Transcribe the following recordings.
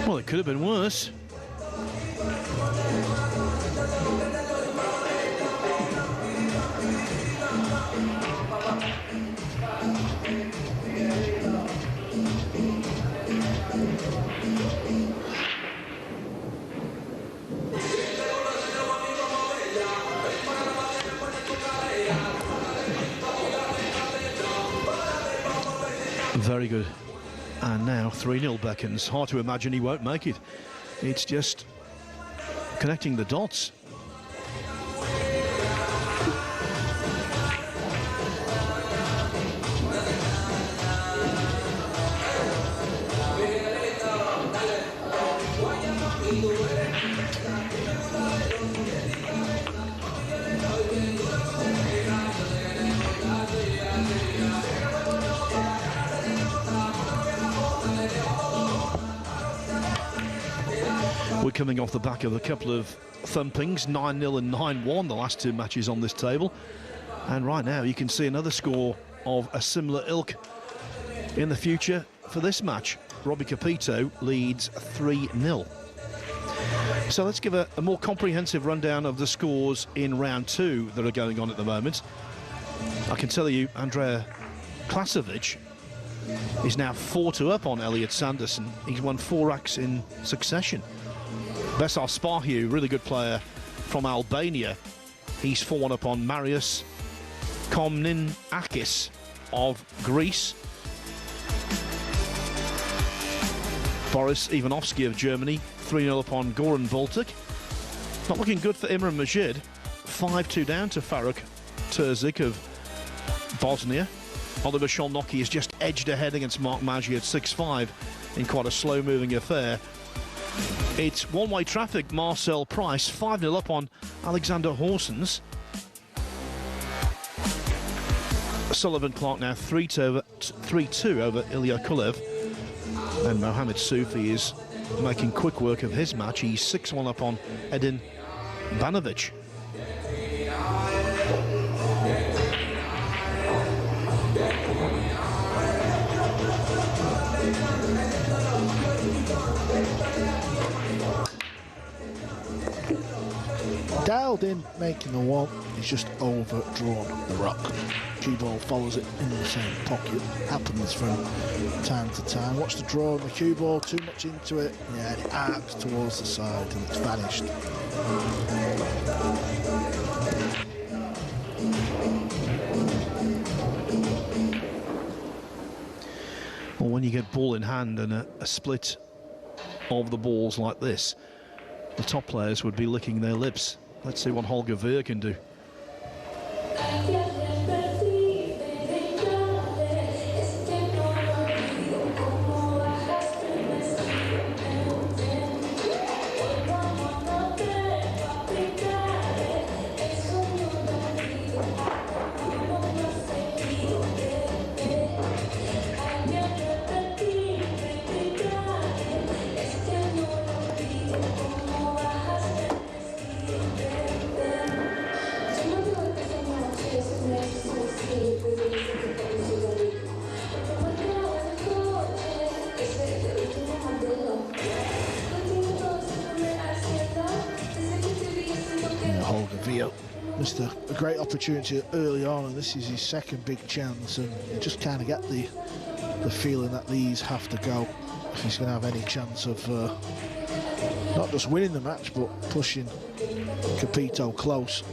Well, it could have been worse. Very good. And now 3-0 beckons. Hard to imagine he won't make it. It's just connecting the dots. We're coming off the back of a couple of thumpings, 9-0 and 9-1, the last two matches on this table. And right now you can see another score of a similar ilk in the future for this match. Robbie Capito leads 3-0. So let's give a more comprehensive rundown of the scores in round two that are going on at the moment. I can tell you, Andrea Klasovic is now 4-2 up on Elliot Sanderson. He's won 4 acts in succession. Besar Sparhu, really good player from Albania. He's 4-1 up on Marius Komninakis of Greece. Boris Ivanovsky of Germany, 3-0 up on Goran Voltic. Not looking good for Imran Majid. 5-2 down to Faruk Terzic of Bosnia. Oliver Sholnoki has just edged ahead against Mark Maggi at 6-5 in quite a slow-moving affair. It's one-way traffic. Marcel Price 5-0 up on Alexander Horsens. Sullivan Clark now 3-2 over Ilya Kulev. And Mohamed Soufi is making quick work of his match. He's 6-1 up on Edin Banovic. Dialed in, making the one, he's just overdrawn the rock. Cue ball follows it in the same pocket. Happens from time to time. Watch the draw on the cue ball, too much into it. Yeah, and it arcs towards the side and it's vanished. Well, when you get ball in hand and a split of the balls like this, the top players would be licking their lips. Let's see what Holger Veer can do. Missed a great opportunity early on, and this is his second big chance, and you just kind of get the feeling that these have to go if he's going to have any chance of not just winning the match but pushing Capito close.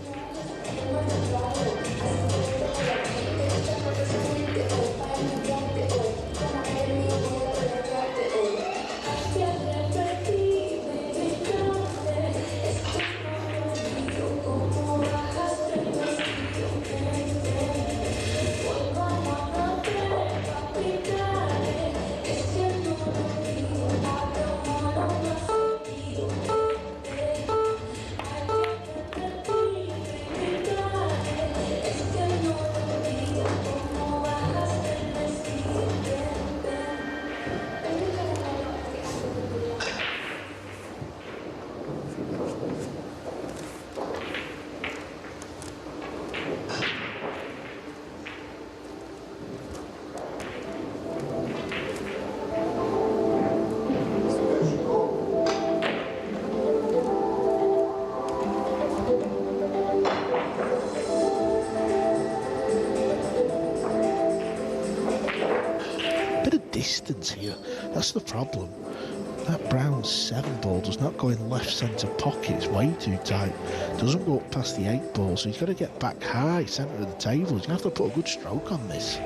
distance here. That's the problem. That Brown's 7 ball does not go in left centre pocket. It's way too tight. Doesn't go up past the 8 ball, so he's got to get back high, centre of the table. He's going to have to put a good stroke on this.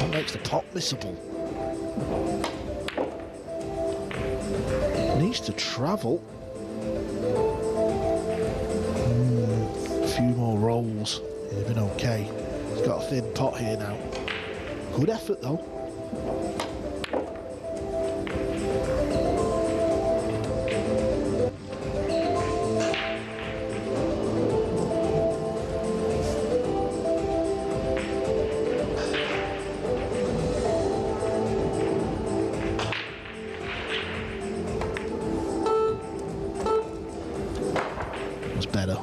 That makes the pot missable. Needs to travel. A few more rolls. He'd have been okay. He's got a thin pot here now. Good effort though. Better.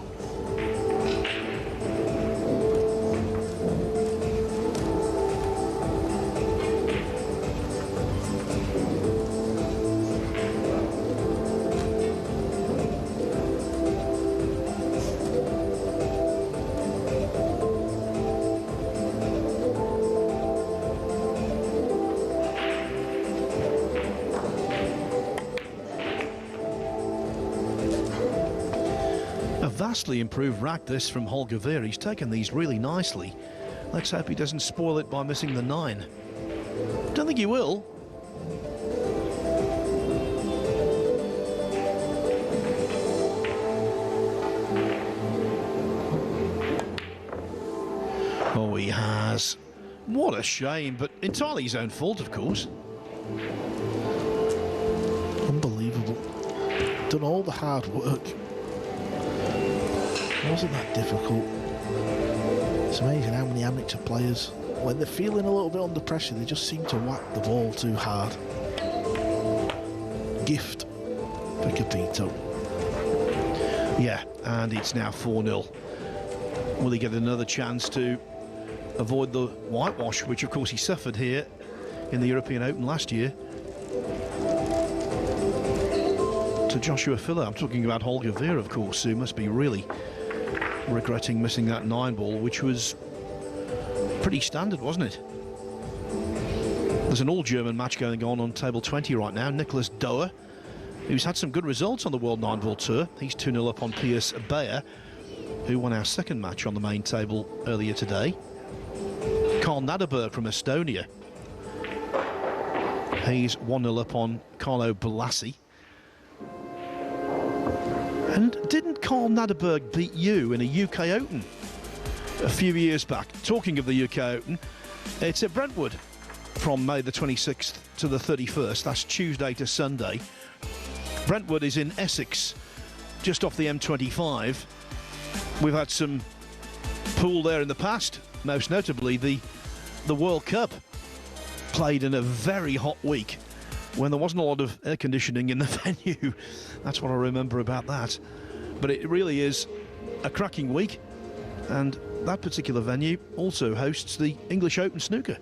Vastly improved rack this from Holger Veer. He's taken these really nicely. Let's hope he doesn't spoil it by missing the 9. Don't think he will. Oh, he has. What a shame, but entirely his own fault, of course. Unbelievable. Done all the hard work. It wasn't that difficult. It's amazing how many amateur players, when they're feeling a little bit under pressure, they just seem to whack the ball too hard. Gift for Capito. Yeah, and it's now 4-0. Will he get another chance to avoid the whitewash, which of course he suffered here in the European Open last year? To Joshua Filler. I'm talking about Holger Veer, of course, who must be really regretting missing that 9 ball, which was pretty standard, wasn't it? There's an all-German match going on table 20 right now. Nicholas Doer, who's had some good results on the World 9-ball Tour. He's 2-0 up on Piers Bayer, who won our second match on the main table earlier today. Carl Naderberg from Estonia. He's 1-0 up on Carlo Balassi. And didn't Carl Naderberg beat you in a UK Open a few years back? Talking of the UK Open, it's at Brentwood from May the 26th to the 31st. That's Tuesday to Sunday. Brentwood is in Essex, just off the M25. We've had some pool there in the past, most notably the World Cup, played in a very hot week when there wasn't a lot of air conditioning in the venue. That's what I remember about that. But it really is a cracking week, and that particular venue also hosts the English Open snooker.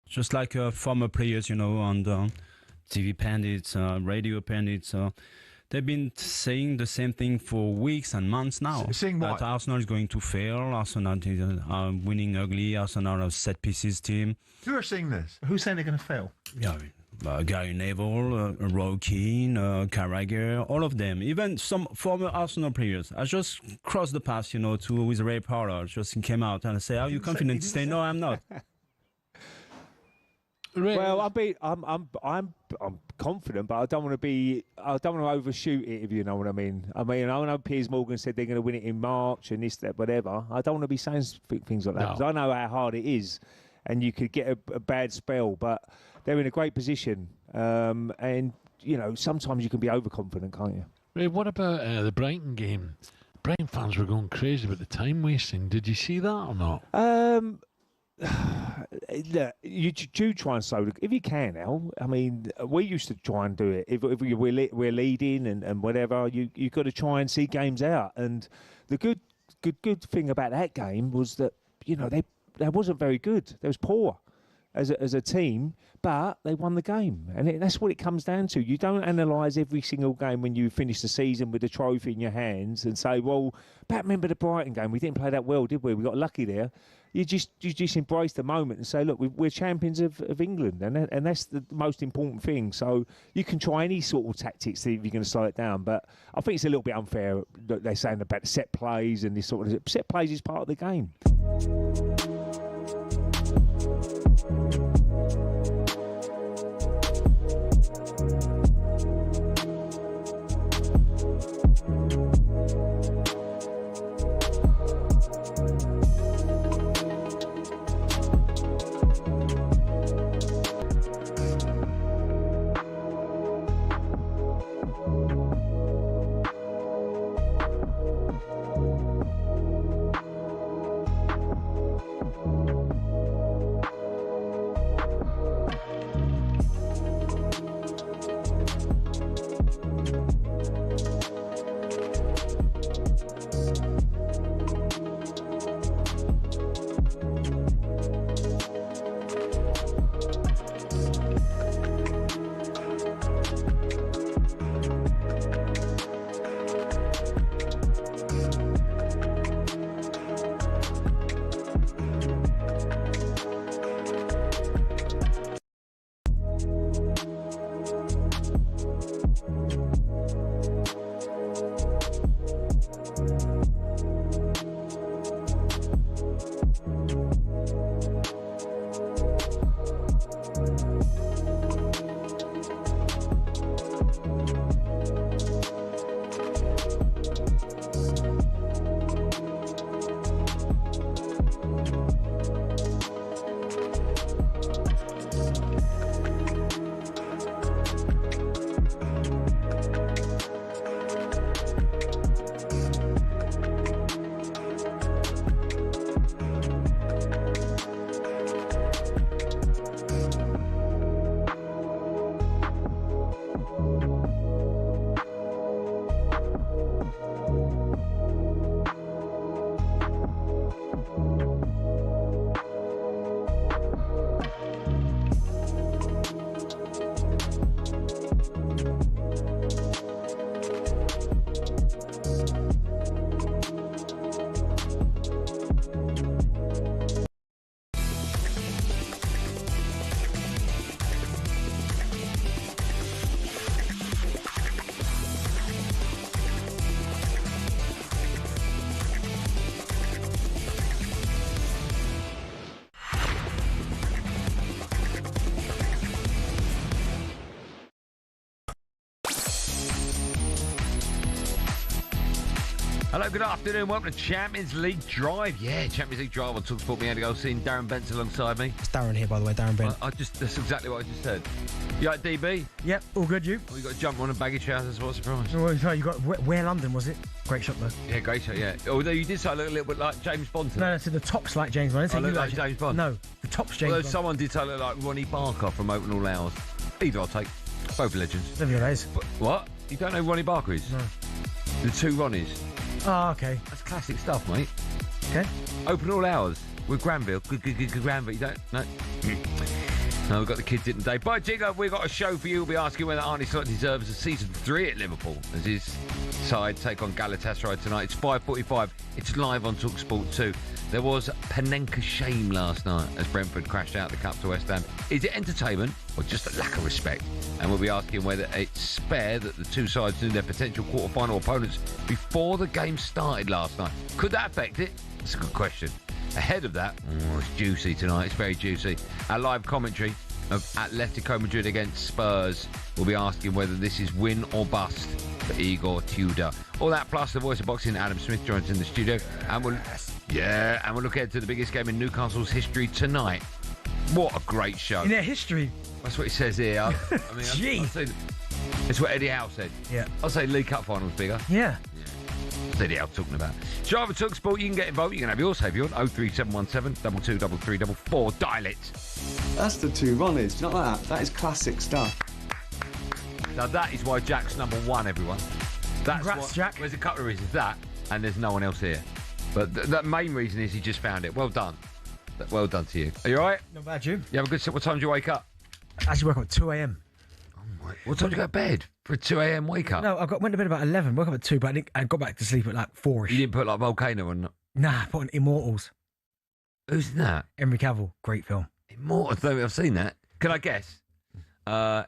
Just like former players, you know, on the TV pundits, radio pundits, they've been saying the same thing for weeks and months now. Saying what? That Arsenal is going to fail, Arsenal is winning ugly, Arsenal are a set pieces team. Who are saying this? Who's saying they're going to fail? Yeah, Gary Neville, Roy Keane, Carragher, all of them, even some former Arsenal players. I just crossed the path, with Ray Parlour. Just came out and I say, "Are you confident to stay?" No, I'm not. Well, I'm confident, but I don't want to overshoot it, if you know what I mean. I know Piers Morgan said they're going to win it in March and this, that, whatever. I don't want to be saying things like that because I know how hard it is, and you could get a bad spell. But they're in a great position, and sometimes you can be overconfident, can't you? Ray, what about the Brighton game? Brighton fans were going crazy about the time wasting. Did you see that or not? Look, you do try and slow if you can. Al, I mean, we used to try and do it. If we're leading and whatever, you got to try and see games out. And the good thing about that game was that they wasn't very good. They was poor as a team, but they won the game, and that's what it comes down to. You don't analyse every single game when you finish the season with the trophy in your hands and say, "Well, but remember the Brighton game? We didn't play that well, did we? We got lucky there." You just embrace the moment and say, "Look, we're champions of England," and that's the most important thing. So you can try any sort of tactics if you're going to slow it down, but I think it's a little bit unfair that they're saying about the set plays and this sort of set plays is part of the game. Hello, good afternoon. Welcome to Champions League Drive. Yeah, Champions League Drive on talkSPORT. Me, Andy Goldstein Darren Bent alongside me. It's Darren here, by the way, Darren Bent. That's exactly what I just said. You like DB? Yep, all good, you? We got to jump on a baggy trousers. What a surprise. Oh, you got Where London, was it? Great shot, though. Yeah, great shot, yeah. Although you did say I look a little bit like James Bond. No, so the top's like James Bond. I look like James Bond? No, the top's James Bond. Bond. Someone did say I look like Ronnie Barker from Open All Hours. Either I'll take. Both legends. Never your days. What? You don't know who Ronnie Barker is? No. The two Ronnies. Oh, okay. That's classic stuff, mate. Okay. Open All Hours with Granville. Good Granville. You don't? No? No, we've got the kids in today. By Jigger, we've got a show for you. We'll be asking whether Arne Slot deserves a season 3 at Liverpool as his side take on Galatasaray tonight. It's 5:45. It's live on talkSPORT 2. There was panenka shame last night as Brentford crashed out the cup to West Ham. Is it entertainment or just a lack of respect? And we'll be asking whether it's fair that the two sides knew their potential quarter-final opponents before the game started last night. Could that affect it? That's a good question. Ahead of that, it's juicy tonight. It's very juicy. Our live commentary of Atletico Madrid against Spurs. We'll be asking whether this is win or bust for Igor Tudor. All that plus the voice of boxing, Adam Smith, joins in the studio. And we'll look ahead to the biggest game in Newcastle's history tonight. What a great show. In their history. That's what it says here. I mean, Gee. I'll say, it's what Eddie Howe said. Yeah. I'll say League Cup finals bigger. Yeah. That's Eddie Howe talking about. Driver talkSPORT, you can get involved. You can have yours, have you on 03717 223344. Dial it. That's the two runners, not that. That is classic stuff. Now that is why Jack's number one, everyone. That's Congrats, Jack. There's a couple of reasons. That, and there's no one else here. But the main reason is he just found it. Well done. Well done to you. Are you all right? Not bad, you. You have a good... What time do you wake up? I actually woke up at 2 a.m. What time do you go to bed? For a 2 a.m. wake up? No, went to bed about 11, woke up at 2, but I got back to sleep at like 4-ish. You didn't put like Volcano on? Nah, I put on Immortals. Who's that? Henry Cavill, great film. Immortals, I've seen that. Can I guess?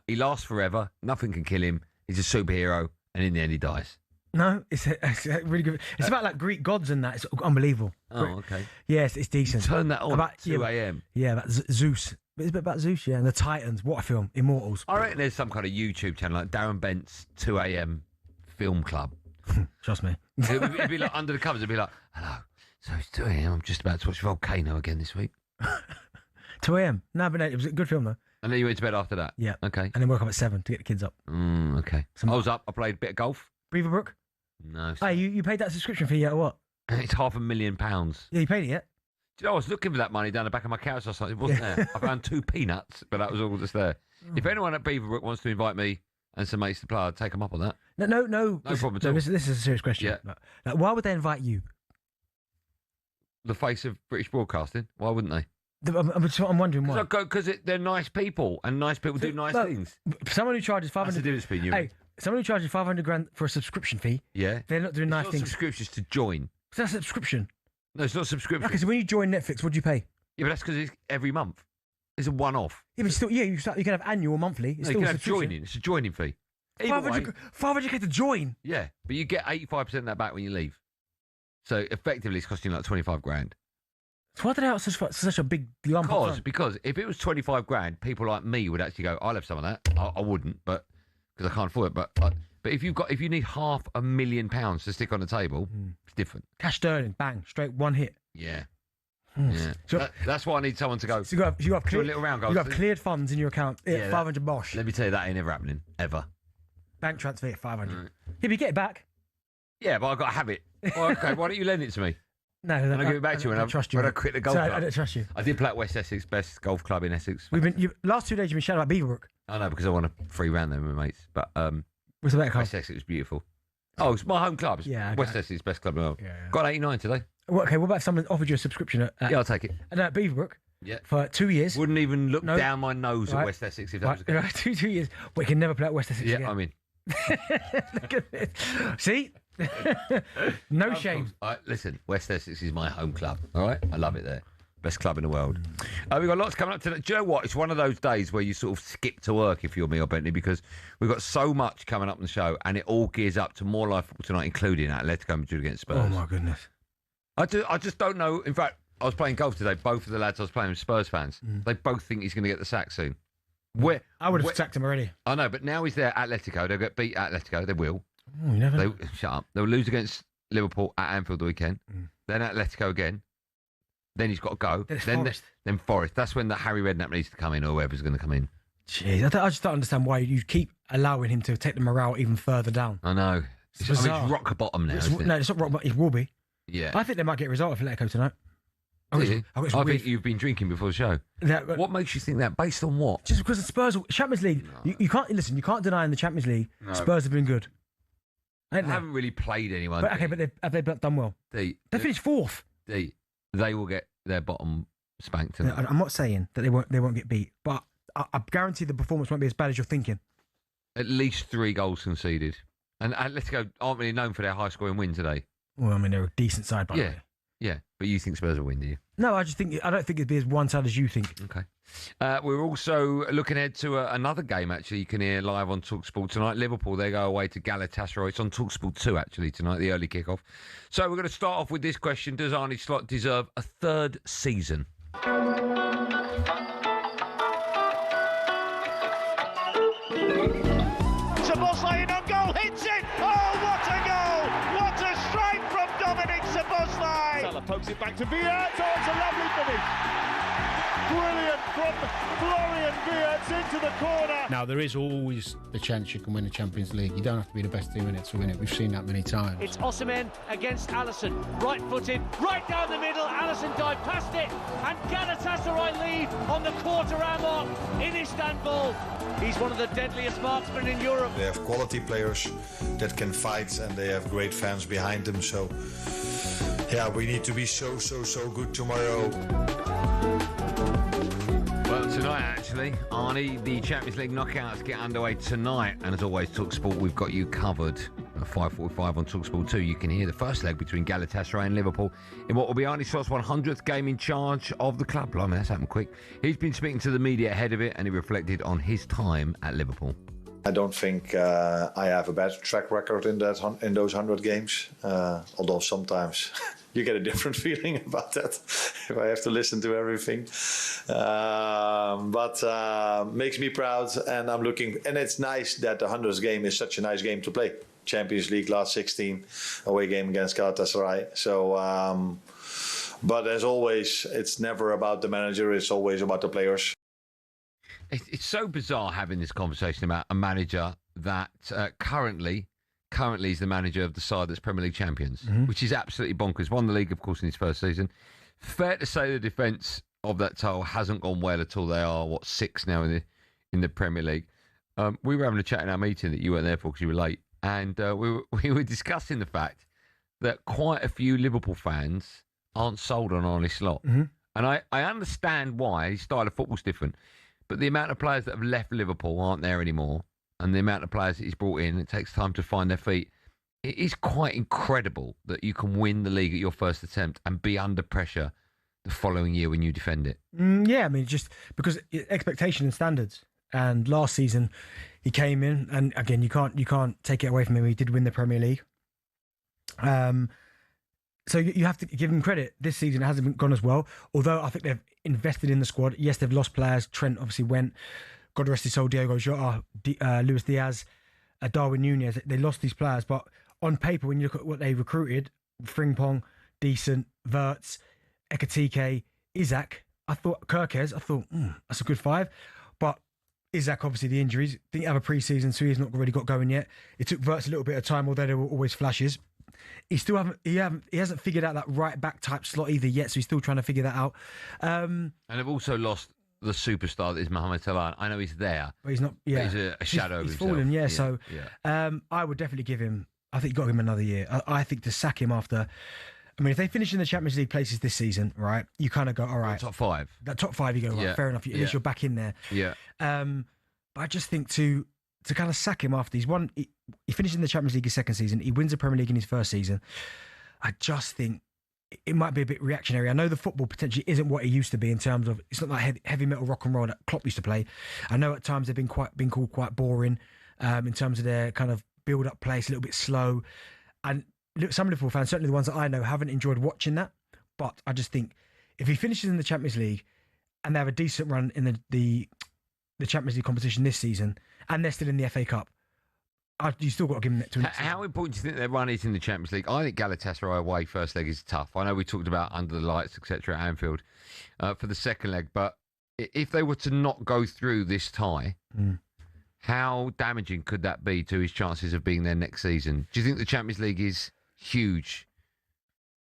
He lasts forever, nothing can kill him, he's a superhero, and in the end he dies. No, it's a really good. It's about like Greek gods and that. It's unbelievable. Oh, okay. Yes, it's decent. Turn that on about, at 2 a.m. Yeah, about Zeus. It's a bit about Zeus, yeah, and the Titans. What a film. Immortals. I reckon there's some kind of YouTube channel like Darren Bent's 2 a.m. film club. Trust me. It'd be like under the covers, it'd be like, hello, so it's 2 a.m. I'm just about to watch Volcano again this week. 2 a.m. No, but no, it was a good film though. And then you went to bed after that? Yeah. Okay. And then woke up at 7 to get the kids up. Okay. I was up, I played a bit of golf. Beaverbrook? No. Hey, you paid that subscription fee yet or what? It's £500,000. Yeah, you paid it yet? Do you know, I was looking for that money down the back of my couch last night. It wasn't there. I found 2 peanuts, but that was all that's there. If anyone at Beaverbrook wants to invite me and some mates to play, I'd take them up on that. No problem at all. This is a serious question. Yeah. Like, why would they invite you? The face of British broadcasting. Why wouldn't they? I'm wondering why. Because they're nice people, and nice people do nice things. Someone who charges 500. That's the difference between you. Hey, someone who charges 500 grand for a subscription fee. Yeah. They're not doing nice It's not things. subscriptions to join. So that's a subscription. No, it's not subscription. Okay, so when you join Netflix, what do you pay? Yeah, but that's because it's every month. It's a one-off. Yeah, but still, you can have annual, monthly. It's No, you still can a have subscription. joining. It's a joining fee. Either way, 500k to join. yeah, but you get 85% of that back when you leave. So effectively, it's costing you like 25 grand. So why did they have such a big lump? up front? Because if it was 25 grand, people like me would actually go, I'll have some of that. I wouldn't, but because I can't afford it. But if you need £500,000 to stick on the table, it's different. Cash sterling, bang, straight one hit. Yeah. Mm. Yeah. So, That's why I need someone to go. so you got Do a cleared, little round, you got guys. cleared funds in your account. Yeah, 500 bosh. Let me tell you, that ain't ever happening. Ever. Bank transfer at 500. Right. Yeah, but you get it back. Yeah, but I've got to have it. Well, okay, why don't you lend it to me? No, And I'll give it back to you I when don't trust you. when I quit the golf So club. I don't trust you. I did play at West Essex, best golf club in Essex. Last 2 days you've been shouting about Beaverbrook. I know, because I won a free round there with my mates. But What's the better club? West Essex was beautiful. Oh, it's my home club. It's Yeah, okay. West Essex, best club in the world. Yeah, yeah. Got 89 today. Well, okay, what about if someone offered you a subscription at Yeah, I'll take it. Beaverbrook Yeah. for 2 years? Wouldn't even look No. down my nose Right. at West Essex if that was the Right, case. 2 years. But you can never play at West Essex Yeah, again. I'm in. Look at this. See? No shame. Listen, West Essex is my home club. All right, I love it there. Best club in the world. We've got lots coming up today. Do you know what? It's one of those days where you sort of skip to work if you're me or Bentley, because we've got so much coming up in the show, and it all gears up to more live football tonight, including Atletico Madrid against Spurs. Oh my goodness. I just don't know. In fact, I was playing golf today. Both of the lads I was playing with, Spurs fans, they both think he's going to get the sack soon. I would have sacked him already. I know, but now he's there at Atletico. They'll get beat at Atletico. They will. Oh, you never know. Shut up. They'll lose against Liverpool at Anfield the weekend. Then Atletico again. Then he's got to go. Then it's then Forest. Then Forest. That's when the Harry Redknapp needs to come in, or whoever's going to come in. Jeez, I just don't understand why you keep allowing him to take the morale even further down. I know. It's It's bizarre. rock bottom now, isn't it? No, it's not rock, but it will be. Yeah. I think they might get a result of Atletico tonight. I think you've been drinking before the show. What makes you think that? Based on what? Just because the Spurs, Champions League, you can't listen. You can't deny in the Champions League, Spurs have been good. They haven't really played anyone. But okay, but have they done well? They finished fourth. They will get their bottom spanked. No, I'm not saying that they won't get beat, but I guarantee the performance won't be as bad as you're thinking. At least 3 goals conceded, and Atletico aren't really known for their high scoring win today. Well, I mean they're a decent side, by the way. Yeah, but you think Spurs will win, do you? No, I don't think it'd be as one-sided as you think. Okay. We're also looking ahead to another game, actually, you can hear live on talkSPORT tonight. Liverpool, they go away to Galatasaray. It's on talkSPORT 2, actually, tonight, the early kickoff. So we're going to start off with this question. Does Arne Slot deserve a third season? Szoboszlai on goal, hits it! Oh, what a goal! What a strike from Dominic Szoboszlai! Salah pokes it back to Wirtz. Oh, it's a lovely finish! Brilliant from Florian Wirtz into the corner. Now, there is always the chance you can win the Champions League. You don't have to be the best team in it to win it. We've seen that many times. It's Osimhen against Alisson. Right-footed, right down the middle. Alisson dived past it. And Galatasaray lead on the quarter-hour mark in Istanbul. He's one of the deadliest marksmen in Europe. They have quality players that can fight, and they have great fans behind them. So, yeah, we need to be so good tomorrow. Well, tonight, actually, Arne, the Champions League knockouts get underway tonight. And as always, talkSPORT, we've got you covered. At 5:45 on talkSPORT 2, you can hear the first leg between Galatasaray and Liverpool in what will be Arne Slot's 100th game in charge of the club. Blimey, that's happened quick. He's been speaking to the media ahead of it, and he reflected on his time at Liverpool. I don't think I have a bad track record in those 100 games, although sometimes you get a different feeling about that if I have to listen to everything. But makes me proud, and I'm looking. And it's nice that the 100th game is such a nice game to play. Champions League last 16, away game against Galatasaray. So, but as always, it's never about the manager. It's always about the players. It's so bizarre having this conversation about a manager that currently is the manager of the side that's Premier League champions, which is absolutely bonkers. Won the league, of course, in his first season. Fair to say the defence of that title hasn't gone well at all. They are, sixth now in the Premier League. We were having a chat in our meeting that you weren't there for because you were late. And we were discussing the fact that quite a few Liverpool fans aren't sold on Arne Slot. And I understand why. His style of football's different. But the amount of players that have left Liverpool aren't there anymore. And the amount of players that he's brought in, it takes time to find their feet. It is quite incredible that you can win the league at your first attempt and be under pressure the following year when you defend it. Yeah, I mean, just because expectation and standards. And last season, he came in, and again, you can't take it away from him. He did win the Premier League. So you have to give him credit. This season it hasn't gone as well, although I think they've invested in the squad. Yes, they've lost players. Trent obviously went. God rest his soul, Diogo Jota, Luis Diaz, Darwin Núñez. They lost these players, but on paper, when you look at what they recruited, Frimpong, decent, Wirtz, Ekitike, Isak, Kirkes, that's a good five. But Isak, obviously, the injuries, didn't have a pre-season, so he's not really got going yet. It took Wirtz a little bit of time, although there were always flashes. He hasn't figured out that right back type slot either yet, so he's still trying to figure that out. And they've also lost the superstar that is Mohamed Salah. I know he's there, but he's not. Yeah, but he's a shadow of himself. Fallen. Yeah, so I would definitely give him. I think you got to give him another year. I think to sack him after. I mean, if they finish in the Champions League places this season, right, you kind of go, all right, top five. That top five, you go, right, fair enough. At least you're back in there. Yeah. But I just think to kind of sack him after he finished in the Champions League his second season. He wins the Premier League in his first season. I just think it might be a bit reactionary. I know the football potentially isn't what it used to be in terms of it's not like heavy metal rock and roll that Klopp used to play. I know at times they've been called quite boring in terms of their kind of build up play, a little bit slow. And some Liverpool fans, certainly the ones that I know, haven't enjoyed watching that. But I just think if he finishes in the Champions League and they have a decent run in the Champions League competition this season, and they're still in the FA Cup, you still got to give them that to him. How important do you think their run is in the Champions League? I think Galatasaray away first leg is tough. I know we talked about under the lights, etc. at Anfield for the second leg, but if they were to not go through this tie, how damaging could that be to his chances of being there next season? Do you think the Champions League is huge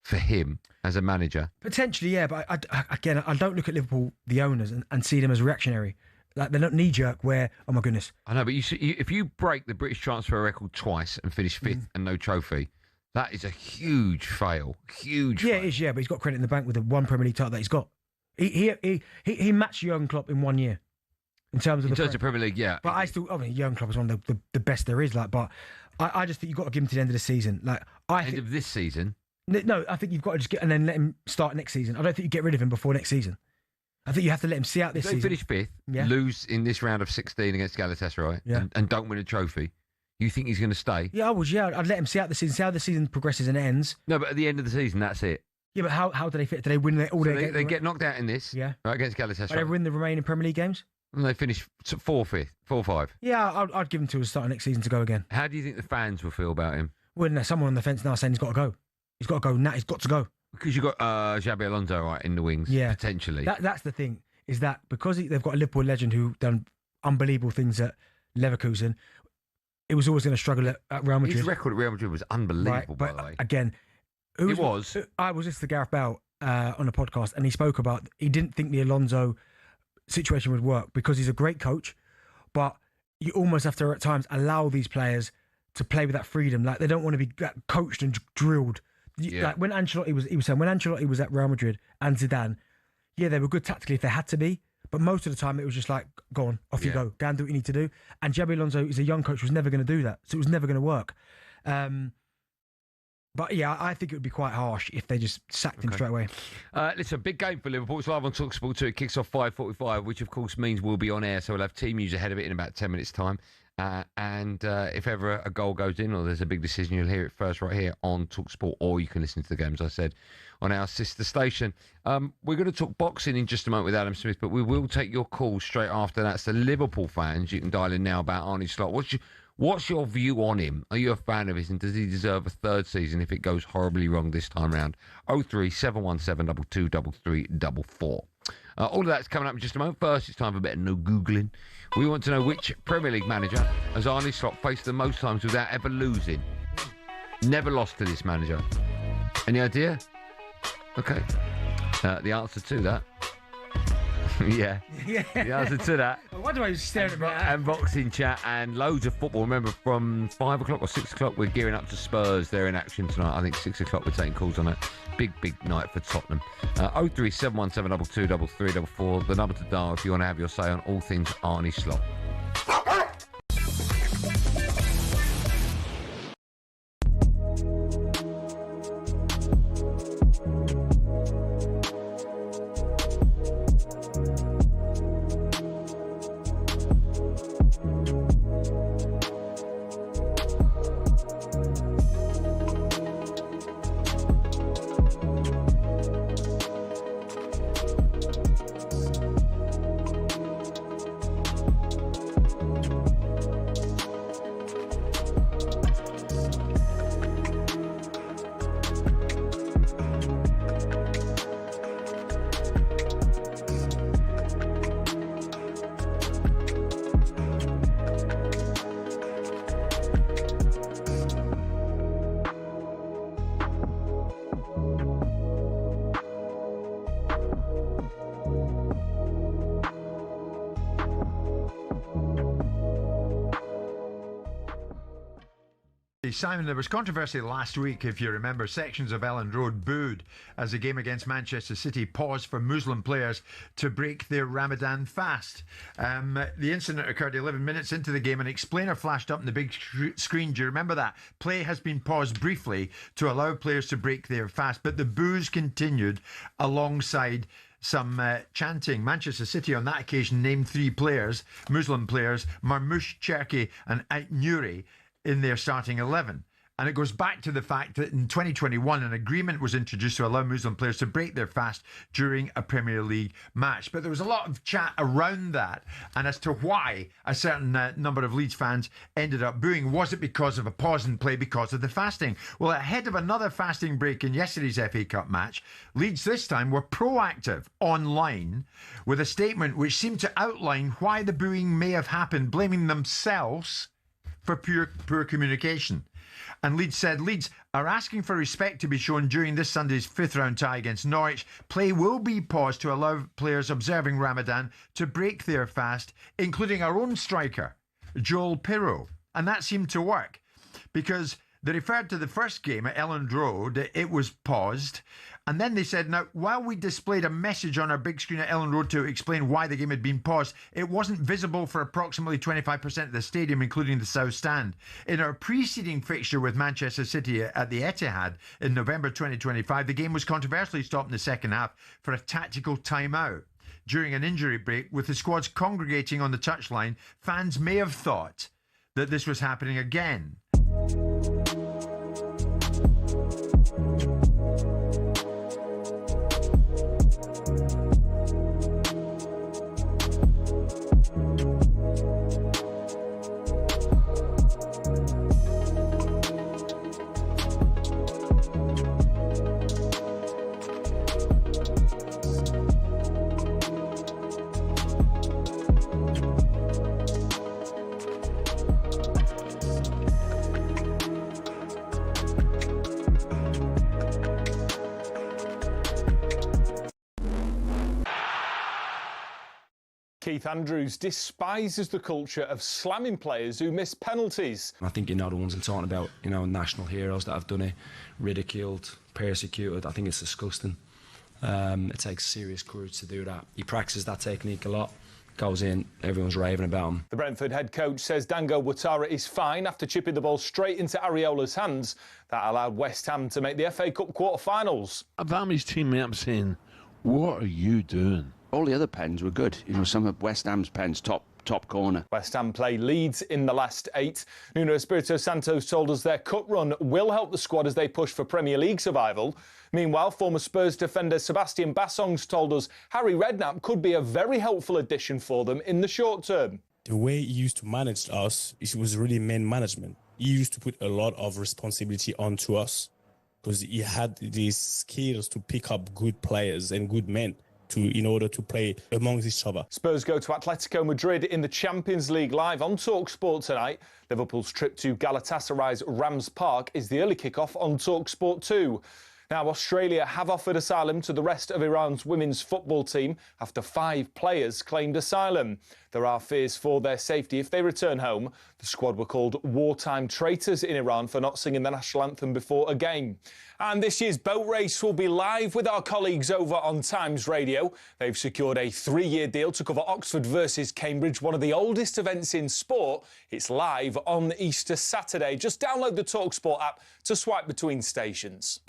for him as a manager? Potentially, yeah, but I don't look at Liverpool, the owners, and see them as reactionary. Like, they're not knee-jerk where, oh my goodness. I know, but if you break the British transfer record twice and finish fifth and no trophy, that is a huge fail. Huge fail. It is, yeah, but he's got credit in the bank with the one Premier League title that he's got. He matched Jurgen Klopp in 1 year. In terms of Premier League, yeah. But Jurgen Klopp is one of the best there is. But I just think you've got to give him to the end of the season. End of this season? No, I think you've got to just get and then let him start next season. I don't think you get rid of him before next season. I think you have to let him see out this season. They finish fifth, lose in this round of 16 against Galatasaray, and don't win a trophy. You think he's going to stay? Yeah, I would. Yeah, I'd let him see out the season, see how the season progresses and ends. No, but at the end of the season, that's it. Yeah, but how do they fit? Do they win all their games? They get knocked out in this, right, against Galatasaray. Do they win the remaining Premier League games? And they finish 4th, 4-5. Yeah, I'd give him till the start of next season to go again. How do you think the fans will feel about him? Well, there's someone on the fence now saying he's got to go. He's got to go now. He's got to go. Because you've got Xabi Alonso right in the wings, potentially. That's the thing, is that because they've got a Liverpool legend who done unbelievable things at Leverkusen, it was always going to struggle at Real Madrid. His record at Real Madrid was unbelievable, by the way. Again, I was listening to Gareth Bale on a podcast, and he spoke about he didn't think the Alonso situation would work because he's a great coach, but you almost have to at times allow these players to play with that freedom. Like, they don't want to be coached and drilled. Like when Ancelotti was at Real Madrid and Zidane, they were good tactically if they had to be, but most of the time it was just like, go on, off you go and do what you need to do. And Xabi Alonso is a young coach who was never going to do that, so it was never going to work. But yeah, I think it would be quite harsh if they just sacked him straight away. Listen, big game for Liverpool. It's live on talkSPORT 2. It kicks off 5:45, which of course means we'll be on air, so we'll have team news ahead of it in about 10 minutes' time. And if ever a goal goes in or there's a big decision, you'll hear it first right here on talkSPORT, or you can listen to the game, as I said, on our sister station. We're going to talk boxing in just a moment with Adam Smith, but we will take your calls straight after that. So Liverpool fans, you can dial in now about Arne Slot. What's your view on him? Are you a fan of his, and does he deserve a third season if it goes horribly wrong this time round? 03717 223344. All of that's coming up in just a moment. First, it's time for a bit of no Googling. We want to know which Premier League manager has Arne Slot faced the most times without ever losing. Never lost to this manager. Any idea? Okay. The answer to that. The answer to that. Why do I stare at me? And boxing chat and loads of football. Remember, from 5 o'clock or 6 o'clock, we're gearing up to Spurs. They're in action tonight. I think 6 o'clock we're taking calls on it. Big night for Tottenham. 03717 223344. The number to dial if you want to have your say on all things Arne Slot. Simon, there was controversy last week, if you remember. Sections of Elland Road booed as the game against Manchester City paused for Muslim players to break their Ramadan fast. The incident occurred 11 minutes into the game. An explainer flashed up on the big screen. Do you remember that? Play has been paused briefly to allow players to break their fast, but the boos continued alongside some chanting. Manchester City on that occasion named 3 players, Muslim players, Marmoush, Cherki and Ait Nouri, in their starting 11. And it goes back to the fact that in 2021 an agreement was introduced to allow Muslim players to break their fast during a Premier League match. But there was a lot of chat around that and as to why a certain number of Leeds fans ended up booing. Was it because of a pause in play because of the fasting? Well, ahead of another fasting break in yesterday's FA Cup match, Leeds this time were proactive online with a statement which seemed to outline why the booing may have happened, blaming themselves for poor communication. And Leeds said, Leeds are asking for respect to be shown during this Sunday's 5th round tie against Norwich. Play will be paused to allow players observing Ramadan to break their fast, including our own striker, Joel Pirro. And that seemed to work because They referred to the first game at Elland Road. It was paused. And then they said, now, while we displayed a message on our big screen at Elland Road to explain why the game had been paused, it wasn't visible for approximately 25% of the stadium, including the South Stand. In our preceding fixture with Manchester City at the Etihad in November 2025, the game was controversially stopped in the second half for a tactical timeout. During an injury break, with the squads congregating on the touchline, fans may have thought that this was happening again. Keith Andrews despises the culture of slamming players who miss penalties. I think the ones I'm talking about, national heroes that have done it, ridiculed, persecuted. I think it's disgusting. It takes serious courage to do that. He practices that technique a lot. Goes in, everyone's raving about him. The Brentford head coach says Dango Ouattara is fine after chipping the ball straight into Areola's hands. That allowed West Ham to make the FA Cup quarter-finals. If I'm his teammate, I'm saying, what are you doing? All the other pens were good. Some of West Ham's pens, top corner. West Ham play Leeds in the last 8. Nuno Espirito Santo told us their cup run will help the squad as they push for Premier League survival. Meanwhile, former Spurs defender Sebastian Bassong's told us Harry Redknapp could be a very helpful addition for them in the short term. The way he used to manage us, it was really man management. He used to put a lot of responsibility onto us because he had these skills to pick up good players and good men in order to play amongst each other. Spurs go to Atletico Madrid in the Champions League live on talkSPORT tonight. Liverpool's trip to Galatasaray's Rams Park is the early kick-off on talkSPORT 2. Now, Australia have offered asylum to the rest of Iran's women's football team after 5 players claimed asylum. There are fears for their safety if they return home. The squad were called wartime traitors in Iran for not singing the national anthem before a game. And this year's boat race will be live with our colleagues over on Times Radio. They've secured a 3-year deal to cover Oxford versus Cambridge, one of the oldest events in sport. It's live on Easter Saturday. Just download the talkSPORT app to swipe between stations.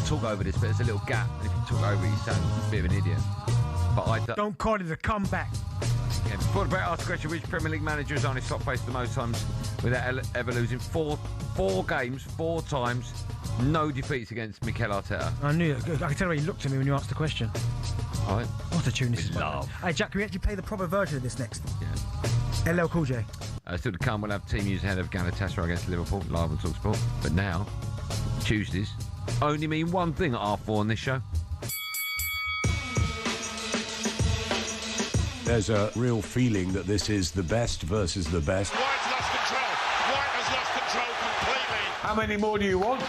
to talk over this, but there's a little gap, and if you talk over it, you sound a bit of an idiot. But I don't call it a comeback. Yeah, before the break, ask the question: which Premier League manager has Arne Slot faced the most times without ever losing? Four games, 4 times, no defeats against Mikel Arteta. I knew it. I can tell the way you looked at me when you asked the question. All right. What a tune this is. Love. Hey, Jack, can we actually play the proper version of this next? Yeah. LL Cool J. Still to come, we'll have team news ahead of Galatasaray against Liverpool, live on talkSPORT. But now, Tuesdays only mean one thing at R4 on this show. There's a real feeling that this is the best versus the best. White's lost control. White has lost control completely. How many more do you want?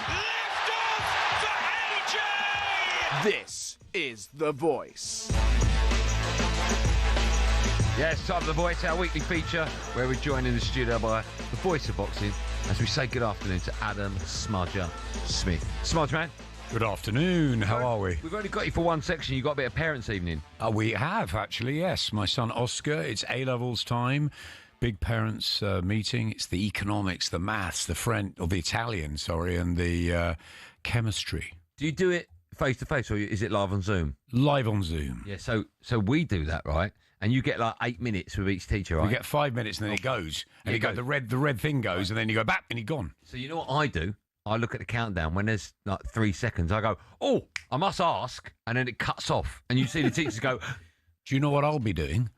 This is The Voice. Yes, time for The Voice, our weekly feature, where we're joined in the studio by the voice of boxing as we say good afternoon to Adam Smudger Smith. Smudge, man. Good afternoon. How are we? We've only got you for one section. You've got a bit of parents' evening. We have, actually, yes. My son Oscar, it's A-levels time. Big parents meeting. It's the economics, the maths, the French, or the Italian, sorry, and the chemistry. Do you do it face-to-face, or is it live on Zoom? Live on Zoom. Yeah, so we do that, right? And you get like 8 minutes with each teacher, right? You get 5 minutes and then it goes. And the red thing goes, and then you go back and you're gone. So you know what I do? I look at the countdown. When there's like 3 seconds, I go, oh, I must ask. And then it cuts off. And you see the teachers go... Do you know what I'll be doing?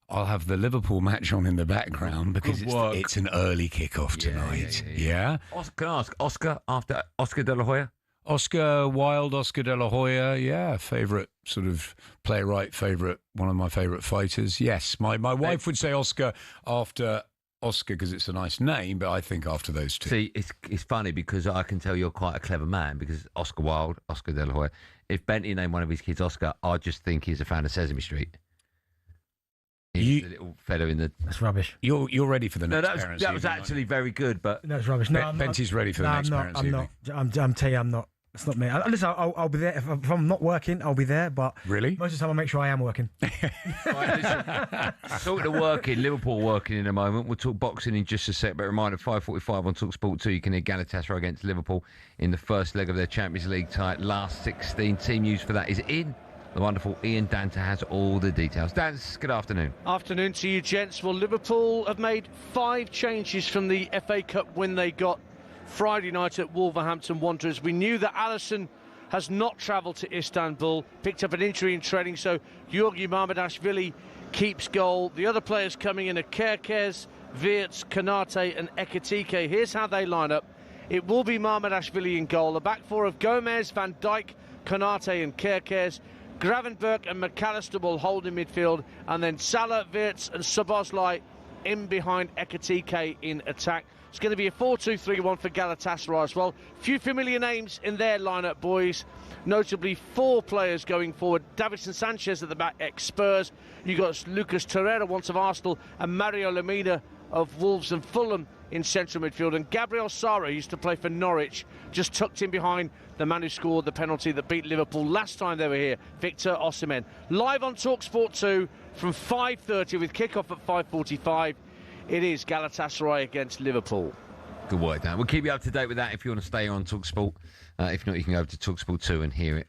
I'll have the Liverpool match on in the background because it's an early kickoff tonight. Yeah? Can I ask, Oscar after Oscar De La Hoya? Oscar Wilde, Oscar De La Hoya, yeah, favourite sort of playwright, one of my favourite fighters. Yes, my wife would say Oscar after... Oscar because it's a nice name, but I think after those two. See, it's funny because I can tell you're quite a clever man because Oscar Wilde, Oscar De La Hoya. If Bentley named one of his kids Oscar, I just think he's a fan of Sesame Street. He's a little fella in the... That's rubbish. You're ready for the next parents' that was actually very good, but... No, it's rubbish. No, Bentley's ready for the next parents' evening. I'm telling you, I'm not. It's not me. Listen, I'll be there. If I'm not working, I'll be there. But really, most of the time, I'll make sure I am working. Right, talking to working, Liverpool working in a moment. We'll talk boxing in just a sec. But reminder, 5:45 on talkSPORT 2. You can hear Galatasaray against Liverpool in the first leg of their Champions League tie. Last 16. Team news for that is in. The wonderful Ian Danter has all the details. Dance, good afternoon. Afternoon to you, gents. Well, Liverpool have made 5 changes from the FA Cup win they got Friday night at Wolverhampton Wanderers. We knew that Alisson has not travelled to Istanbul, picked up an injury in training, so Georgi Mamardashvili keeps goal. The other players coming in are Kerkez, Wirtz, Konate and Ekitike. Here's how they line up. It will be Mamardashvili in goal. The back four of Gomez, Van Dijk, Konate and Kerkez. Gravenberch and McAllister will hold in midfield, and then Salah, Wirtz and Szoboszlai in behind Ekitike in attack. It's going to be a 4-2-3-1 for Galatasaray as well. Few familiar names in their lineup, boys. Notably, 4 players going forward. Davinson Sanchez at the back, ex-Spurs. You've got Lucas Torreira, once of Arsenal, and Mario Lemina of Wolves and Fulham in central midfield. And Gabriel Sara used to play for Norwich, just tucked in behind the man who scored the penalty that beat Liverpool last time they were here, Victor Osimhen. Live on talkSPORT 2 from 5:30 with kick-off at 5:45. It is Galatasaray against Liverpool. Good work, Dan. We'll keep you up to date with that if you want to stay on talkSPORT. If not, you can go over to talkSPORT 2 and hear it.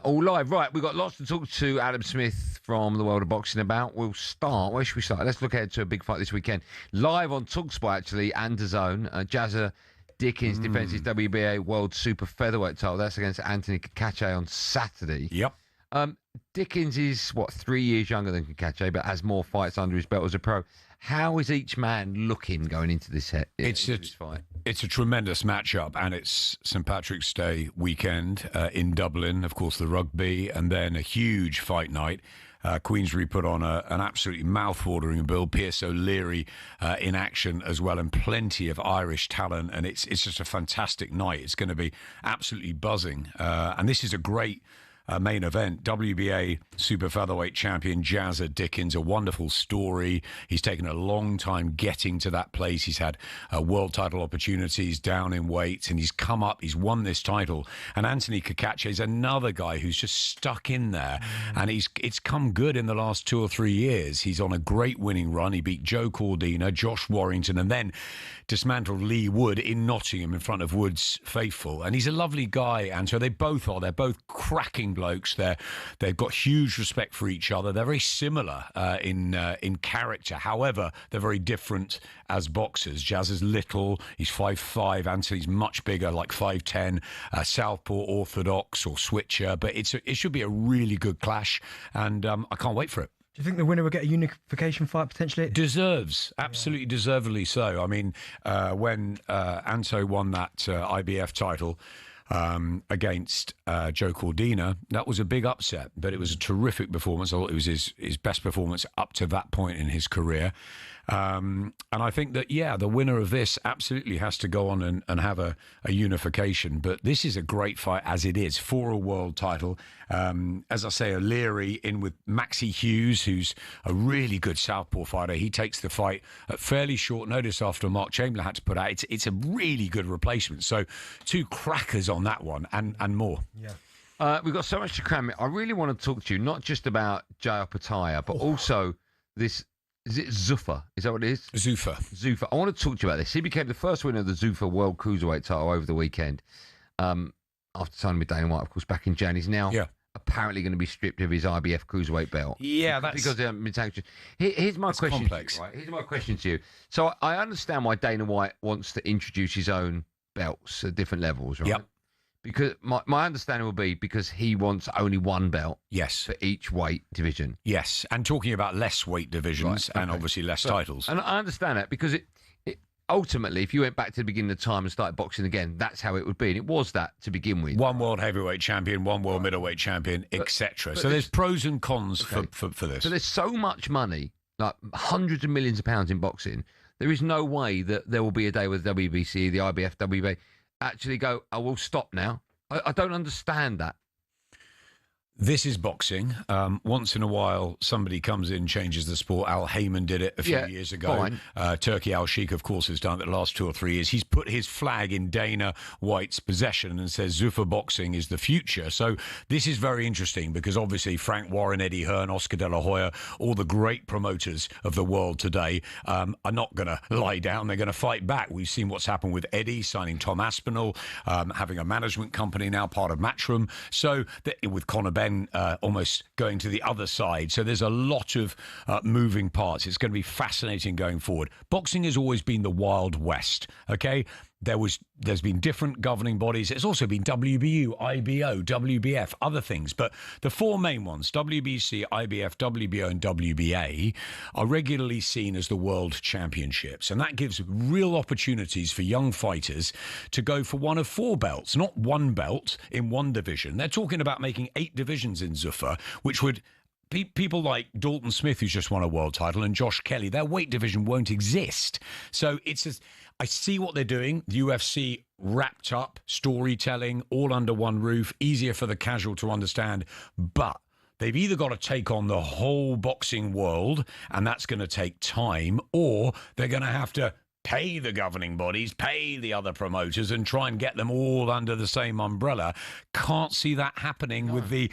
All live. Right, we've got lots to talk to Adam Smith from the world of boxing about. We'll start. Where should we start? Let's look ahead to a big fight this weekend. Live on talkSPORT, actually, and DAZN. Jazza Dickens defends his WBA World Super Featherweight title. That's against Anthony Kakache on Saturday. Yep. Dickens is, 3 years younger than Kakache, but has more fights under his belt as a pro. How is each man looking going into this fight? It's a tremendous matchup, and it's St Patrick's Day weekend in Dublin, of course, the rugby, and then a huge fight night. Queensbury put on an absolutely mouth-watering bill. Pierce O'Leary in action as well, and plenty of Irish talent, and it's just a fantastic night. It's going to be absolutely buzzing, and this is a great main event. WBA super featherweight champion Jazza Dickens, a wonderful story. He's taken a long time getting to that place. He's had world title opportunities down in weight, and he's come up. He's won this title. And Anthony Cacace is another guy who's just stuck in there, and it's come good in the last 2 or 3 years. He's on a great winning run. He beat Joe Cordina, Josh Warrington, and then dismantled Lee Wood in Nottingham in front of Wood's faithful. And he's a lovely guy, and so they both are. They're both cracking blokes. They've got huge respect for each other. They're very similar in character. However, they're very different as boxers. Jazz is little. He's 5'5". Anthony's much bigger, like 5'10". Southpaw, orthodox or switcher. But it should be a really good clash, and I can't wait for it. Do you think the winner will get a unification fight potentially? Deserves, absolutely deservedly so. I mean, when Anto won that IBF title against Joe Cordina, that was a big upset, but it was a terrific performance. I thought it was his best performance up to that point in his career. And I think that, the winner of this absolutely has to go on and have a unification. But this is a great fight as it is for a world title. As I say, O'Leary in with Maxie Hughes, who's a really good southpaw fighter. He takes the fight at fairly short notice after Mark Chamberlain had to put out. It's a really good replacement. So 2 crackers on that one and more. Yeah. We've got so much to cram. I really want to talk to you, not just about Jai Opetaia, but also this... Is it Zuffa? Is that what it is? Zuffa. I want to talk to you about this. He became the first winner of the Zuffa World Cruiserweight title over the weekend. After signing with Dana White, of course, back in January. He's now apparently going to be stripped of his IBF Cruiserweight belt. Yeah, that's... Because they haven't been sanctioned. Here's my question complex. to you, right? Here's my question to you. So I understand why Dana White wants to introduce his own belts at different levels, right? Yep. Because my understanding will be because he wants only one belt. Yes. For each weight division. Yes. And talking about less weight divisions and obviously less titles. And I understand that because it ultimately, if you went back to the beginning of time and started boxing again, that's how it would be. And it was that to begin with. One world heavyweight champion, one world middleweight champion, etc. So there's pros and cons for this. So there's so much money, like hundreds of millions of pounds in boxing. There is no way that there will be a day where the WBC, the IBF, WBA actually go, oh, we'll stop now. I don't understand that. This is boxing. Once in a while, somebody comes in, changes the sport. Al Heyman did it a few years ago. Turki Al-Sheikh, of course, has done it the last 2 or 3 years. He's put his flag in Dana White's possession and says Zuffa boxing is the future. So this is very interesting because obviously Frank Warren, Eddie Hearn, Oscar De La Hoya, all the great promoters of the world today are not going to lie down. They're going to fight back. We've seen what's happened with Eddie signing Tom Aspinall, having a management company now, part of Matchroom. So with Conor Ben almost going to the other side. So there's a lot of moving parts. It's going to be fascinating going forward. Boxing has always been the Wild West, okay? There's been different governing bodies. It's also been WBU, IBO, WBF, other things. But the 4 main ones, WBC, IBF, WBO and WBA, are regularly seen as the world championships. And that gives real opportunities for young fighters to go for one of 4 belts, not one belt in one division. They're talking about making 8 divisions in Zuffa, which would... People like Dalton Smith, who's just won a world title, and Josh Kelly, their weight division won't exist. So I see what they're doing. The UFC wrapped up, storytelling, all under one roof, easier for the casual to understand. But they've either got to take on the whole boxing world, and that's going to take time, or they're going to have to pay the governing bodies, pay the other promoters, and try and get them all under the same umbrella. Can't see that happening with the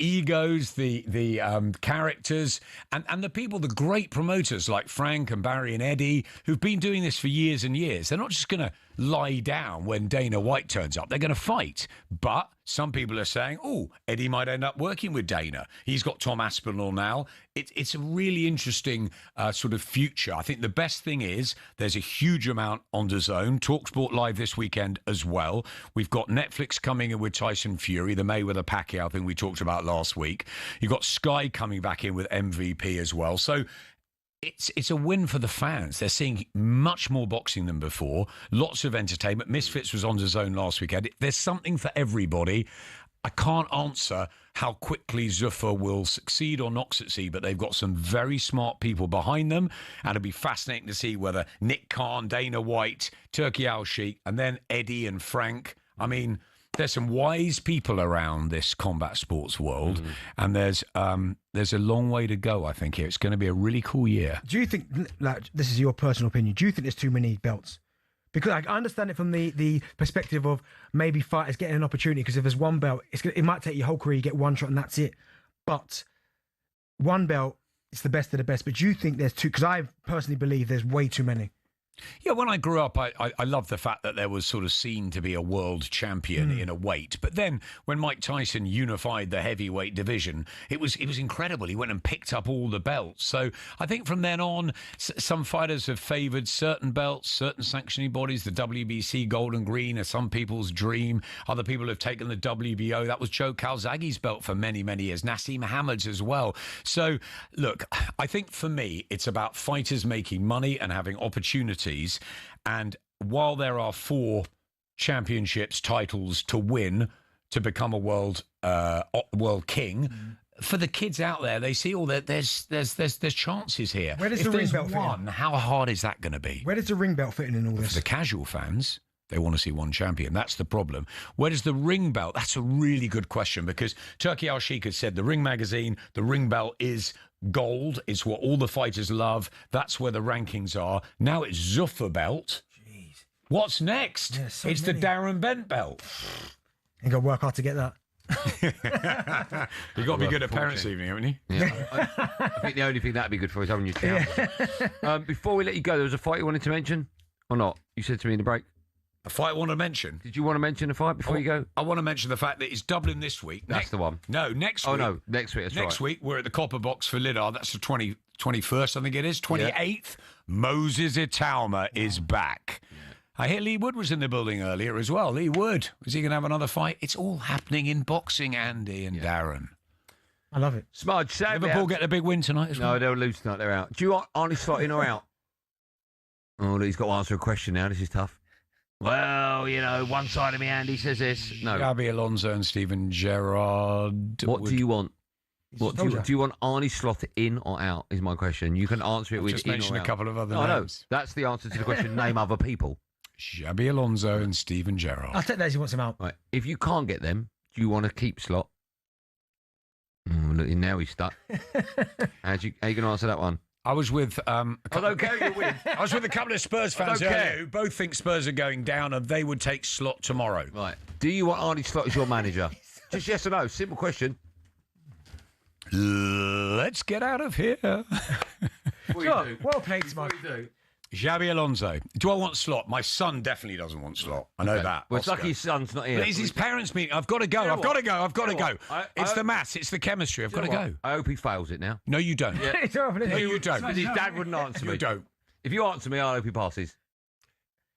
egos, the characters, and the people, the great promoters like Frank and Barry and Eddie, who've been doing this for years and years. They're not just going to lie down when Dana White turns up. They're going to fight. But some people are saying, oh, Eddie might end up working with Dana. He's got Tom Aspinall now. It's a really interesting sort of future. I think the best thing is there's a huge amount on DAZN. talkSPORT Live this weekend as well. We've got Netflix coming in with Tyson Fury, the Mayweather-Pacquiao thing we talked about last week. You've got Sky coming back in with MVP as well. So it's a win for the fans. They're seeing much more boxing than before. Lots of entertainment. Misfits was on DAZN last weekend. There's something for everybody. I can't answer how quickly Zuffa will succeed or not succeed, but they've got some very smart people behind them, and it'll be fascinating to see whether Nick Khan, Dana White, Turki Al-Sheikh, and then Eddie and Frank. I mean, there's some wise people around this combat sports world, and there's a long way to go, I think, here. It's going to be a really cool year. Do you think, like, this is your personal opinion, do you think there's too many belts? Because I understand it from the perspective of maybe fighters getting an opportunity, because if there's one belt, it might take your whole career, you get one shot and that's it. But one belt, it's the best of the best. But do you think there's two? Because I personally believe there's way too many. Yeah, when I grew up, I loved the fact that there was sort of seen to be a world champion in a weight. But then when Mike Tyson unified the heavyweight division, it was incredible. He went and picked up all the belts. So I think from then on, some fighters have favoured certain belts, certain sanctioning bodies. The WBC Gold and Green are some people's dream. Other people have taken the WBO. That was Joe Calzaghe's belt for many, many years. Nassim Hamad's as well. So, look, I think for me, it's about fighters making money and having opportunities. And while there are 4 championships titles to win to become a world king, for the kids out there, they see all that there's chances here. Where does if the ring there's belt fit one, in? how hard is that going to be? Where does the ring belt fit in all this? For the casual fans, they want to see one champion. That's the problem. Where does the ring belt? That's a really good question, because Turki Al-Sheikh had said, the Ring magazine, the ring belt is gold. It's what all the fighters love. That's where the rankings are. Now it's Zuffa belt. Jeez. What's next? Yeah, so it's many. the Darren Bent belt. You got to work hard to get that. You've got to be good at parents' evening, haven't you? Yeah. I think the only thing that'd be good for is having your couch. Before we let you go, there was a fight you wanted to mention, or not? You said to me in the break. A fight I want to mention. Did you want to mention a fight before you go? I want to mention the fact that it's Dublin this week. That's the one. No, next week. Oh, no, next week. That's next right. week, we're at the Copper Box for Lidar. That's the 21st, I think it is. 28th. Yeah. Moses Italma is back. Yeah. I hear Lee Wood was in the building earlier as well. Lee Wood. Is he going to have another fight? It's all happening in boxing, Andy and Darren. I love it. Smudge, Liverpool get a big win tonight as well. No, they'll lose tonight. They're out. Do you want Arne slot in or out? Oh, he's got to answer a question now. This is tough. Well, you know, one side of me, Andy, says this. No. Gabby Alonso and Steven Gerrard. What do you want? What do you want Arne Slot in or out, is my question. You can answer it with just in or mentioned out. A couple of other No, names. that's the answer to the question. Name other people. Xabi Alonso and Steven Gerrard. I'll take those. He wants them out. Right. If you can't get them, do you want to keep Slot? Look, now he's stuck. How you going to answer that one? I was with I don't care who you win. I was with a couple of Spurs fans earlier who both think Spurs are going down and they would take Slot tomorrow. Right. Do you want Arne Slot as your manager? Just yes or no. Simple question. Let's get out of here. Well played, Smart. Xabi Alonso. Do I want Slot? My son definitely doesn't want Slot. I know that. Well, it's lucky his son's not here. But it's his parents' meeting. I've got to go. I've got to go. It's the maths. It's the chemistry. I've got to go. I hope he fails it now. No, you don't. Yeah. No, you don't. Because his dad wouldn't answer me. You don't. If you answer me, I hope he passes.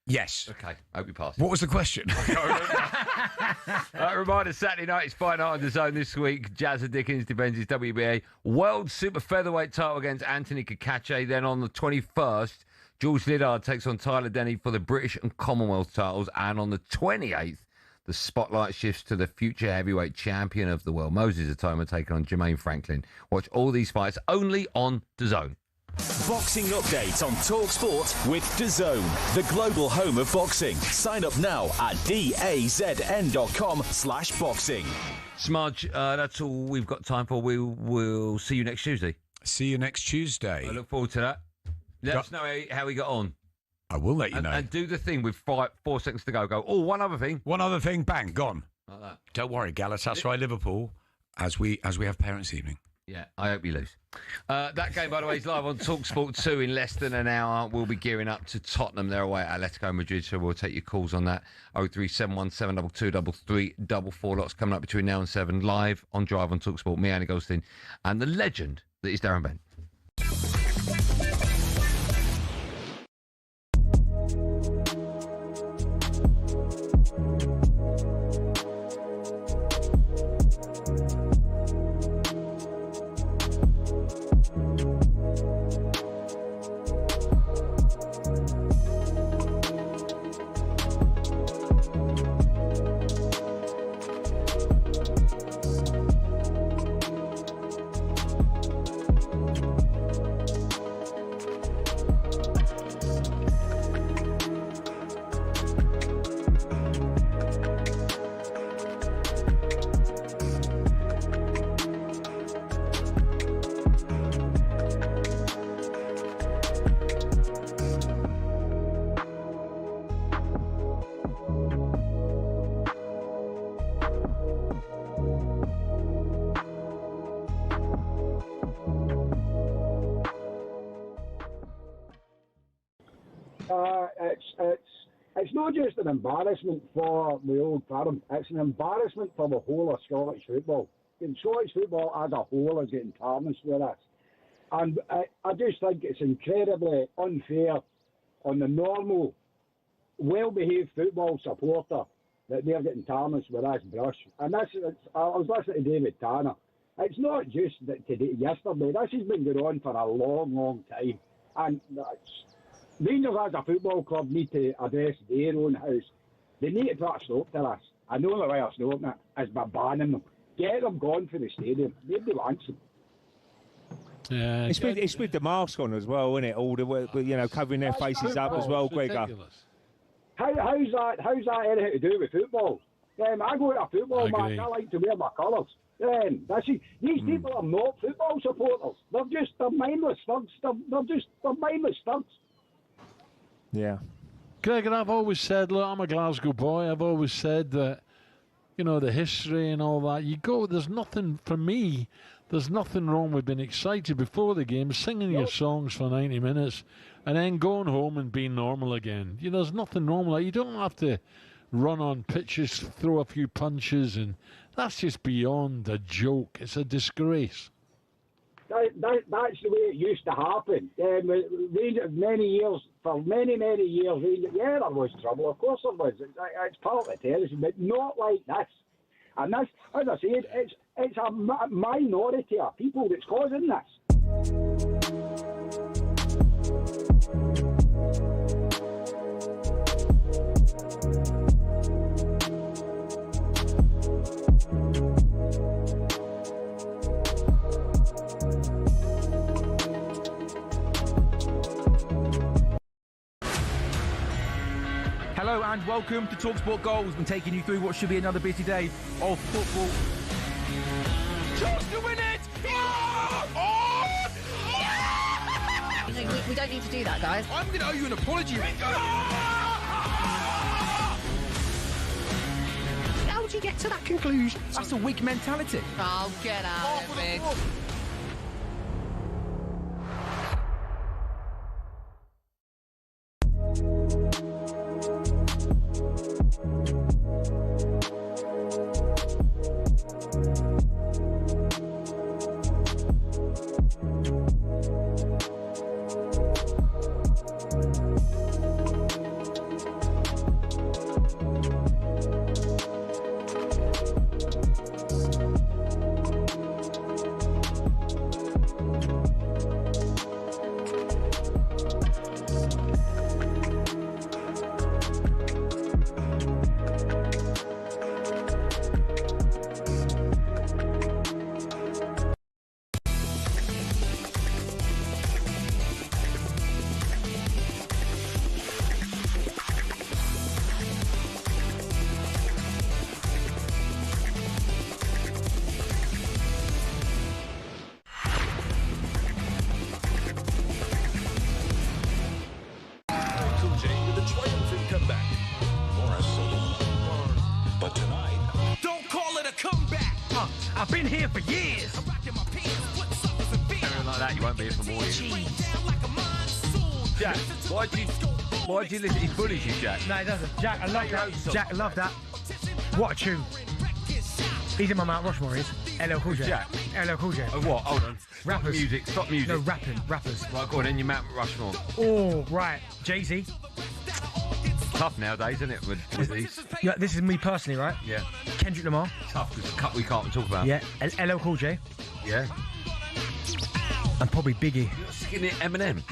Yes. Okay, I hope he passes. What was the question? Reminder, Saturday night is Fight Night on the Zone this week. Jazza Dickens defends his WBA World Super Featherweight title against Anthony Kakache. Then on the 21st, George Lidard takes on Tyler Denny for the British and Commonwealth titles. And on the 28th, the spotlight shifts to the future heavyweight champion of the world, Moses Italma, taking on Jermaine Franklin. Watch all these fights only on DAZN. Boxing update on talkSPORT with DAZN, the global home of boxing. Sign up now at dazn.com/boxing. Smudge, that's all we've got time for. We will see you next Tuesday. See you next Tuesday. I look forward to that. Let us know how we got on. I will let you know. And do the thing with 4 seconds to go. Go, oh, one other thing. One other thing, bang, gone. Like that. Don't worry, Galatasaray, Liverpool, as we have parents' evening. Yeah, I hope you lose. That game, by the way, is live on talkSPORT 2 in less than an hour. We'll be gearing up to Tottenham. They're away at Atletico Madrid, so we'll take your calls on that. 0371722 33344. Lots coming up between now and 7. Live on Drive on talkSPORT. Me, Andy Goldstein, and the legend that is Darren Bent. It's not just an embarrassment for the old firm, it's an embarrassment for the whole of Scottish football. And Scottish football as a whole is getting tarnished with this. And I just think it's incredibly unfair on the normal, well-behaved football supporter that they're getting tarnished with this brush. And I was listening to David Tanner. It's not just that yesterday, this has been going on for a long, long time. And Rangers as a football club need to address their own house. They need to put a stop to this. I know the way of stopping it is by banning them. Get them gone for the stadium. Nobody wants them. Yeah, it's with the mask on as well, isn't it? All the covering their faces up as well, Gregor. How's that anything to do with football? I go to a football match. I like to wear my colours. These people are not football supporters. They're mindless thugs. They're mindless thugs. Yeah. Greg, and I've always said, look, I'm a Glasgow boy. I've always said that, the history and all that. There's nothing, for me, there's nothing wrong with being excited before the game, singing your songs for 90 minutes, and then going home and being normal again. There's nothing wrong with that. You don't have to run on pitches, throw a few punches, and that's just beyond a joke. It's a disgrace. That's the way it used to happen. Many years, there was trouble. Of course there was. It's part of the terrorism, but not like this. And that's, as I said, it's a minority of people that's causing this. Hello and welcome to talkSPORT Goals. We've been taking you through what should be another busy day of football. Chance to win it! We don't need to do that, guys. I'm going to owe you an apology. How would you get to that conclusion? That's a weak mentality. Oh, get out of it. I've been here for years. Like that, you won't be here for more years. Jack, why do you listen? He bullies you, Jack. No, he doesn't. Jack, I love that. Jack, I love that. What a tune. He's in my Mount Rushmore, he is. LL Cool J. Jack. LL Cool J. Oh, what? Hold on. Rappers. Stop music. No, rappers. Right, go on, then you Mount Rushmore. Oh, right. Jay-Z. Tough nowadays, isn't it, with these? Yeah, this is me personally, right? Yeah. Kendrick Lamar. Tough, because we can't talk about. Yeah. LL Cool J. Yeah. And probably Biggie. You're not sticking in Eminem?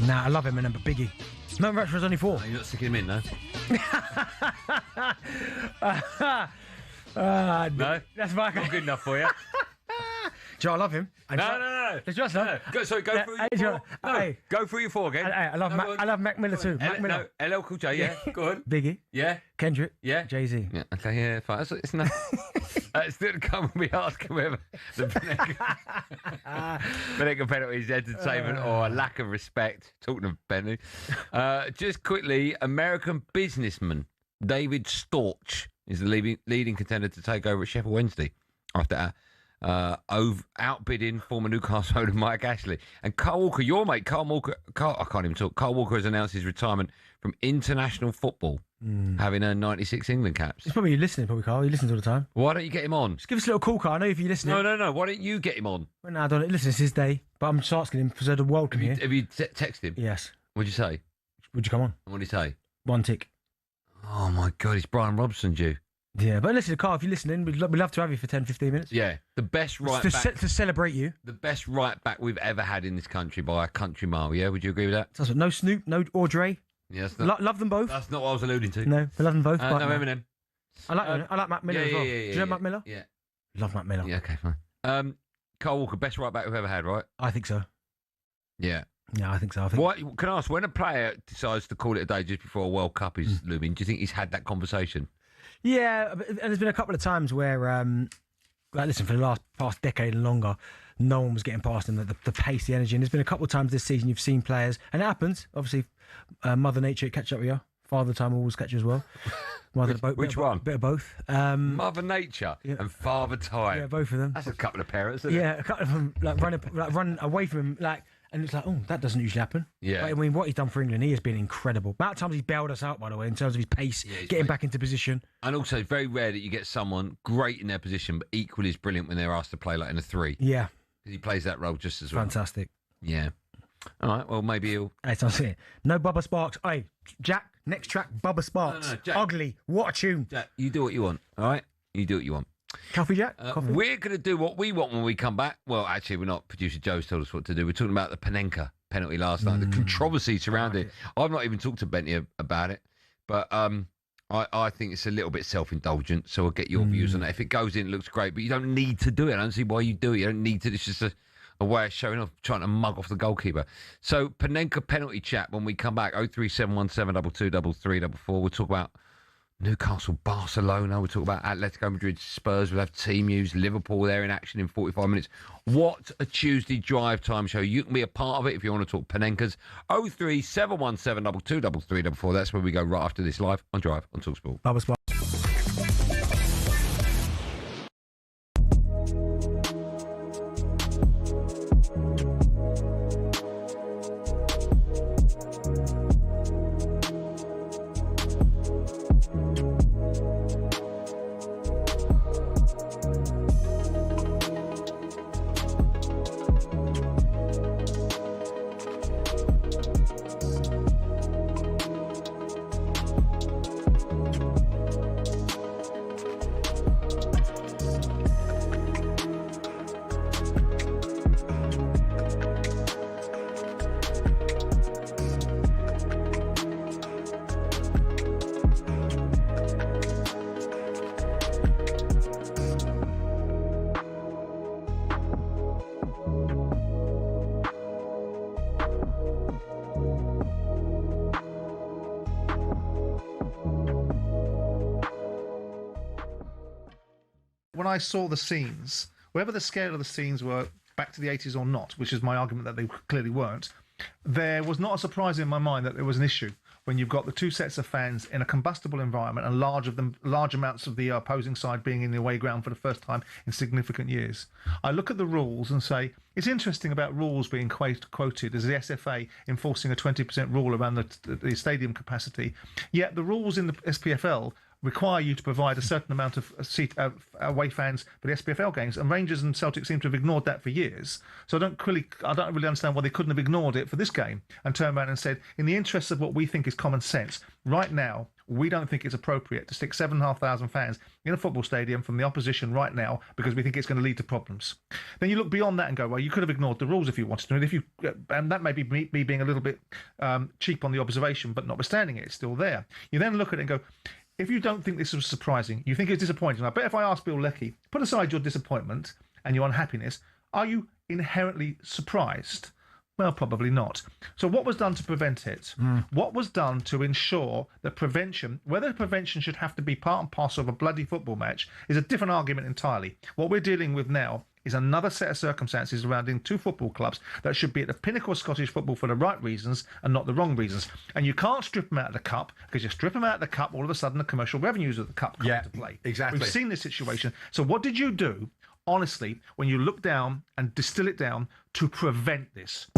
Nah, I love Eminem, but Biggie. Mount Rushmore's only 4. No, you're not sticking him in, no? No? That's my Not good enough for you. Joe, I love him. No. It's just love. Go through your 4. No, go through your 4 again. I love Mac Miller too. Mac Miller. No, LL Cool J, yeah. Go on. Biggie. Yeah. Kendrick. Yeah. Jay-Z. Yeah, okay, yeah, fine. It's not... still to come and be asking whether the Penanka penalty is entertainment or a lack of respect. Talking of Benny. Just quickly, American businessman David Storch is the leading contender to take over at Sheffield Wednesday. after outbidding former Newcastle owner Mike Ashley. And Carl Walker, your mate, Carl Walker, I can't even talk. Carl Walker has announced his retirement from international football, having earned 96 England caps. He's probably listening, Carl. He listens all the time. Why don't you get him on? Just give us a little call, Carl. I know if you're listening. No. Why don't you get him on? Well, no, I don't. Listen, it's his day, but I'm just asking him so the world can hear. Have you texted him? Yes. What'd you say? Would you come on? What did he say? One tick. Oh, my God, it's Brian Robson due. Yeah, but listen, Carl, if you're listening, we'd love to have you for 10, 15 minutes. Yeah, the best right back. To celebrate you. The best right back we've ever had in this country by a country mile, yeah? Would you agree with that? So, no Snoop, no Audrey. Yeah, love them both. That's not what I was alluding to. No, I love them both. No, Eminem. I like Matt Miller as well. Do you know Matt Miller? Yeah. Love Matt Miller. Yeah, okay, fine. Carl Walker, best right back we've ever had, right? I think so. Yeah. Yeah, I think so. Can I ask, when a player decides to call it a day just before a World Cup is looming, do you think he's had that conversation? Yeah, and there's been a couple of times where, listen, for the past decade and longer, no one was getting past him, the pace, the energy. And there's been a couple of times this season you've seen players, and it happens, obviously, Mother Nature catch up with you. Father Time will always catch you as well. Which one? Bit of both. Mother Nature and Father Time. Yeah, both of them. That's a couple of parents, isn't it? Yeah, a couple of them run away from him, and it's like, oh, that doesn't usually happen. Yeah. But, I mean, what he's done for England, he has been incredible. About times he's bailed us out, by the way, in terms of his pace, getting back into position. And also, it's very rare that you get someone great in their position, but equally as brilliant when they're asked to play like in a 3. Yeah. Because he plays that role just as well. Fantastic. Yeah. All right, well, maybe he'll... Hey, sounds it. No Bubba Sparks. Hey, Jack, next track, Bubba Sparks. No, Jack. Ugly. What a tune. Jack, you do what you want, all right? You do what you want. Coffee, Jack? Coffee? We're going to do what we want when we come back. Well, actually, we're not. Producer Joe's told us what to do. We're talking about the Panenka penalty last night, the controversy surrounding it. I've not even talked to Benty about it, but I think it's a little bit self-indulgent, so I'll get your views on it. If it goes in, it looks great, but you don't need to do it. I don't see why you do it. You don't need to. It's just a way of showing off, trying to mug off the goalkeeper. So, Panenka penalty chat when we come back, 03717 223344. We'll talk about Newcastle, Barcelona. We'll talk about Atletico Madrid, Spurs. We'll have team news, Liverpool there in action in 45 minutes. What a Tuesday drive time show. You can be a part of it if you want to talk Panenkas. 03717 223344. That's where we go right after this live on Drive on talkSPORT. Bubba Sparks. When I saw the scenes, whether the scale of the scenes were back to the 80s or not, which is my argument that they clearly weren't, there was not a surprise in my mind that there was an issue when you've got the two sets of fans in a combustible environment and large amounts of the opposing side being in the away ground for the first time in significant years. I look at the rules and say, it's interesting about rules being quoted as the SFA enforcing a 20% rule around the stadium capacity, yet the rules in the SPFL require you to provide a certain amount of away fans for the SPFL games, and Rangers and Celtic seem to have ignored that for years. So I don't really understand why they couldn't have ignored it for this game and turned around and said, in the interests of what we think is common sense, right now we don't think it's appropriate to stick 7,500 fans in a football stadium from the opposition right now because we think it's going to lead to problems. Then you look beyond that and go, well, you could have ignored the rules if you wanted to, and that may be me being a little bit cheap on the observation, but notwithstanding it, it's still there. You then look at it and go, if you don't think this was surprising, you think it's disappointing. I bet if I ask Bill Leckie, put aside your disappointment and your unhappiness, are you inherently surprised? Well, probably not. So what was done to prevent it? What was done to ensure that prevention, whether prevention should have to be part and parcel of a bloody football match, is a different argument entirely. What we're dealing with now is another set of circumstances surrounding two football clubs that should be at the pinnacle of Scottish football for the right reasons and not the wrong reasons. And you can't strip them out of the cup, because you strip them out of the cup, all of a sudden the commercial revenues of the cup come into play. Exactly. We've seen this situation. So what did you do, honestly, when you look down and distill it down to prevent this?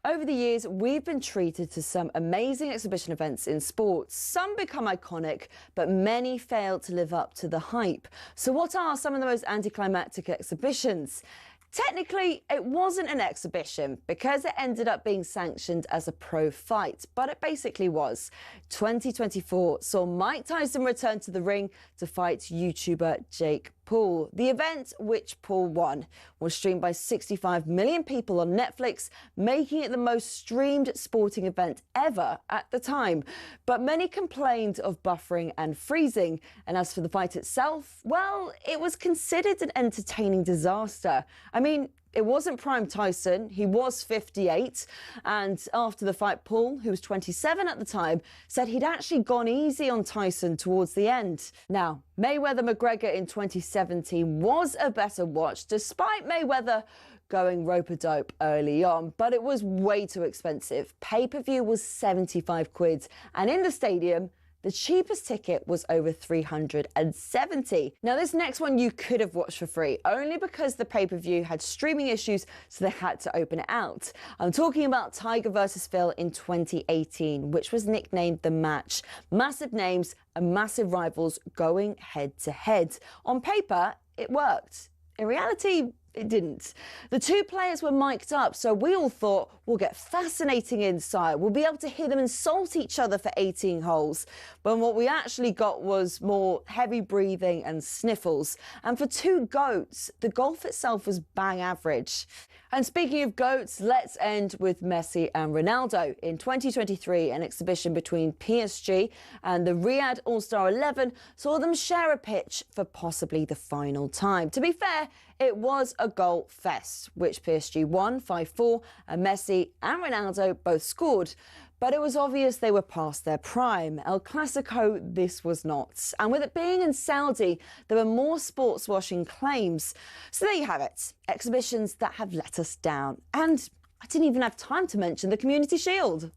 Over the years, we've been treated to some amazing exhibition events in sports. Some become iconic, but many fail to live up to the hype. So what are some of the most anticlimactic exhibitions? Technically, it wasn't an exhibition because it ended up being sanctioned as a pro fight, but it basically was. 2024 saw Mike Tyson return to the ring to fight YouTuber Jake Paul. The event, which Paul won, was streamed by 65 million people on Netflix, making it the most streamed sporting event ever at the time. But many complained of buffering and freezing. And as for the fight itself, well, it was considered an entertaining disaster. I mean, it wasn't prime Tyson. He was 58. And after the fight, Paul, who was 27 at the time, said he'd actually gone easy on Tyson towards the end. Now, Mayweather-McGregor in 2017 was a better watch, despite Mayweather going rope-a-dope early on, but it was way too expensive. Pay-per-view was 75 quid, and in the stadium, the cheapest ticket was over 370. Now, this next one you could have watched for free, only because the pay-per-view had streaming issues, so they had to open it out. I'm talking about Tiger versus Phil in 2018, which was nicknamed The Match. Massive names and massive rivals going head-to-head. On paper, it worked. In reality, it didn't. The two players were mic'd up, so we all thought we'll get fascinating insight. We'll be able to hear them insult each other for 18 holes. But what we actually got was more heavy breathing and sniffles. And for two GOATs, the golf itself was bang average. And speaking of GOATs, let's end with Messi and Ronaldo. In 2023, an exhibition between PSG and the Riyadh All-Star 11 saw them share a pitch for possibly the final time. To be fair, it was a goal fest, which PSG won 5-4, and Messi and Ronaldo both scored. But it was obvious they were past their prime. El Clasico, this was not. And with it being in Saudi, there were more sports washing claims. So there you have it, exhibitions that have let us down. And I didn't even have time to mention the Community Shield.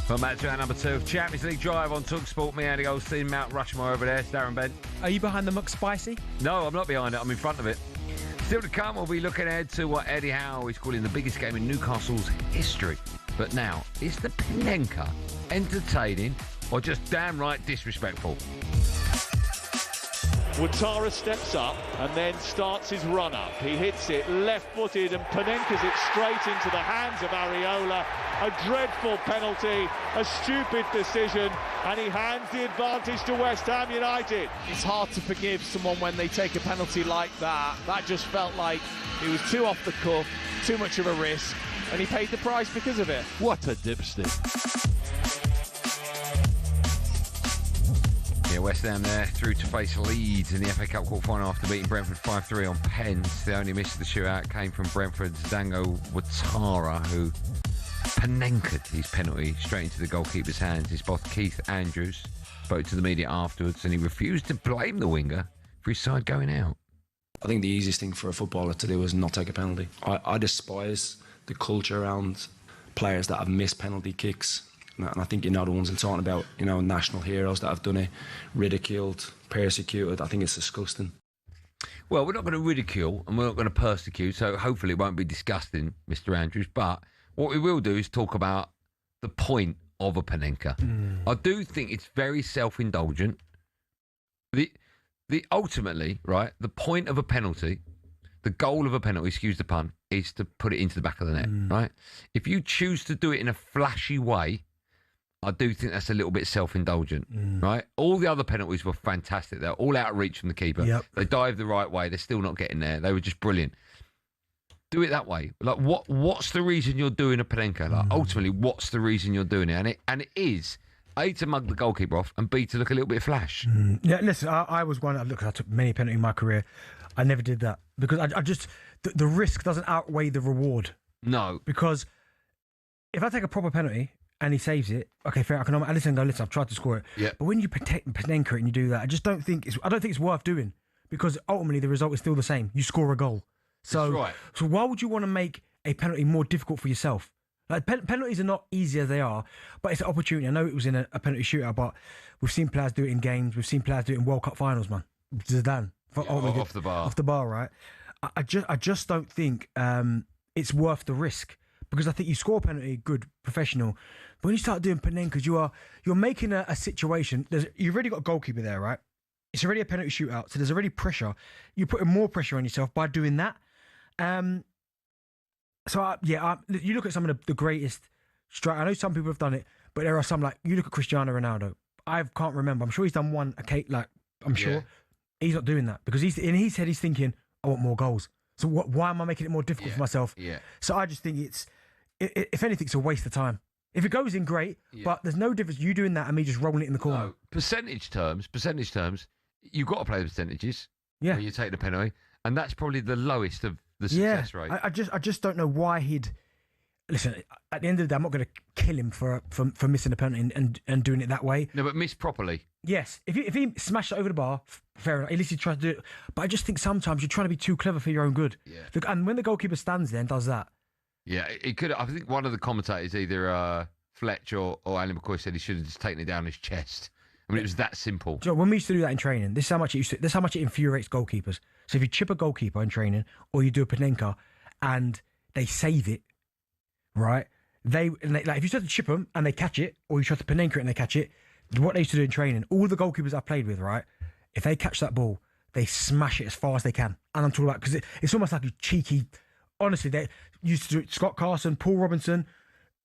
Well, back to our number 2 of Champions League Drive on talkSPORT. Me, Andy Goldstein, Mount Rushmore over there. It's Darren Bent. Are you behind the McSpicy? No, I'm not behind it. I'm in front of it. Still to come, we'll be looking ahead to what Eddie Howe is calling the biggest game in Newcastle's history. But now, is the panenka entertaining or just downright disrespectful? Ouattara steps up and then starts his run-up. He hits it left-footed and panenkas it straight into the hands of Areola. A dreadful penalty, a stupid decision, and he hands the advantage to West Ham United. It's hard to forgive someone when they take a penalty like that. That just felt like it was too off the cuff, too much of a risk, and he paid the price because of it. What a dipstick. Yeah, West Ham there through to face Leeds in the FA Cup quarter-final after beating Brentford 5-3 on pens. The only miss of the shootout came from Brentford's Dango Ouattara, who panenkaed his penalty straight into the goalkeeper's hands. His boss Keith Andrews spoke to the media afterwards and he refused to blame the winger for his side going out. I think the easiest thing for a footballer to do is not take a penalty. I despise the culture around players that have missed penalty kicks. And I think you know the ones I'm talking about, you know, national heroes that have done it, ridiculed, persecuted. I think it's disgusting. Well, we're not going to ridicule and we're not going to persecute, so hopefully it won't be disgusting, Mr. Andrews. But what we will do is talk about the point of a panenka. I do think it's very self-indulgent. The ultimately, right, the point of a penalty, the goal of a penalty, excuse the pun, is to put it into the back of the net, right? If you choose to do it in a flashy way, I do think that's a little bit self-indulgent, right? All the other penalties were fantastic. They're all out of reach from the keeper. Yep. They dived the right way. They're still not getting there. They were just brilliant. Do it that way. Like, what's the reason you're doing a panenka? Like, ultimately, what's the reason you're doing it? And it is, A, to mug the goalkeeper off, and B, to look a little bit flash. Yeah, listen, I was one. Look, I took many penalties in my career. I never did that because I just the risk doesn't outweigh the reward. No, because if I take a proper penalty and he saves it, okay, fair. I can listen. I've tried to score it. Yeah. But when you panenka it and you do that, I don't think it's worth doing because ultimately the result is still the same. You score a goal. So, That's right. So why would you want to make a penalty more difficult for yourself? Like penalties are not easy as they are, but it's an opportunity. I know it was in a penalty shootout, but we've seen players do it in games. We've seen players do it in World Cup finals, man. Zidane. Off the bar. Off the bar, right? I just don't think it's worth the risk because I think you score a penalty, good, professional. But when you start doing panenkas, you're making a situation. You've already got a goalkeeper there, right? It's already a penalty shootout, so there's already pressure. You're putting more pressure on yourself by doing that. You look at some of the greatest strikers. I know some people have done it, but there are some, like, you look at Cristiano Ronaldo. I can't remember. I'm sure he's done one, I'm sure. He's not doing that because in his head he's thinking, I want more goals. So why am I making it more difficult for myself? Yeah. So I just think if anything, it's a waste of time. If it goes in, great, but there's no difference you doing that and me just rolling it in the corner. No. Percentage terms, you've got to play the percentages. Yeah. When you take the penalty, and that's probably the lowest of the success rate. I just don't know why he'd listen. At the end of the day, I'm not going to kill him for missing a penalty and doing it that way. No, but miss properly. Yes, if he smashed it over the bar, fair enough. At least he tried to do it. But I just think sometimes you're trying to be too clever for your own good. Yeah. And when the goalkeeper stands there and does that, yeah, it could. I think one of the commentators, either Fletch or Alan McCoy, said he should have just taken it down his chest. I mean, it was that simple. Do you know, when we used to do that in training, this is how much it infuriates goalkeepers. So if you chip a goalkeeper in training, or you do a panenka, and they save it, right? Like if you try to chip them and they catch it, or you try to panenka it and they catch it, what they used to do in training, all the goalkeepers I've played with, right? If they catch that ball, they smash it as far as they can. And I'm talking about because it's almost like a cheeky. Honestly, they used to do it. Scott Carson, Paul Robinson,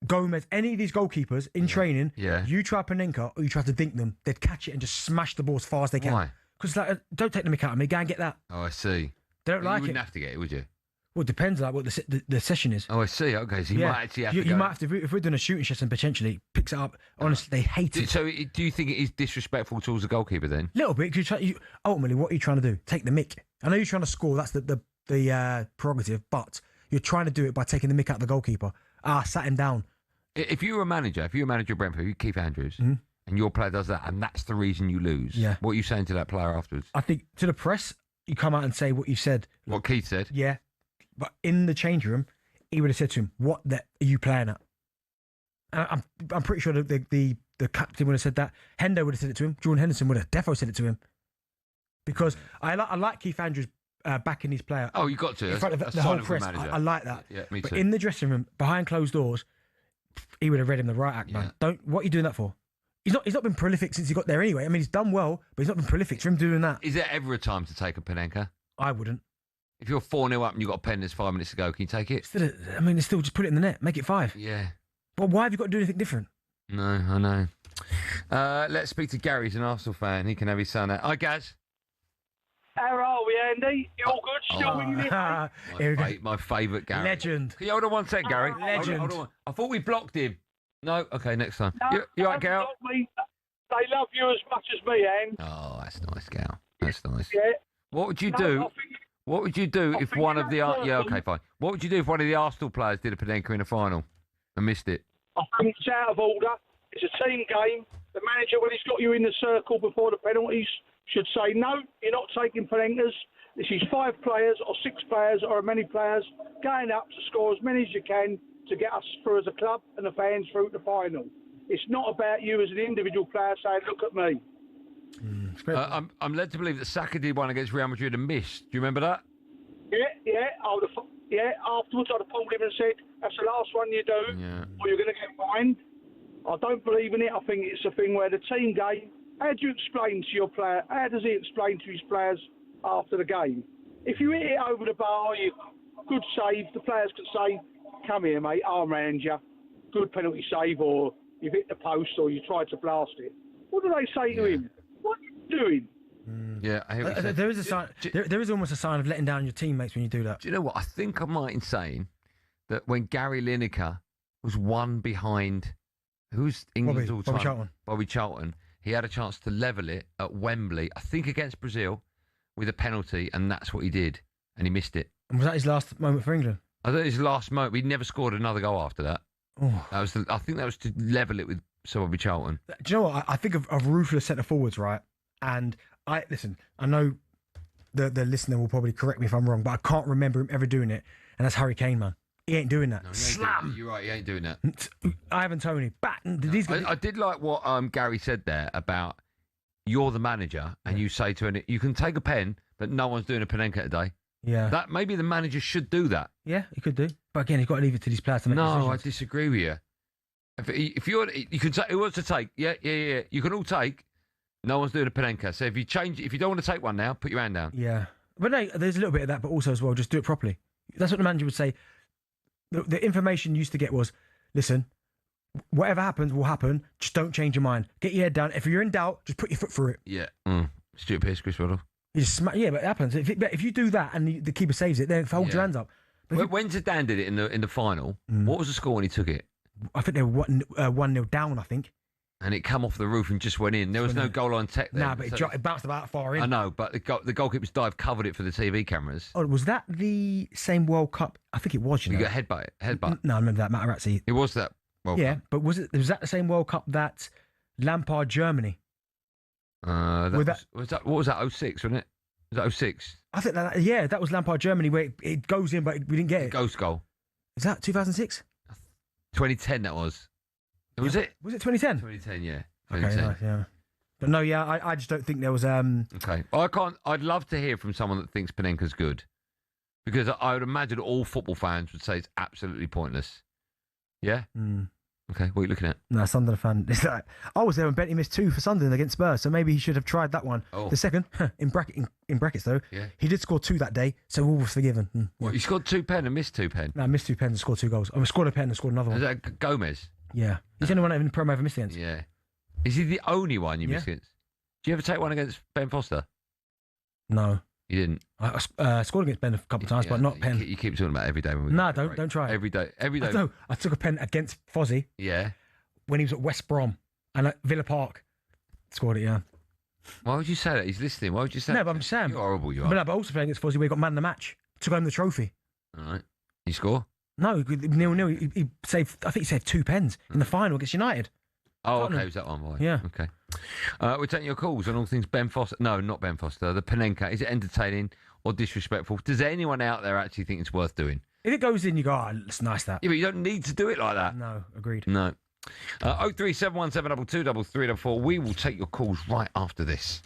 Gomez, any of these goalkeepers in training, you try panenka or you try to dink them, they'd catch it and just smash the ball as far as they can. Why? Because don't take the mick out of me, go and get that. Oh, I see. They don't like it. You wouldn't have to get it, would you? Well, it depends on what the session is. Oh, I see. Okay, so you might actually have to go. You might have to, if we're doing a shooting session, potentially picks it up. Honestly, they hate it. So do you think it is disrespectful towards the goalkeeper then? A little bit. Ultimately, what are you trying to do? Take the mick. I know you're trying to score. That's the prerogative, but you're trying to do it by taking the mick out of the goalkeeper. Sat him down. If you were a manager of Brentford, you Keith Andrews, and your player does that, and that's the reason you lose, what are you saying to that player afterwards? I think to the press, you come out and say what you said. What Keith said? Yeah. But in the change room, he would have said to him, "What are you playing at?" And I'm pretty sure the captain would have said that. Hendo would have said it to him. Jordan Henderson would have defo said it to him. Because I like Keith Andrews backing his player. Oh, you got to. In front of the whole press. I like that. Yeah, me too. But in the dressing room, behind closed doors, He would have read him the right act, man. What are you doing that for? He's not been prolific since he got there anyway. I mean, he's done well, but he's not been prolific for him doing that. Is there ever a time to take a penanka? I wouldn't. If you're 4-0 up and you've got a pen that's 5 minutes to go, can you take it? It's still just put it in the net, make it 5. Yeah. Well, why have you got to do anything different? No, I know. Let's speak to Gary. He's an Arsenal fan. He can have his son out. Hi, Gaz. How are we, Andy? You all good? Still winning it? My favourite Gary. Legend. Can you hold on one sec, Gary? Legend. Hold on. I thought we blocked him. No? Okay, next time. No, You all right, Gal? They love you as much as me, Anne. Oh, that's nice, Gal. That's nice. Yeah. What would you do? What would you do if one of the... Yeah, okay, fine. What would you do if one of the Arsenal players did a penanka in a final and missed it? I think it's out of order. It's a team game. The manager, when he's got you in the circle before the penalties, should say, no, you're not taking penankas. This is 5 players or 6 players or many players going up to score as many as you can to get us through as a club and the fans through to the final. It's not about you as an individual player saying, look at me. I'm led to believe that Saka did one against Real Madrid and missed. Do you remember that? Yeah. Afterwards, I'd have pulled him and said, that's the last one you do, or you're going to get fined. I don't believe in it. I think it's a thing where the team game, how do you explain to your player, how does he explain to his players after the game? If you hit it over the bar, you good save, the players can say, come here, mate, arm round you, good penalty save, or you've hit the post, or you tried to blast it. What do they say to him? What are you doing? Yeah, I hear what you said. There is a sign. There is almost a sign of letting down your teammates when you do that. Do you know what? I think I'm right in saying that when Gary Lineker was one behind, who's England's all-time? Bobby Charlton. Bobby Charlton. He had a chance to level it at Wembley, I think against Brazil, with a penalty, and that's what he did, and he missed it. And was that his last moment for England? I think his last moment. He never scored another goal after that. Oh. I think that was to level it with Sir Bobby Charlton. Do you know what? I think of ruthless centre forwards, right? And I know the listener will probably correct me if I'm wrong, but I can't remember him ever doing it. And that's Harry Kane, man. He ain't doing that. No, Slam! You're right, he ain't doing that. Ivan Toney, back. I did like what Gary said there about you're the manager and you say to him, you can take a pen, but no one's doing a penanka today. Yeah. That maybe the manager should do that. Yeah, he could do. But again, he's got to leave it to these players to make decisions. No, I disagree with you. If you can say who wants to take? Yeah. You can all take. No one's doing a penanka. So if you don't want to take one now, put your hand down. Yeah. But no, there's a little bit of that, but also as well, just do it properly. That's what the manager would say. The information used to get was, listen, whatever happens will happen. Just don't change your mind. Get your head down. If you're in doubt, just put your foot through it. Yeah. Stuart Pearce, Chris Waddle. You just but it happens. If you do that and the keeper saves it, then hold your hands up. When Zidane did it in the final, what was the score when he took it? I think they were 1-0 down, I think. And it come off the roof and just went in. There was no goal line tech there. Nah, but it bounced about far in. I know, but the goalkeeper's dive covered it for the TV cameras. Oh, was that the same World Cup? I think it was, You got headbutt. No, I remember that, Materazzi. It was that World Cup. But was that the same World Cup that Lampard, Germany? What was that, 06, wasn't it? Was that 06? I think that was Lampard, Germany, where it goes in, but we didn't get it. Ghost goal. Is that 2006? 2010, that was. Was it? Was it 2010? 2010, yeah. 2010. Okay, nice, yeah. But no, I just don't think there was... Okay. I'd love to hear from someone that thinks Panenka's good. Because I would imagine all football fans would say it's absolutely pointless. Yeah? Okay, what are you looking at? No, Sunderland fan. I was there when Bentley missed 2 for Sunderland against Spurs, so maybe he should have tried that one. Oh. The second, in brackets though, he did score 2 that day, so all was forgiven. What, he scored 2 pen and missed 2 pen? No, missed 2 pens and scored 2 goals. I scored a pen and scored another one. Is that Gomez? Yeah. He's the only one in the Prem ever missed against. Yeah. Is he the only one you missed against? Do you ever take one against Ben Foster? No. You didn't? I scored against Ben a couple of times, but not pen. You keep talking about every day. No, don't try it. Every day. No, I took a pen against Fozzie. Yeah. When he was at West Brom and at Villa Park. Scored it, yeah. Why would you say that? He's listening. Why would you say that? No, but I'm just saying. You're horrible, you are. But also playing against Fozzie where he got man of the match. Took home the trophy. All right. You score? No, 0-0. He saved, I think he saved 2 pens in the final against United. Oh, okay. Was that one, boy? Yeah. Okay. We're taking your calls on all things Ben Foster. No, not Ben Foster. The Panenka. Is it entertaining or disrespectful? Does anyone out there actually think it's worth doing? If it goes in, you go, it's nice that. Yeah, but you don't need to do it like that. No, agreed. No. 03717223334. We will take your calls right after this.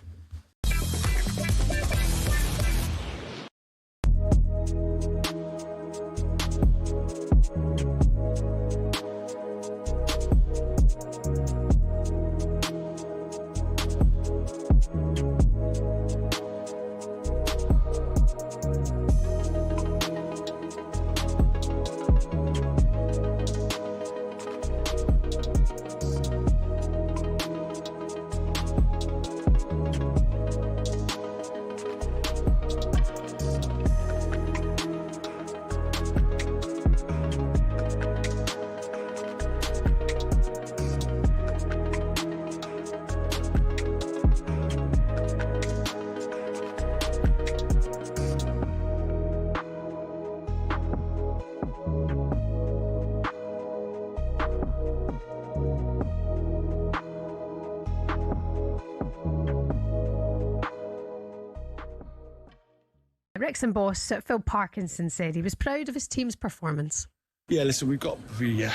Wrexham boss Phil Parkinson said he was proud of his team's performance. Yeah, listen, we've got to be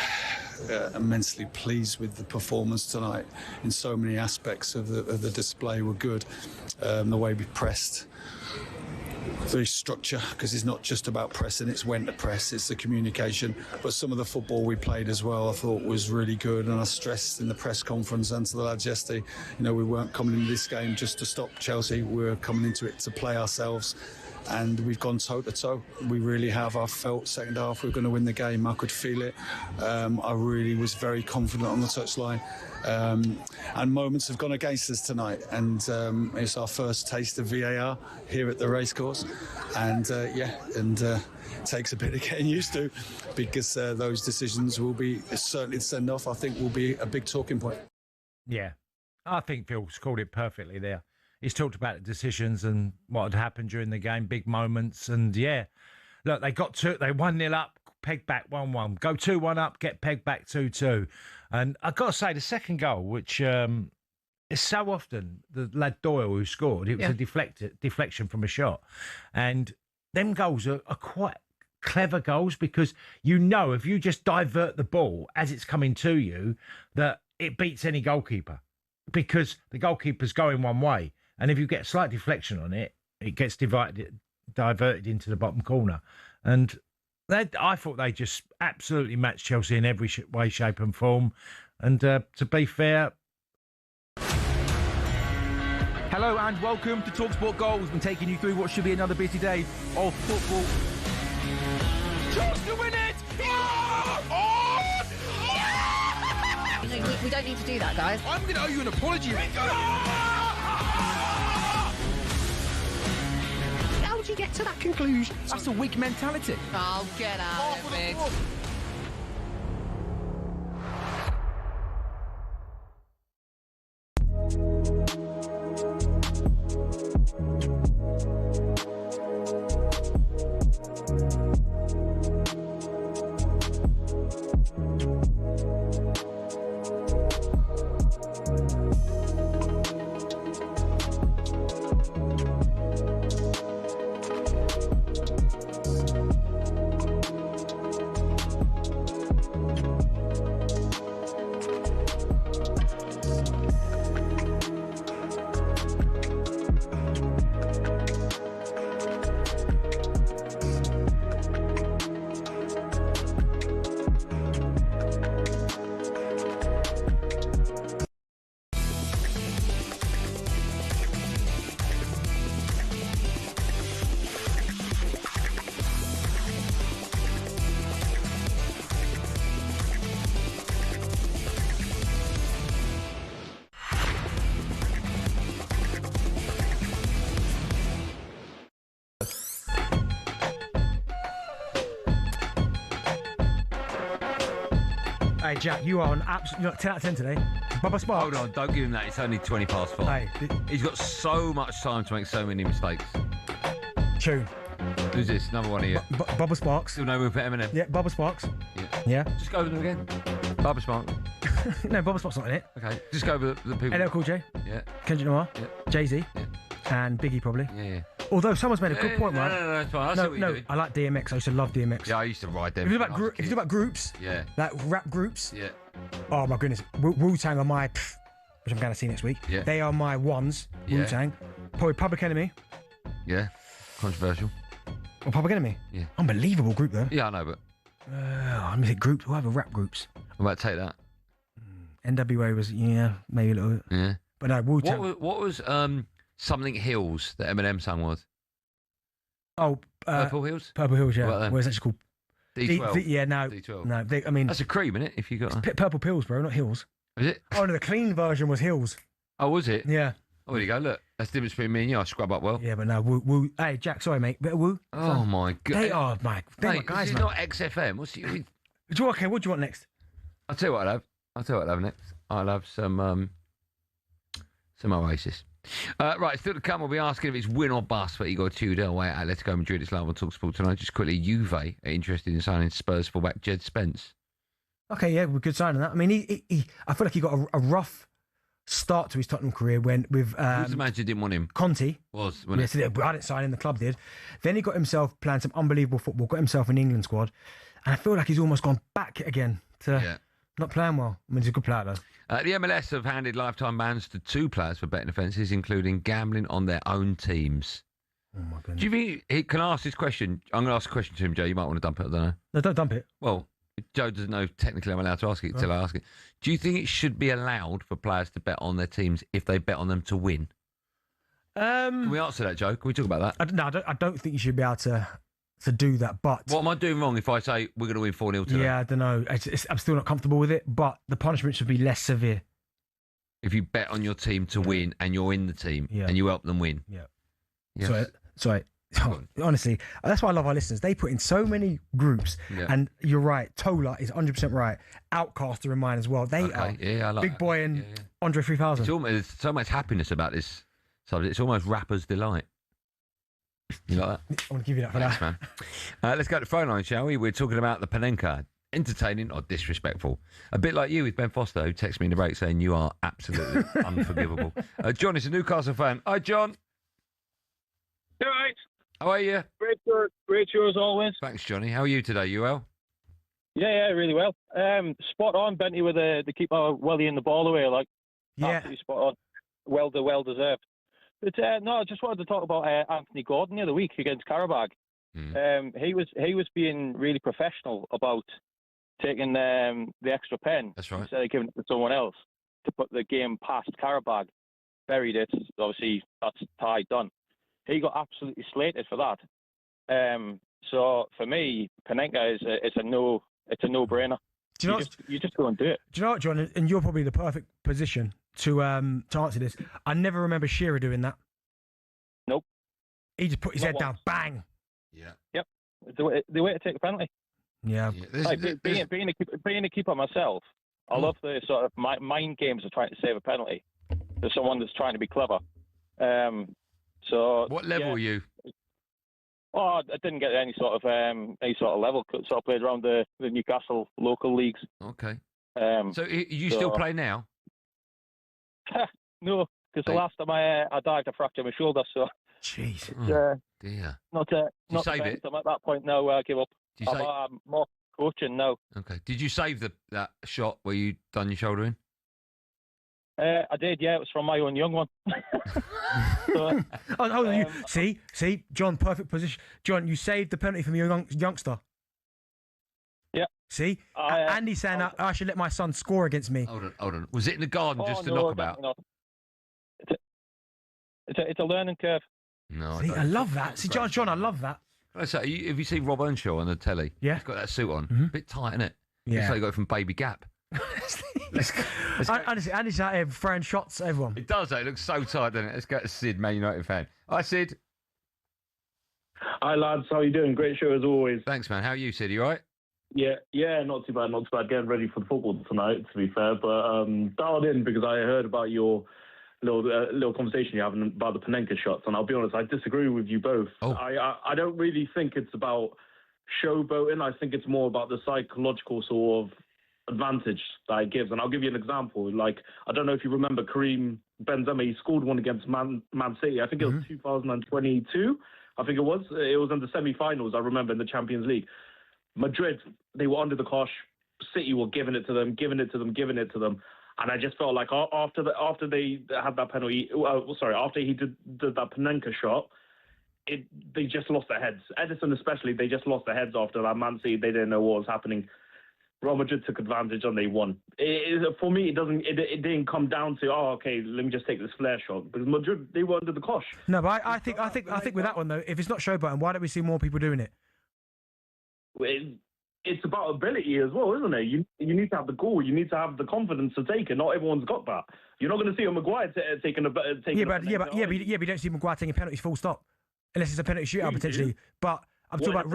immensely pleased with the performance tonight. In so many aspects of the display were good. The way we pressed, the structure, because it's not just about pressing, it's when to press, it's the communication. But some of the football we played as well, I thought was really good. And I stressed in the press conference and to the lads yesterday, we weren't coming into this game just to stop Chelsea. We were coming into it to play ourselves. And we've gone toe-to-toe. We really have. I felt second half we were going to win the game. I could feel it. I really was very confident on the touchline. And moments have gone against us tonight. And it's our first taste of VAR here at the racecourse. And, it takes a bit of getting used to, because those decisions will be, certainly the send-off, I think, will be a big talking point. Yeah, I think Phil's called it perfectly there. He's talked about the decisions and what had happened during the game, big moments. And, look, they got 1-0 up, pegged back 1-1. Go 2-1 up, get pegged back 2-2. And I've got to say, the second goal, which is so often the lad Doyle who scored, it was a deflection from a shot. And them goals are quite clever goals, because if you just divert the ball as it's coming to you, that it beats any goalkeeper, because the goalkeeper's going one way. And if you get a slight deflection on it, it gets diverted into the bottom corner. And I thought they just absolutely matched Chelsea in every way, shape and form. And to be fair... Hello and welcome to talkSPORT Goals. We've been taking you through what should be another busy day of football. Chance to win it! We don't need to do that, guys. I'm going to owe you an apology. How would you get to that conclusion? That's a weak mentality. Oh, get out of it. Hey, Jack, you are an absolute 10 out of 10 today. Bubba Sparks. Hold on, don't give him that. It's only 20 past 5. Hey, he's got so much time to make so many mistakes. True. Who's this? Another one of you. Bubba Sparks. Still no room for Eminem. Yeah, Bubba Sparks. Yeah. Just go over them again. Bubba Sparks. No, Bubba Sparks not in it. Okay, just go over the people. LL Cool J. Yeah. Kendrick Lamar. Yeah. Jay-Z. Yeah. And Biggie probably. Yeah. Although someone's made a good point, right? No, it's fine. I see what you're doing. I like DMX. I used to love DMX. Yeah, I used to ride them. If you talk about groups, like rap groups, oh my goodness, Wu-Tang are my, which I'm going to see next week. Yeah. They are my ones. Wu-Tang, probably Public Enemy. Yeah, controversial. Or Public Enemy. Yeah, unbelievable group though. Yeah, I know, but I'm gonna groups. What other rap groups? I'm about to take that. NWA was maybe a little bit. Yeah, but no, Wu-Tang. What was Something Hills that Eminem song was? Oh, Purple Hills. Purple Hills, yeah. Where's actually called? D12. D12. No. I mean, that's a cream, isn't it? If you got Purple Pills, bro, not Hills. Is it? Oh no, the clean version was Hills. Oh, was it? Yeah. Oh, there you go. Look, that's the difference between me and you. I scrub up well. Yeah, but no, Woo. Hey, Jack, sorry, mate. Bit of Woo. Oh my god. They are my guys, this is man. not XFM. What's the? Okay, what do you want next? I'll tell you what I'll have next. I'll have some Oasis. Right, still to come, we'll be asking if it's win or bust for Igor Tudor away at Atletico Madrid. It's live on talkSPORT tonight. Just quickly, Juve are interested in signing Spurs fullback Jed Spence. Okay, yeah, we're good signing that. I mean, he I feel like he got a rough start to his Tottenham career when with Who's the manager didn't want him? Conte. Was, I didn't sign him, the club did. Then he got himself playing some unbelievable football, got himself an England squad, and I feel like he's almost gone back again to not playing well. I mean, he's a good player, though. The MLS have handed lifetime bans to 2 players for betting offences, including gambling on their own teams. Oh, my goodness. Do you think he can ask this question? I'm going to ask a question to him, Joe. You might want to dump it, I don't know. No, don't dump it. Well, Joe doesn't know technically I'm allowed to ask it until I ask it. Do you think it should be allowed for players to bet on their teams if they bet on them to win? Can we answer that, Joe? Can we talk about that? I don't think you should be able to do that, but... What am I doing wrong if I say we're going to win 4-0 today? Yeah, I don't know. I'm still not comfortable with it, but the punishment should be less severe. If you bet on your team to win and you're in the team and you help them win. Yeah. Yes. Sorry. Honestly, that's why I love our listeners. They put in so many groups, and you're right. Tola is 100% right. Outcast are in mine as well. They are I like Big that. Boy and Andre 3000. There's so much happiness about this subject. It's almost rapper's delight. You like that? I want to give you that for Thanks, that. man. Let's go to phone line, shall we? We're talking about the panenka. Entertaining or disrespectful? A bit like you with Ben Foster, who texted me in the break saying you are absolutely unforgivable. John is a Newcastle fan. Hi, John. All right. How are you? Great show as always. Thanks, Johnny. How are you today? You well? Yeah, really well. Spot on, Benty, with the keeper wellying the ball away. Absolutely spot on. Well deserved. But no, I just wanted to talk about Anthony Gordon the other week against Qarabağ. He was being really professional about taking the extra pen. That's right. Instead of giving it to someone else to put the game past Qarabağ. Buried it. Obviously, that's tie done. He got absolutely slated for that. So for me, panenka is a no-brainer. Do you know you just go and do it. Do you know what, John? And you're probably the perfect position to answer this. I never remember Shearer doing that. Nope. He just put his head down, bang. Yeah. Yep. The way to take a penalty. Yeah. Being a keeper myself, I love the sort of mind games of trying to save a penalty. There's someone that's trying to be clever. So what level are you? Oh, I didn't get any sort of level. So I played around the Newcastle local leagues. Okay. So you still play now? No, because the last time I dived, I fractured my shoulder. So jeez, dear. Not save it? I'm at that point now where I give up. Did you I'm more coaching now. Okay. Did you save that shot where you done your shoulder in? Oh, I did, yeah. It was from my own young one. So, hold on, see, John, perfect position. John, you saved the penalty from your youngster. Yeah. See, Andy's saying I should let my son score against me. Hold on. Was it in the garden just to knock about? It's a learning curve. No, see, I love that. See, John, I love that. Can I say, have you seen Rob Earnshaw on the telly? Yeah. He's got that suit on. Bit tight, isn't it? Yeah. Looks like he got it from Baby Gap. Honestly, Andy's out here throwing shots at everyone. It does, though. It looks so tight, doesn't it? Let's go to Sid, Man United fan. Hi, Sid. Hi, lads. How you doing? Great show as always. Thanks, man. How are you, Sid? You all right? Yeah, not too bad. Getting ready for the football tonight, to be fair. But dialed in because I heard about your little conversation you're having about the panenka shots, and I'll be honest, I disagree with you both. Oh. I don't really think it's about showboating. I think it's more about the psychological sort of advantage that it gives. And I'll give you an example. Like, I don't know if you remember Karim Benzema. He scored one against Man City. I think it was 2022. I think it was. It was in the semi-finals, I remember, in the Champions League. Madrid, they were under the cosh. City were giving it to them. And I just felt like after they had that penalty, after he did that panenka shot, they just lost their heads. Edison especially, they just lost their heads after that. Man City, they didn't know what was happening. Real Madrid took advantage and they won. For me, it didn't come down to okay, let me just take this flare shot, because Madrid, they were under the cosh. No, but I think with that one though, if it's not showboating, why don't we see more people doing it? It's about ability as well, isn't it? You need to have the goal. You need to have the confidence to take it. Not everyone's got that. You're not going to see a Maguire taking a but you don't see Maguire taking penalties full stop, unless it's a penalty shootout potentially. But I'm talking about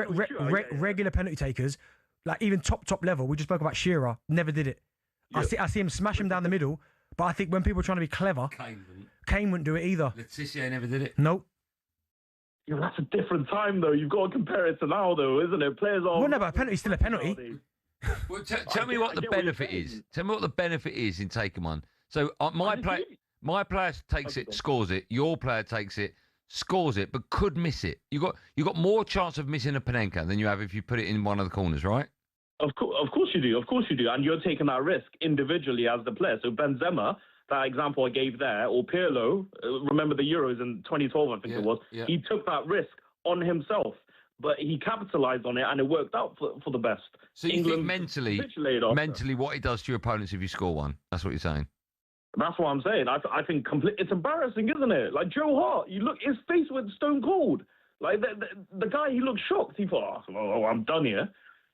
regular penalty takers, like even top level. We just spoke about Shearer, never did it. Yeah. I see him smash him down the middle, but I think when people are trying to be clever, Kane wouldn't do it either. Letitia never did it. Nope. Yeah, that's a different time, though. You've got to compare it to now, though, isn't it? Players are... Well, no, but a penalty's still a penalty. Well, tell me what the benefit is. Tell me what the benefit is in taking one. So my player takes it, scores it. Your player takes it, scores it, but could miss it. You got more chance of missing a panenka than you have if you put it in one of the corners, right? Of course you do. Of course you do. And you're taking that risk individually as the player. So Benzema, that example I gave there, or Pirlo, remember the Euros in 2012, I think it was. Yeah. He took that risk on himself, but he capitalised on it, and it worked out for the best. So you think mentally, what it does to your opponents if you score one? That's what you're saying. That's what I'm saying. I think it's embarrassing, isn't it? Like Joe Hart, you look, his face went stone cold. Like the guy, he looked shocked. He thought, "Oh, I'm done here."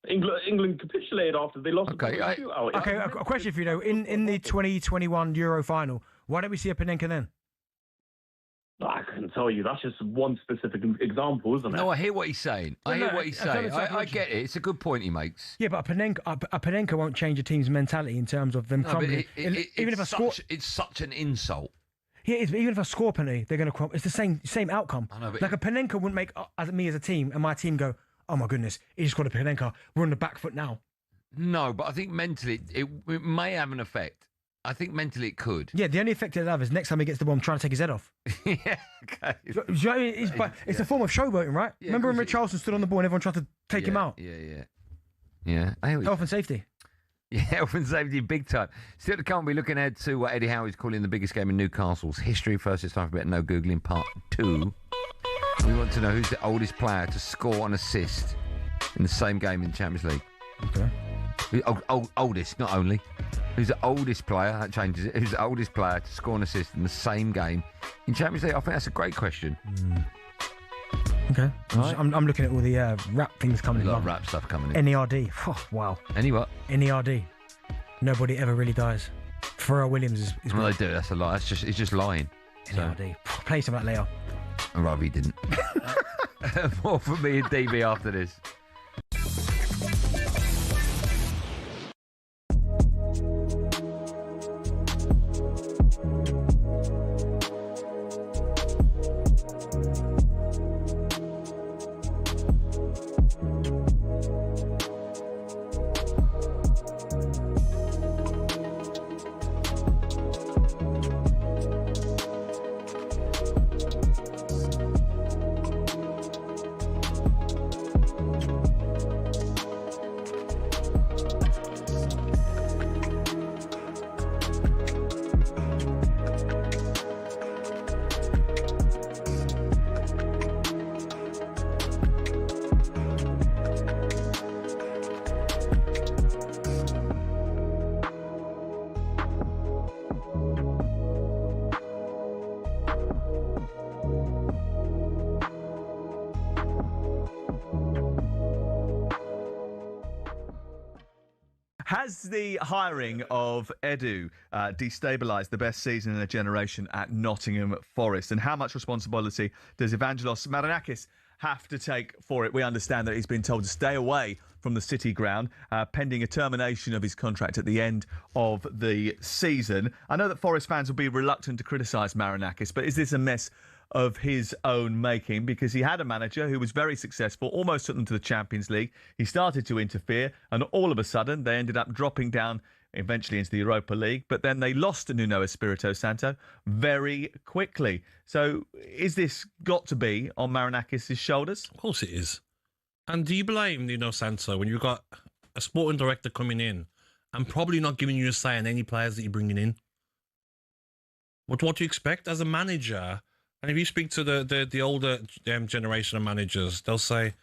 England capitulated after they lost the shootout. Okay, a question for you though. In the 2021 Euro final, why don't we see a panenka then? I can tell you, that's just one specific example, isn't it? No, I hear what he's saying. I get it. It's a good point he makes. Yeah, but a panenka won't change a team's mentality in terms of them crumbling. Even if I score, it's such an insult. Yeah, even if I score a penalty, they're going to crumble. It's the same outcome. I know, but like a panenka wouldn't make me as a team and my team go, "Oh my goodness, he just got a panenka. We're on the back foot now." No, but I think mentally it may have an effect. I think mentally it could. Yeah, the only effect it'll have is next time he gets the ball, I'm trying to take his head off. Yeah, okay. Do you know what I mean? It's a form of showboating, right? Yeah, remember when Richarlison stood on the ball and everyone tried to take him out? Yeah. Health and safety. Yeah, health and safety, big time. Still to come, we're looking ahead to what Eddie Howe's calling the biggest game in Newcastle's history. First, it's time for a bit of no Googling. Part 2. We want to know who's the oldest player to score an assist in the same game in the Champions League. Okay. Oldest, not only. Who's the oldest player? That changes it. Who's the oldest player to score an assist in the same game in Champions League? I think that's a great question. Okay. Right. I'm looking at all the rap things coming in. A lot of rap stuff coming in. NERD. Oh, wow. Any what? NERD. Nobody ever really dies. Pharrell Williams is Well, they do. That's a lie. It's just lying. NERD. Play some of that later. I'd rather he didn't. More from me and DB after this. Has the hiring of Edu destabilised the best season in a generation at Nottingham Forest? And how much responsibility does Evangelos Marinakis have to take for it? We understand that he's been told to stay away from the City ground, pending a termination of his contract at the end of the season. I know that Forest fans will be reluctant to criticise Marinakis, but is this a mess of his own making? Because he had a manager who was very successful, almost took them to the Champions League. He started to interfere, and all of a sudden they ended up dropping down eventually into the Europa League, but then they lost to Nuno Espirito Santo very quickly. So is this got to be on Marinakis' shoulders? Of course it is. And do you blame Nuno Santo when you've got a sporting director coming in and probably not giving you a say on any players that you're bringing in? What do you expect as a manager? And if you speak to the older generation of managers, they'll say,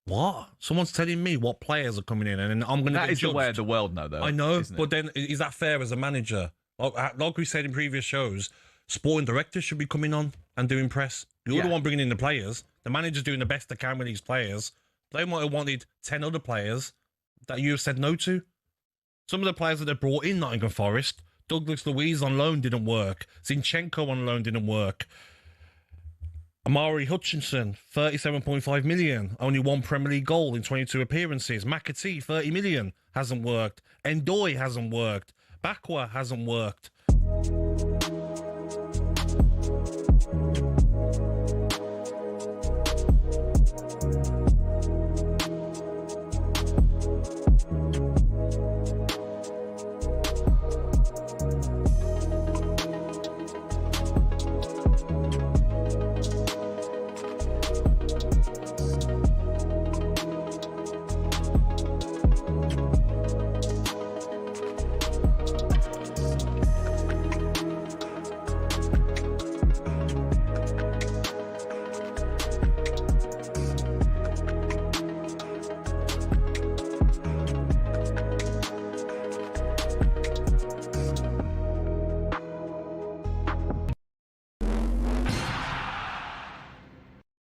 "What? Someone's telling me what players are coming in, and then I'm going to." That is the way of the world now, though. I know, but then is that fair as a manager? Like we said in previous shows, sporting directors should be coming on and doing press. You're the one bringing in the players. The manager's doing the best they can with these players. They might have wanted 10 other players that you have said no to. Some of the players that they brought in Nottingham Forest, Douglas Luiz on loan didn't work. Zinchenko on loan didn't work. Amari Hutchinson, 37.5 million. Only one Premier League goal in 22 appearances. McAtee, 30 million. Hasn't worked. Ndoye hasn't worked. Bakwa hasn't worked.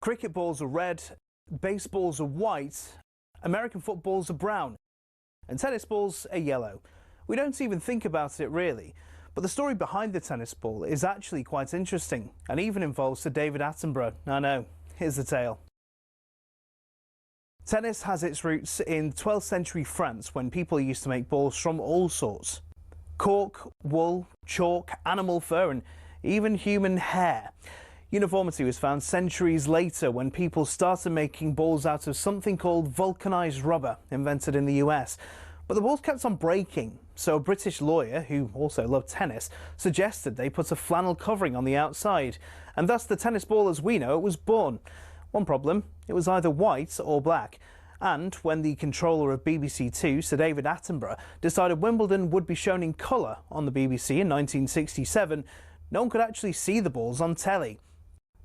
Cricket balls are red, baseballs are white, American footballs are brown, and tennis balls are yellow. We don't even think about it really, but the story behind the tennis ball is actually quite interesting and even involves Sir David Attenborough. I know, here's the tale. Tennis has its roots in 12th century France when people used to make balls from all sorts. Cork, wool, chalk, animal fur and even human hair. Uniformity was found centuries later when people started making balls out of something called vulcanized rubber, invented in the US. But the balls kept on breaking, so a British lawyer, who also loved tennis, suggested they put a flannel covering on the outside, and thus the tennis ball as we know it was born. One problem, it was either white or black. And when the controller of BBC Two, Sir David Attenborough, decided Wimbledon would be shown in colour on the BBC in 1967, no one could actually see the balls on telly.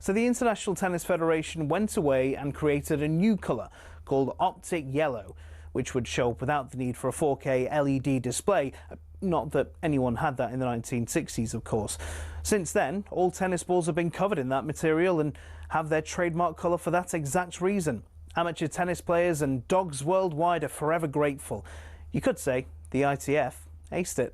So the International Tennis Federation went away and created a new colour called Optic Yellow, which would show up without the need for a 4K LED display. Not that anyone had that in the 1960s, of course. Since then, all tennis balls have been covered in that material and have their trademark colour for that exact reason. Amateur tennis players and dogs worldwide are forever grateful. You could say the ITF aced it.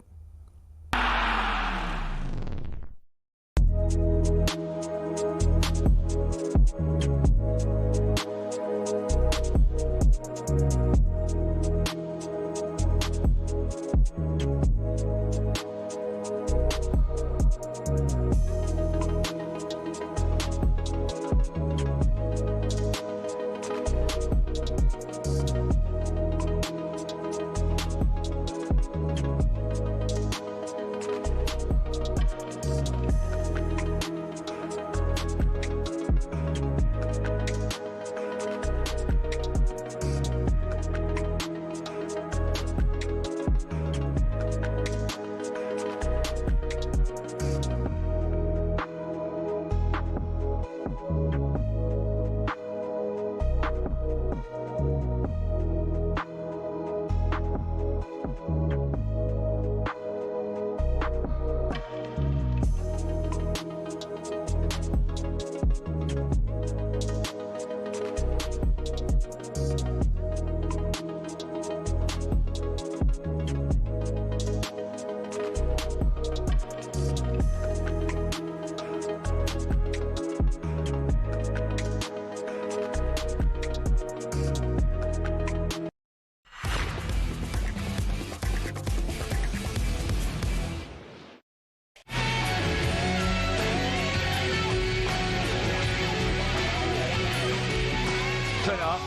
Turn it up.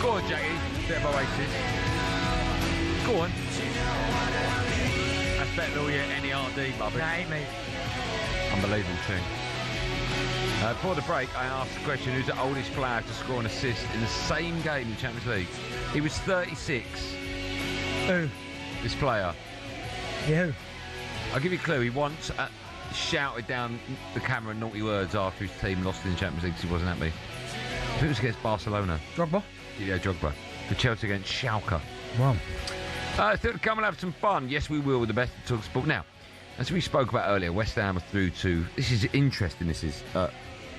Go on, Jackie. Bit of Oasis. Go on. That's better than all your NERD, Bubba. Nah, ain't me. Unbelievable tune. Before the break, I asked the question, who's the oldest player to score an assist in the same game in the Champions League? He was 36. Who? This player. Yeah, who? I'll give you a clue. He once shouted down the camera naughty words after his team lost in the Champions League because he wasn't happy. I think it was against Barcelona. Drogba? Yeah, Drogba. For Chelsea against Schalke. Wow. Still to come and have some fun. Yes, we will with the best of talkSPORT. Now, as we spoke about earlier, West Ham are through to... This is interesting, this is.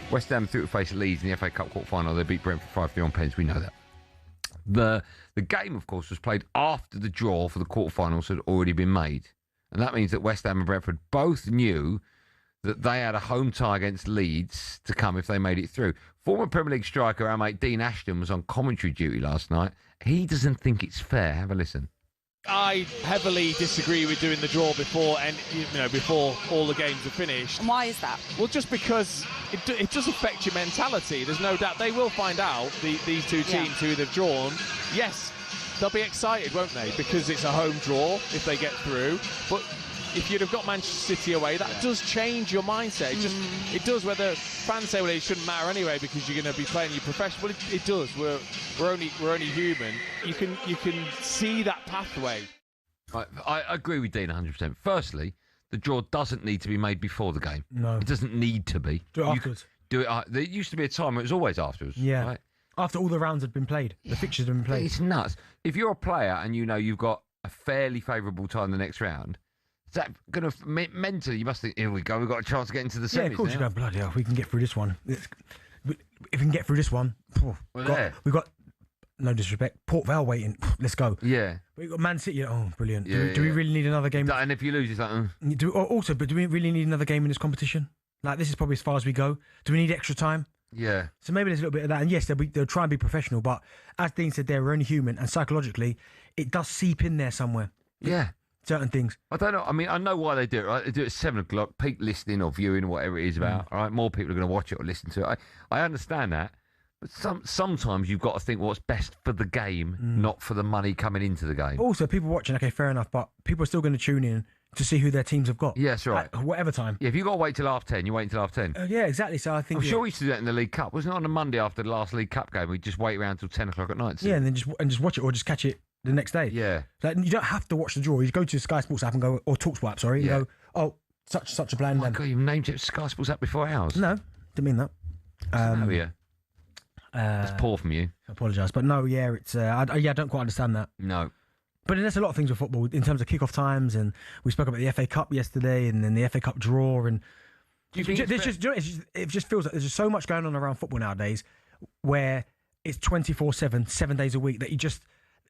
West Ham through to face Leeds in the FA Cup quarter-final. They beat Brentford 5-3 on pens. We know that. The game, of course, was played after the draw for the quarter-finals had already been made. And that means that West Ham and Brentford both knew that they had a home tie against Leeds to come if they made it through. Former Premier League striker, our mate Dean Ashton, was on commentary duty last night. He doesn't think it's fair. Have a listen. I heavily disagree with doing the draw before before all the games are finished. And why is that? Well, just because it does affect your mentality. There's no doubt they will find out, these two teams who they've drawn. Yes, they'll be excited, won't they? Because it's a home draw if they get through. But if you'd have got Manchester City away, that does change your mindset. It does. Whether fans say, well, it shouldn't matter anyway because you're going to be playing your professional. Well, it does. We're only human. You can see that pathway. I agree with Dean 100%. Firstly, the draw doesn't need to be made before the game. No, it doesn't need to be. Do it afterwards. Do it. There used to be a time where it was always afterwards. Yeah. Right? After all the rounds had been played, the fixtures had been played. It's nuts. If you're a player and you know you've got a fairly favourable time the next round. Is that going to mentally? You must think, here we go. We've got a chance to get into the semis. Yeah, of course now. you go. Bloody hell, we can get through this one. if we can get through this one, we've got no disrespect, Port Vale waiting. Let's go. Yeah. We've got Man City. Oh, brilliant. Yeah, do we really need another game? And if you lose, it's like... But do we really need another game in this competition? Like, this is probably as far as we go. Do we need extra time? Yeah. So maybe there's a little bit of that. And yes, they'll try and be professional, but as Dean said, we're only human, and psychologically, it does seep in there somewhere. Yeah. Certain things. I don't know. I mean, I know why they do it, right? They do it at 7 o'clock, peak listening or viewing, whatever it is about, all right? More people are going to watch it or listen to it. I understand that. But sometimes you've got to think what's best for the game, not for the money coming into the game. Also, people watching, okay, fair enough, but people are still going to tune in to see who their teams have got. Yes, right. At whatever time. Yeah, if you've got to wait till half 10, you wait until half 10. Yeah, exactly. So I think... I'm sure we used to do that in the League Cup. Wasn't it on a Monday after the last League Cup game? We'd just wait around till 10 o'clock at night. Yeah, and then just watch it or just catch it the next day. Yeah. Like, you don't have to watch the draw. You go to the Sky Sports app and go, or talkSPORT app, sorry, and go, oh, such a plan. Oh my God, you've named it Sky Sports app before ours. No, didn't mean that. That's poor from you. I apologise. But no, yeah, it's I don't quite understand that. No. But there's a lot of things with football in terms of kick-off times, and we spoke about the FA Cup yesterday and then the FA Cup draw. And it just feels like there's just so much going on around football nowadays where it's 24/7, 7 days a week, that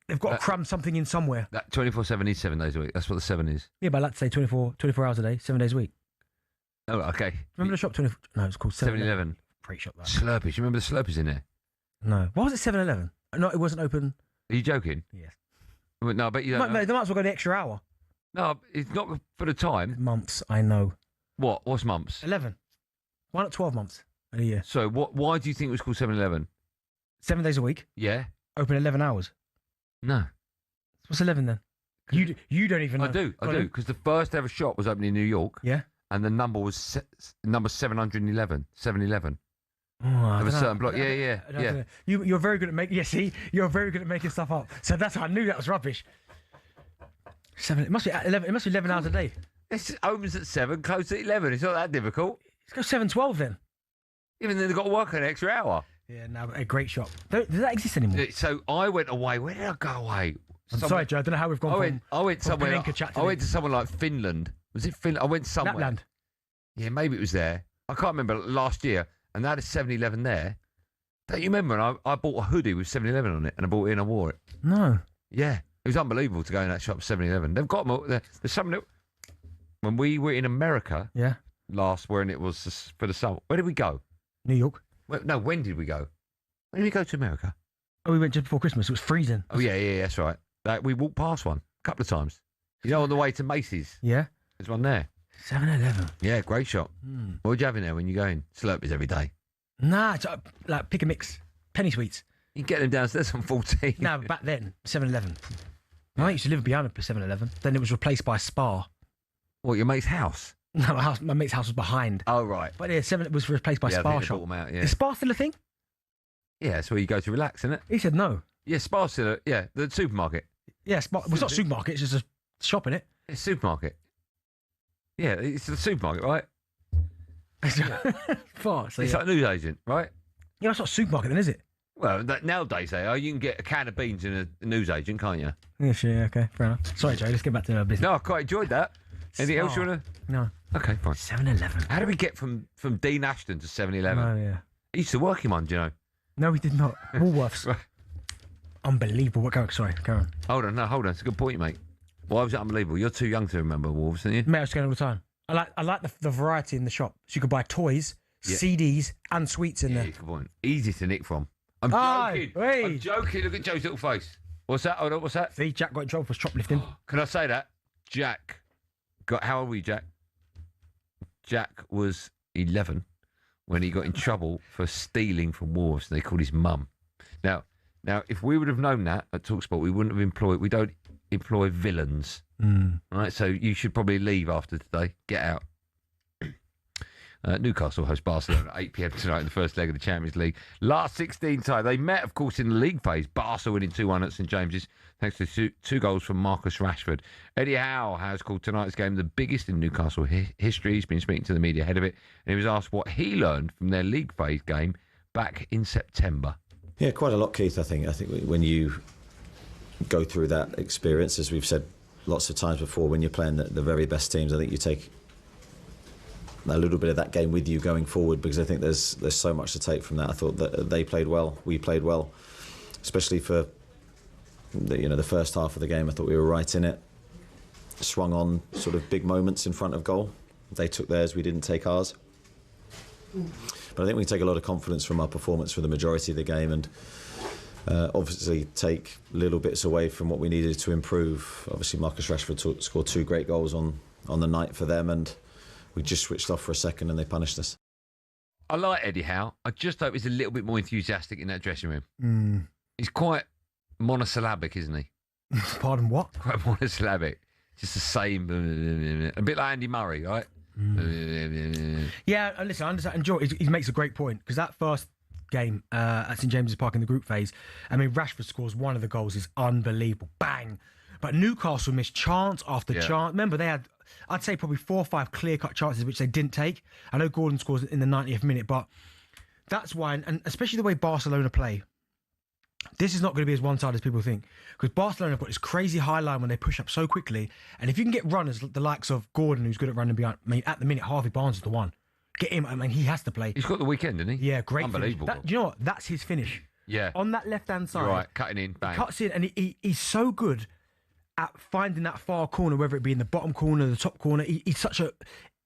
they've got to cram something in somewhere. That 24/7 is 7 days a week. That's what the 7 is. Yeah, but I'd like to say 24 hours a day, 7 days a week. Oh, okay. Remember the shop? No, it's called 7-Eleven. Great shop, that. Slurpees. You remember the Slurpees in there? No. Why was it 7-Eleven? No, it wasn't open. Are you joking? Yes. Well, no, but you don't. They might as well go the extra hour. No, it's not for the time. Months, I know. What? What's months? 11. Why not 12 months a year? So why do you think it was called 7-Eleven? 7 days a week. Yeah. Open 11 hours. No. What's 11 then? You don't even know. I do, because the first ever shop was opened in New York. Yeah. And the number was number 711, 7-Eleven. Oh, of a certain block. Yeah. You're very good at making. Yeah, see, you're very good at making stuff up. So that's how I knew that was rubbish. 7. It must be 11. It must be 11 hours a day. It opens at 7, closes at 11. It's not that difficult. Let's go 7:12 then. Even then, they've got to work an extra hour. Yeah, no, a great shop. Does that exist anymore? So I went away. Where did I go away? I'm sorry, Joe. I don't know how we've gone. I went somewhere. I went to somewhere like Finland. Was it Finland? I went somewhere. Lapland. Yeah, maybe it was there. I can't remember. Last year, and they had a 7-Eleven there. Don't you remember? And I bought a hoodie with 7-Eleven on it, and I bought it and I wore it. No. Yeah, it was unbelievable to go in that shop, 7-Eleven. They've got them. There's something that, when we were in America. Yeah. When it was for the summer. Where did we go? New York. No, when did we go? When did we go to America? Oh, we went just before Christmas. It was freezing. Oh, yeah, that's right. We walked past one a couple of times. You know, on the way to Macy's. Yeah. There's one there. 7-Eleven. Yeah, great shop. What would you have in there when you go in? Slurpees every day. Nah, it's like pick a mix. Penny sweets. You can get them downstairs on 14. No, back then, 7-Eleven. I used to live behind a 7-Eleven. Then it was replaced by Spar. What, your mate's house? No, my mate's house was behind. Oh, right. But yeah, 7 was replaced by Spar shop. Is Spar still a thing? Yeah, that's where you go to relax, isn't it? He said no. Yeah, Spar's still the supermarket. Yeah, Spar. Well, it's not a supermarket, it's just a shop, innit? It's a supermarket. Yeah, it's the supermarket, right? Far, so it's like a news agent, right? Yeah, it's not a supermarket then, is it? Well, nowadays they are. You can get a can of beans in a news agent, can't you? Yeah, sure, yeah, okay, fair enough. Sorry, Joe, let's get back to our business. No, I quite enjoyed that. Anything else you want to... No. Okay, fine. 7-Eleven. How did we get from Dean Ashton to 7-Eleven? Oh, yeah. He used to work in one, do you know? No, we did not. Woolworths. Unbelievable. Sorry, carry on. Hold on. It's a good point, mate. Why was it unbelievable? You're too young to remember Wolves, aren't you? Mate, I was going all the time. I like the variety in the shop. So you could buy toys, CDs, and sweets in there. Good point. Easy to nick from. I'm joking. Hey. I'm joking. Look at Joe's little face. What's that? Hold on, what's that? See, Jack got in trouble for shoplifting. Can I say that? Jack got... How old were you, Jack? Jack was 11 when he got in trouble for stealing from Wolves. They called his mum. Now, if we would have known that at talkSPORT, we wouldn't have employed... We don't employ villains. Right, so you should probably leave after today. Get out. Newcastle host Barcelona at 8 p.m. tonight in the first leg of the Champions League. Last 16 tie. They met, of course, in the league phase. Barca winning 2-1 at St James's thanks to two goals from Marcus Rashford. Eddie Howe has called tonight's game the biggest in Newcastle history. He's been speaking to the media ahead of it, and he was asked what he learned from their league phase game back in September. Yeah, quite a lot, Keith, I think. I think when you go through that experience, as we've said lots of times before, when you're playing the very best teams, I think you take a little bit of that game with you going forward, because I think there's so much to take from that. I thought that they played well, we played well, especially for the first half of the game. I thought we were right in it, swung on sort of big moments in front of goal. They took theirs, we didn't take ours. But I think we take a lot of confidence from our performance for the majority of the game, and obviously take little bits away from what we needed to improve. Obviously Marcus Rashford scored 2 great goals on the night for them, and we just switched off for a second and they punished us. I like Eddie Howe. I just hope he's a little bit more enthusiastic in that dressing room. He's quite monosyllabic, isn't he? Pardon, what? Quite monosyllabic. Just the same. A bit like Andy Murray, right? Yeah, listen, I understand. And Joe, he makes a great point, because that first game at St James's Park in the group phase, I mean, Rashford scores one of the goals, is unbelievable. Bang! But Newcastle missed chance after chance. Remember, they had, I'd say, probably 4 or 5 clear-cut chances which they didn't take. I know Gordon scores in the 90th minute, but that's why, and especially the way Barcelona play, this is not going to be as one-sided as people think, because Barcelona have got this crazy high line when they push up so quickly, and if you can get runners the likes of Gordon, who's good at running behind, I mean, at the minute, Harvey Barnes is the one. Get him, I mean, he has to play. He's got the weekend, didn't he? Yeah, great. Unbelievable. Do you know what? That's his finish. Yeah. On that left-hand side. You're right, cutting in, bang. He cuts in, and he's so good at finding that far corner, whether it be in the bottom corner, the top corner. He's such a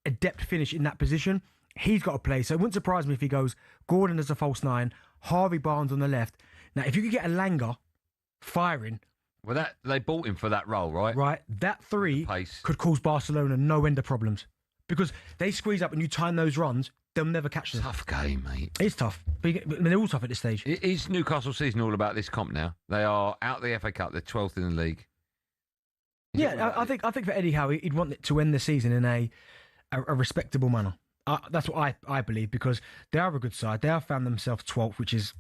adept finish in that position. He's got to play. So it wouldn't surprise me if he goes Gordon as a false 9, Harvey Barnes on the left. Now, if you could get a Langer firing. Well, that they bought him for that role, right? Right. That 3 could cause Barcelona no end of problems. Because they squeeze up and you time those runs, they'll never catch them. Tough game, mate. It's tough. But they're all tough at this stage. Is Newcastle season all about this comp now? They are out of the FA Cup. They're 12th in the league. I think for Eddie Howe, he'd want it to end the season in a respectable manner. That's what I believe, because they are a good side. They have found themselves 12th, which is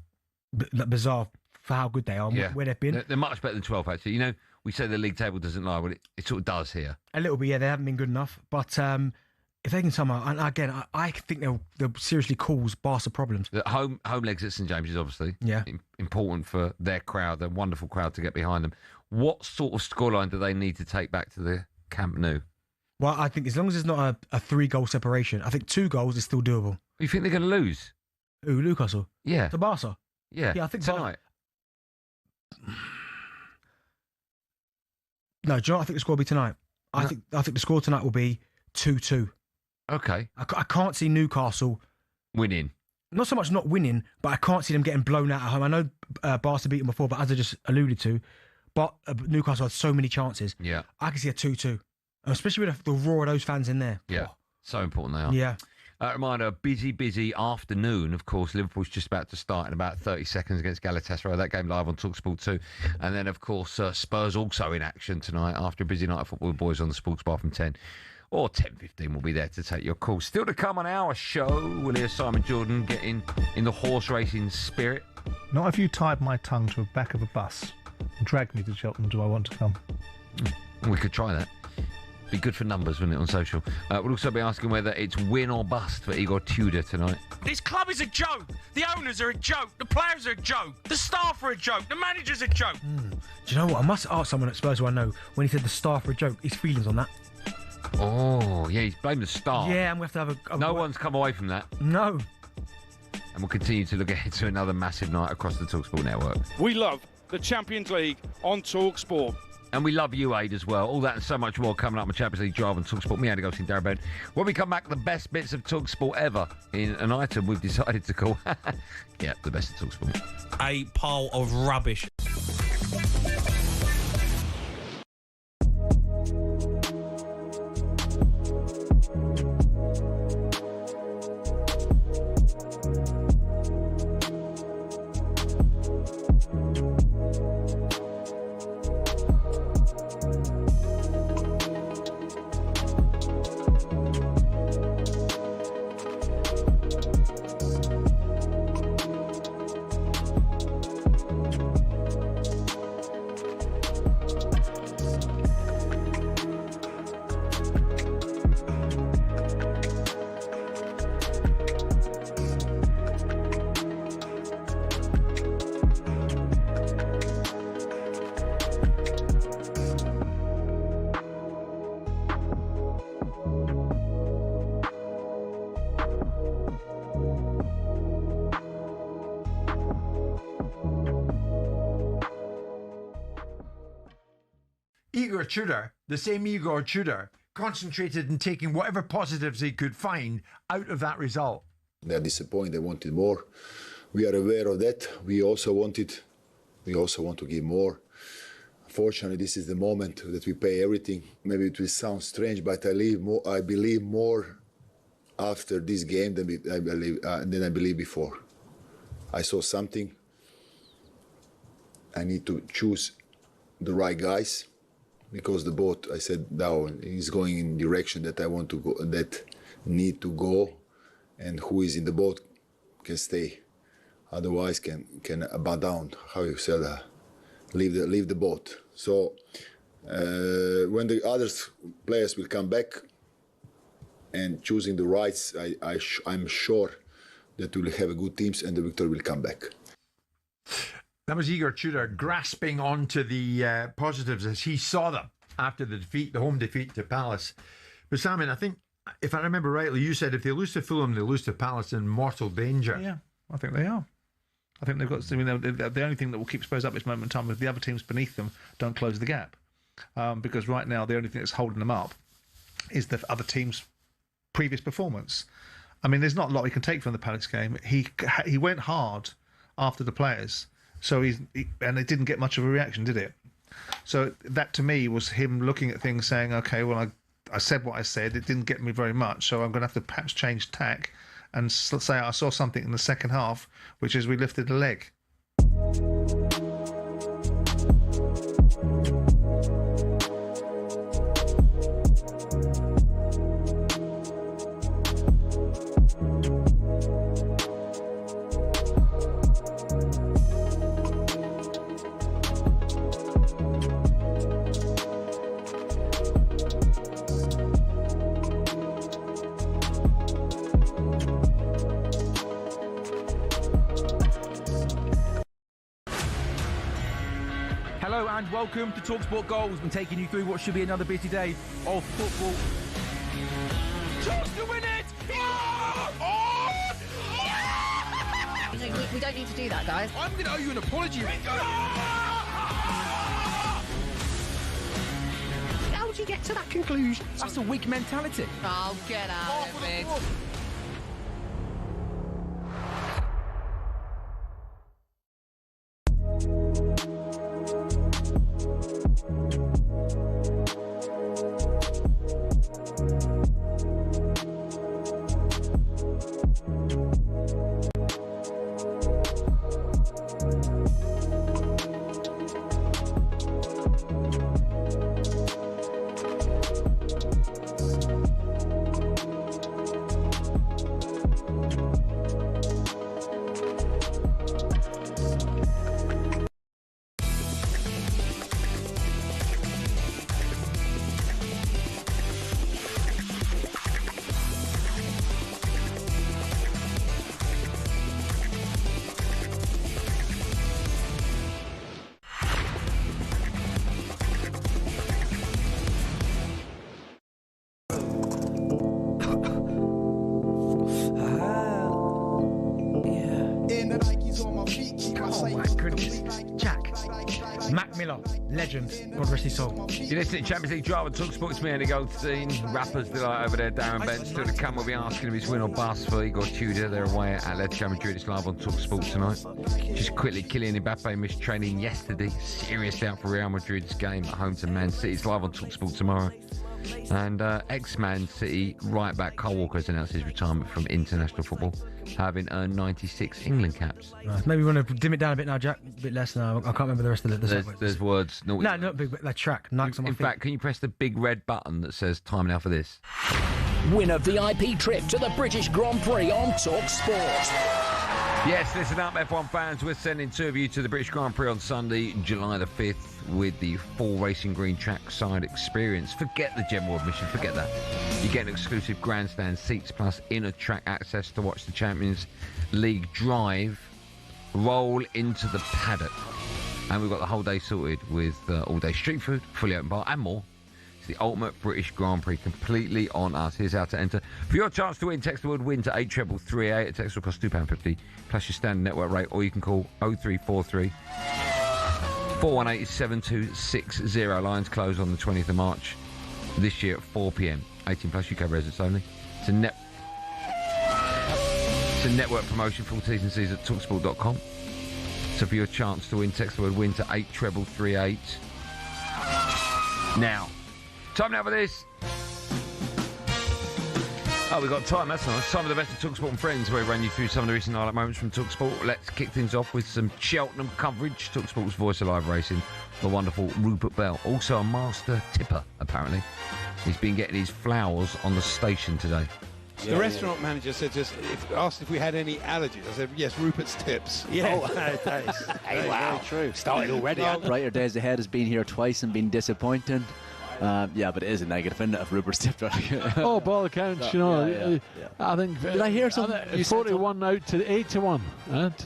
bizarre for how good they are and where they've been. They're much better than 12th, actually. You know, we say the league table doesn't lie, but it sort of does here. A little bit, yeah. They haven't been good enough. But if they can somehow, and again, I think they'll seriously cause Barca problems. The home legs at St James's, obviously. Yeah. Important for their crowd, their wonderful crowd, to get behind them. What sort of scoreline do they need to take back to the Camp Nou? Well, I think as long as it's not a 3-goal separation, I think 2 goals is still doable. You think they're going to lose? Who, Newcastle? Yeah. To Barca? Yeah. Yeah, I think tonight. No, do you know what I think the score will be tonight? I think the score tonight will be 2-2. Okay. I can't see Newcastle winning. Not so much not winning, but I can't see them getting blown out at home. I know Barca beat them before, but as I just alluded to, but Newcastle had so many chances. Yeah. I can see a 2-2, especially with the roar of those fans in there. Yeah. So important they are. Yeah. Reminder, busy afternoon. Of course, Liverpool's just about to start in about 30 seconds against Galatasaray. That game live on talkSPORT 2. And then, of course, Spurs also in action tonight after a busy night of football. Boys on the Sports Bar from 10 or 10:15 will be there to take your call. Still to come on our show, we'll hear Simon Jordan getting in the horse racing spirit. Not if you tied my tongue to the back of a bus and dragged me to Cheltenham, do I want to come? We could try that. Be good for numbers, wouldn't it, on social? We'll also be asking whether it's win or bust for Igor Tudor tonight. This club is a joke. The owners are a joke. The players are a joke. The staff are a joke. The manager's a joke. Do you know what? I must ask someone at Spurs who I know, when he said the staff are a joke, his feelings on that. Oh, yeah, he's blamed the staff. Yeah, and we have to have a... No one's come away from that. No. And we'll continue to look ahead to another massive night across the talkSPORT network. We love the Champions League on talkSPORT. And we love you, Aid, as well. All that and so much more coming up on Champions League Drive on talkSPORT. Me, Andy Goldstein Darren Bent. When we come back, the best bits of talkSPORT ever in an item we've decided to call... yeah, the best of talkSPORT. A pile of rubbish. Igor Tudor, the same Igor Tudor, concentrated in taking whatever positives he could find out of that result. They're disappointed. They wanted more. We are aware of that. We also want to give more. Fortunately, this is the moment that we pay everything. Maybe it will sound strange, but I believe more after this game than I believe before. I saw something. I need to choose the right guys, because the boat, I said now, is going in direction that I want to go, that need to go, and who is in the boat can stay. Otherwise, can bow down. How you say that? Leave the boat. So when the other players will come back and choosing the rights, I'm sure that we will have a good teams and the victory will come back. That was Igor Tudor grasping onto the positives as he saw them after the home defeat to Palace. But Simon, I think, if I remember rightly, you said if they lose to Fulham, they lose to Palace in mortal danger. Yeah, I think they are. I think they've got. I mean, the only thing that will keep Spurs up at this moment in time is the other teams beneath them don't close the gap, because right now the only thing that's holding them up is the other team's previous performance. I mean, there's not a lot we can take from the Palace game. He went hard after the players. So and it didn't get much of a reaction, did it? So that to me was him looking at things, saying, "Okay, well, I said what I said. It didn't get me very much, so I'm going to have to perhaps change tack and say I saw something in the second half, which is we lifted a leg." Hello and welcome to talkSPORT Goals. I'm taking you through what should be another busy day of football. Chance to win it! We don't need to do that, guys. I'm going to owe you an apology. How would you get to that conclusion? That's a weak mentality. Oh, get out of it. Legend, God rest his soul. You're listening to Champions League Drive on talkSPORT. It's me, Andy Goldstein. Rappers delight over there, Darren Bent. Still to come, we'll be asking him his win or bust for Igor Tudor. They're away at Atletico Madrid. It's live on talkSPORT tonight. Just quickly, Kylian Mbappe missed training yesterday. Serious out for Real Madrid's game at home to Man City. It's live on talkSPORT tomorrow. And ex-Man City right-back Kyle Walker has announced his retirement from international football, having earned 96 England caps. Nice. Maybe we want to dim it down a bit now, Jack. A bit less now. I can't remember the rest of the There's words. No, not big, like track. In fact, can you press the big red button that says time now for this? Win a VIP trip to the British Grand Prix on talkSPORT. Yes, listen up, F1 fans. We're sending two of you to the British Grand Prix on Sunday, July the 5th, with the full Racing Green trackside experience. Forget the general admission, forget that. You get an exclusive grandstand seats plus inner track access to watch the Champions League drive roll into the paddock. And we've got the whole day sorted with all-day street food, fully open bar, and more. The ultimate British Grand Prix, completely on us. Here's how to enter. For your chance to win, text the word WIN to 83338. A text will cost £2.50 plus your standard network rate, or you can call 0343 418 7260. Lions close on the 20th of March this year at 4 p.m. 18 plus UK residents only. It's a network promotion for all T's and C's at talksport.com. So for your chance to win, text the word win to 83338. Now, time now for this. Oh, we've got time, that's nice. Time of the best of TalkSport and Friends, where we run you through some of the recent highlight moments from TalkSport. Let's kick things off with some Cheltenham coverage. TalkSport's voice of live racing, the wonderful Rupert Bell. Also a master tipper, apparently. He's been getting his flowers on the station today. The restaurant manager said to us, asked if we had any allergies. I said, yes, Rupert's tips. Yeah. Oh, thanks. Hey, wow. Very true. Started already. Brighter days ahead has been here twice and been disappointing. Yeah, but it is a negative, isn't it, if Rupert's tipped right? Oh, ball accounts, you know. I think. Did I hear something? 41 out to 8 to 1. What?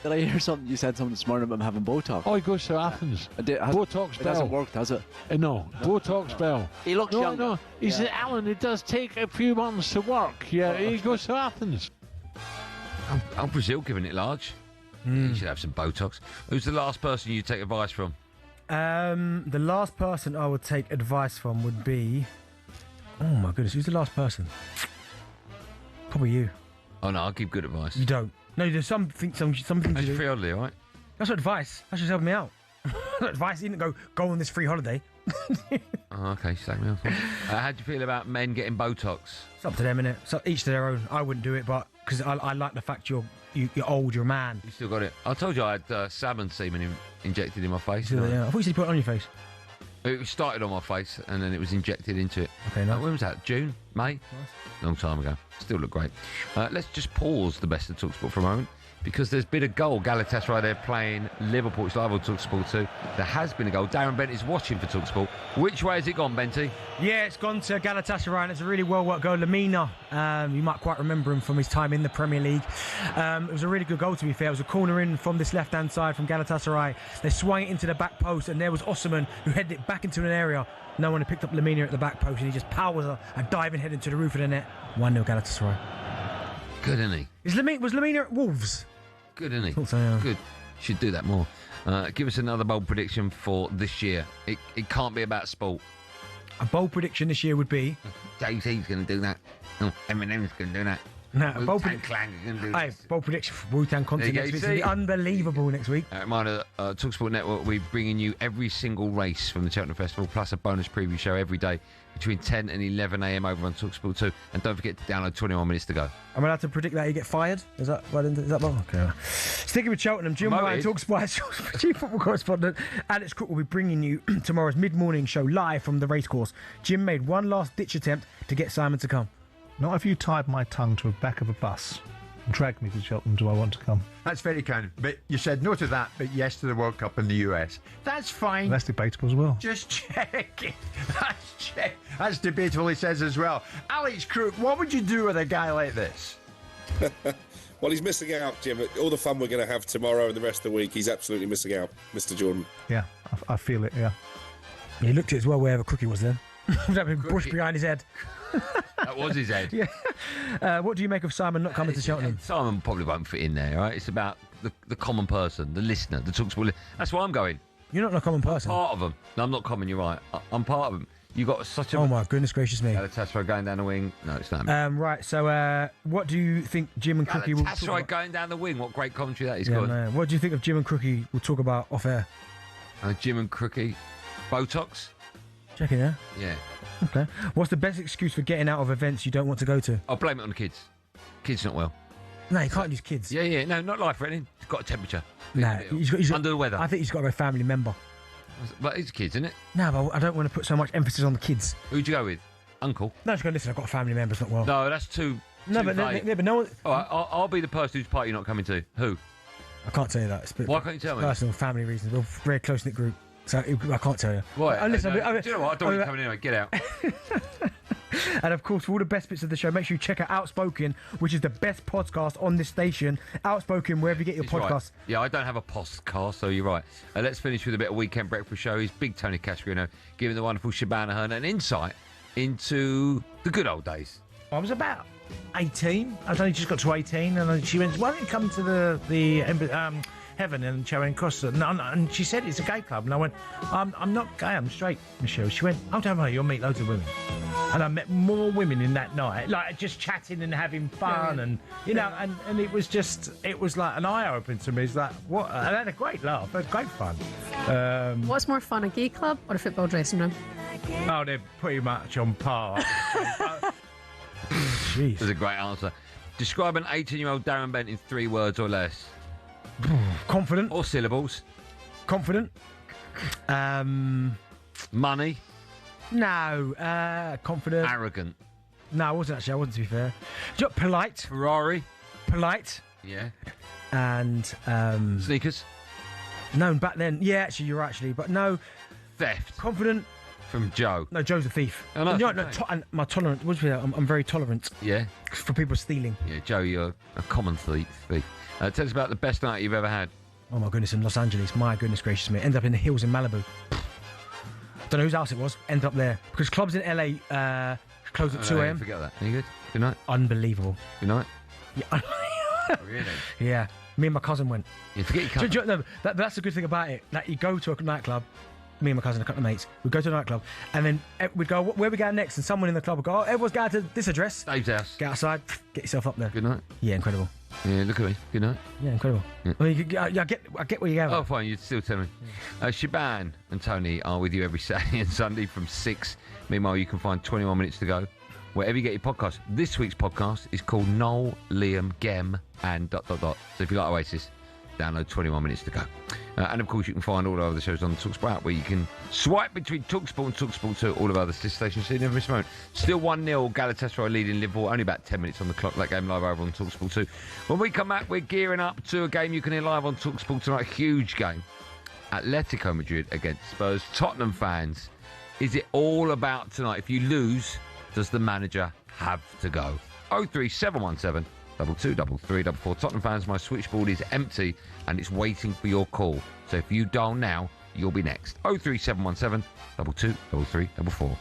Did I hear something? You said something this morning about him having Botox. Oh, he goes to Athens. Botox It Bell. hasn't worked, has it? No, Botox Bell. He looks young. No, he said, Alan, it does take a few months to work. Yeah, he goes to Athens. Oh, Brazil giving it large. You should have some Botox. Who's the last person you take advice from? The last person I would take advice from would be... Oh, my goodness. Who's the last person? Probably you. Oh, no, I'll give good advice. You don't. No, there's something to That's do. free holiday, all right? That's not advice. That's just helping me out. Not advice. You didn't go on this free holiday. Oh, okay, slag me off. How do you feel about men getting Botox? It's up to them, innit? So each to their own. I wouldn't do it, but because I like the fact you're old, you're a man. You still got it. I told you I had salmon semen injected in my face. Yeah. I thought you said you put it on your face. It started on my face and then it was injected into it. Okay, nice. When was that? June? May? Nice. Long time ago. Still look great. Let's just pause the best of TalkSport for a moment because there's been a goal. Galatasaray, they're playing Liverpool. It's live on TalkSport 2. There has been a goal. Darren Bent is watching for TalkSport. Which way has it gone, Benty? Yeah, it's gone to Galatasaray and it's a really well-worked goal. Lamina, you might quite remember him from his time in the Premier League. It was a really good goal, to be fair. It was a corner in from this left-hand side from Galatasaray. They swung it into the back post and there was Osman who headed it back into an area. No one had picked up Lamina at the back post and he just powers a diving head into the roof of the net. 1-0 Galatasaray. Good, isn't he? Was Lamina at Wolves? Good, isn't he? Thought so, yeah. Good. Should do that more. Give us another bold prediction for this year. It can't be about sport. A bold prediction this year would be... Jay-Z's going to do that. Oh, Eminem's going to do that. No, bold Clan going to do that. Bold prediction for Wu-Tang content next week. It's going to be unbelievable next week. Reminder, TalkSport Network, we're bringing you every single race from the Cheltenham Festival, plus a bonus preview show every day between 10 and 11 a.m. over on TalkSport 2. And don't forget to download 21 minutes to go. Am I allowed to predict that you get fired? Is that wrong? Okay. Sticking with Cheltenham, Jim White, TalkSport chief football correspondent Alex Crook will be bringing you tomorrow's mid-morning show live from the racecourse. Jim made one last-ditch attempt to get Simon to come. Not if you tied my tongue to the back of a bus and dragged me to Cheltenham, do I want to come? That's very kind. But you said no to that, but yes to the World Cup in the US. That's fine. That's debatable as well. Just check. That's debatable, he says as well. Alex Crook, what would you do with a guy like this? Well, he's missing out, Jim. All the fun we're going to have tomorrow and the rest of the week, he's absolutely missing out, Mr. Jordan. Yeah, I feel it, yeah. He looked at it as well, wherever Crookie was then. That been bush behind his head. That was his head. Yeah. What do you make of Simon not coming to Cheltenham? Simon probably won't fit in there, right? It's about the common person, the listener, the TalkSport. That's why I'm going. You're not a common person. I'm part of them. No, I'm not common, you're right. I'm part of them. You got such a... Oh, my goodness gracious me. Galatasaray going down the wing. No, it's not. Right, so what do you think Jim and Crookie will talk about? Galatasaray going down the wing. What great commentary that is. Yeah, no. What do you think of Jim and Crookie will talk about off air? Jim and Crookie. Botox? Checking, yeah? Yeah. Okay. What's the best excuse for getting out of events you don't want to go to? I'll blame it on the kids. Kids not well. No, you can't use kids. Yeah. No, not life-threatening. He's got a temperature. No, he's under the weather. I think he's got to go family member. But it's kids, isn't it? No, but I don't want to put so much emphasis on the kids. Who'd you go with? Uncle? No, just go, listen, I've got a family member, it's not well. No, that's too... No, but no one... All right, I'll be the person whose party you're not coming to. Who? I can't tell you that. Why can't you tell me? Personal family reasons. We're a very close-knit group. So I can't tell you. Right. Listen, do you know what? I don't want you coming anyway. Get out. And of course, for all the best bits of the show, make sure you check out Outspoken, which is the best podcast on this station. Outspoken, wherever you get your podcasts. Right. Yeah, I don't have a podcast, so you're right. Let's finish with a bit of Weekend Breakfast Show. He's Big Tony Cascarino, giving the wonderful Shabana Hearn an insight into the good old days. I was about 18. I only just got to 18, and she went, "Why don't you come to the heaven and Charing Cross. And she said it's a gay club. And I went, I'm not gay, I'm straight, Michelle. She went, oh, don't worry, you'll meet loads of women. And I met more women in that night, like just chatting and having fun, and you know, and it was like an eye opener to me. It's like, what? And I had a great laugh, I had great fun. What's more fun, a gay club or a football dressing room? Oh, they're pretty much on par. Jeez. That's a great answer. Describe an 18-year-old Darren Bent in 3 words or less. Confident. Or syllables. Confident. Money. No. Confident. Arrogant. No, I wasn't actually. I wasn't, to be fair. Polite. Ferrari. Polite. Yeah. And sneakers. No, back then. Yeah, actually, you're actually, but no. Theft. Confident. From Joe. No, Joe's a thief. Oh, no, and and my tolerance. I'm very tolerant. Yeah. For people stealing. Yeah, Joe, you're a common thief. Tell us about the best night you've ever had. Oh my goodness, in Los Angeles. My goodness gracious me. Ended up in the hills in Malibu. Don't know whose house it was. Ended up there because clubs in LA close at 2 a.m. Forget that. Are you good? Good night. Unbelievable. Good night. Yeah. Really? Yeah. Me and my cousin went. Yeah, forget your cousin. No, that's the good thing about it. Like, you go to a nightclub. Me and my cousin, a couple of mates, we'd go to a nightclub, and then we'd go, where we going next? And someone in the club would go, oh, everyone's going to this address. Dave's house. Get outside, get yourself up there. Good night. Yeah, incredible. Yeah, look at me. Good night. Yeah, incredible. Yeah. Well, I get where you're going. Oh, fine. You'd still tell me. Shaban and Tony are with you every Saturday and Sunday from 6. Meanwhile, you can find 21 minutes to go wherever you get your podcast. This week's podcast is called Noel, Liam, Gem, and ... So if you like Oasis, download 21 minutes to go. And of course, you can find all our other shows on the talkSPORT app, where you can swipe between talkSPORT and talkSPORT 2, all of our other stations, so you never miss a moment. Still 1-0, Galatasaray leading Liverpool, only about 10 minutes on the clock. That game live over on talkSPORT 2. When we come back, we're gearing up to a game you can hear live on talkSPORT tonight. A huge game. Atletico Madrid against Spurs. Tottenham fans, is it all about tonight? If you lose, does the manager have to go? 03717 223344. Tottenham fans, my switchboard is empty and it's waiting for your call. So if you dial now, you'll be next. 03717 223344.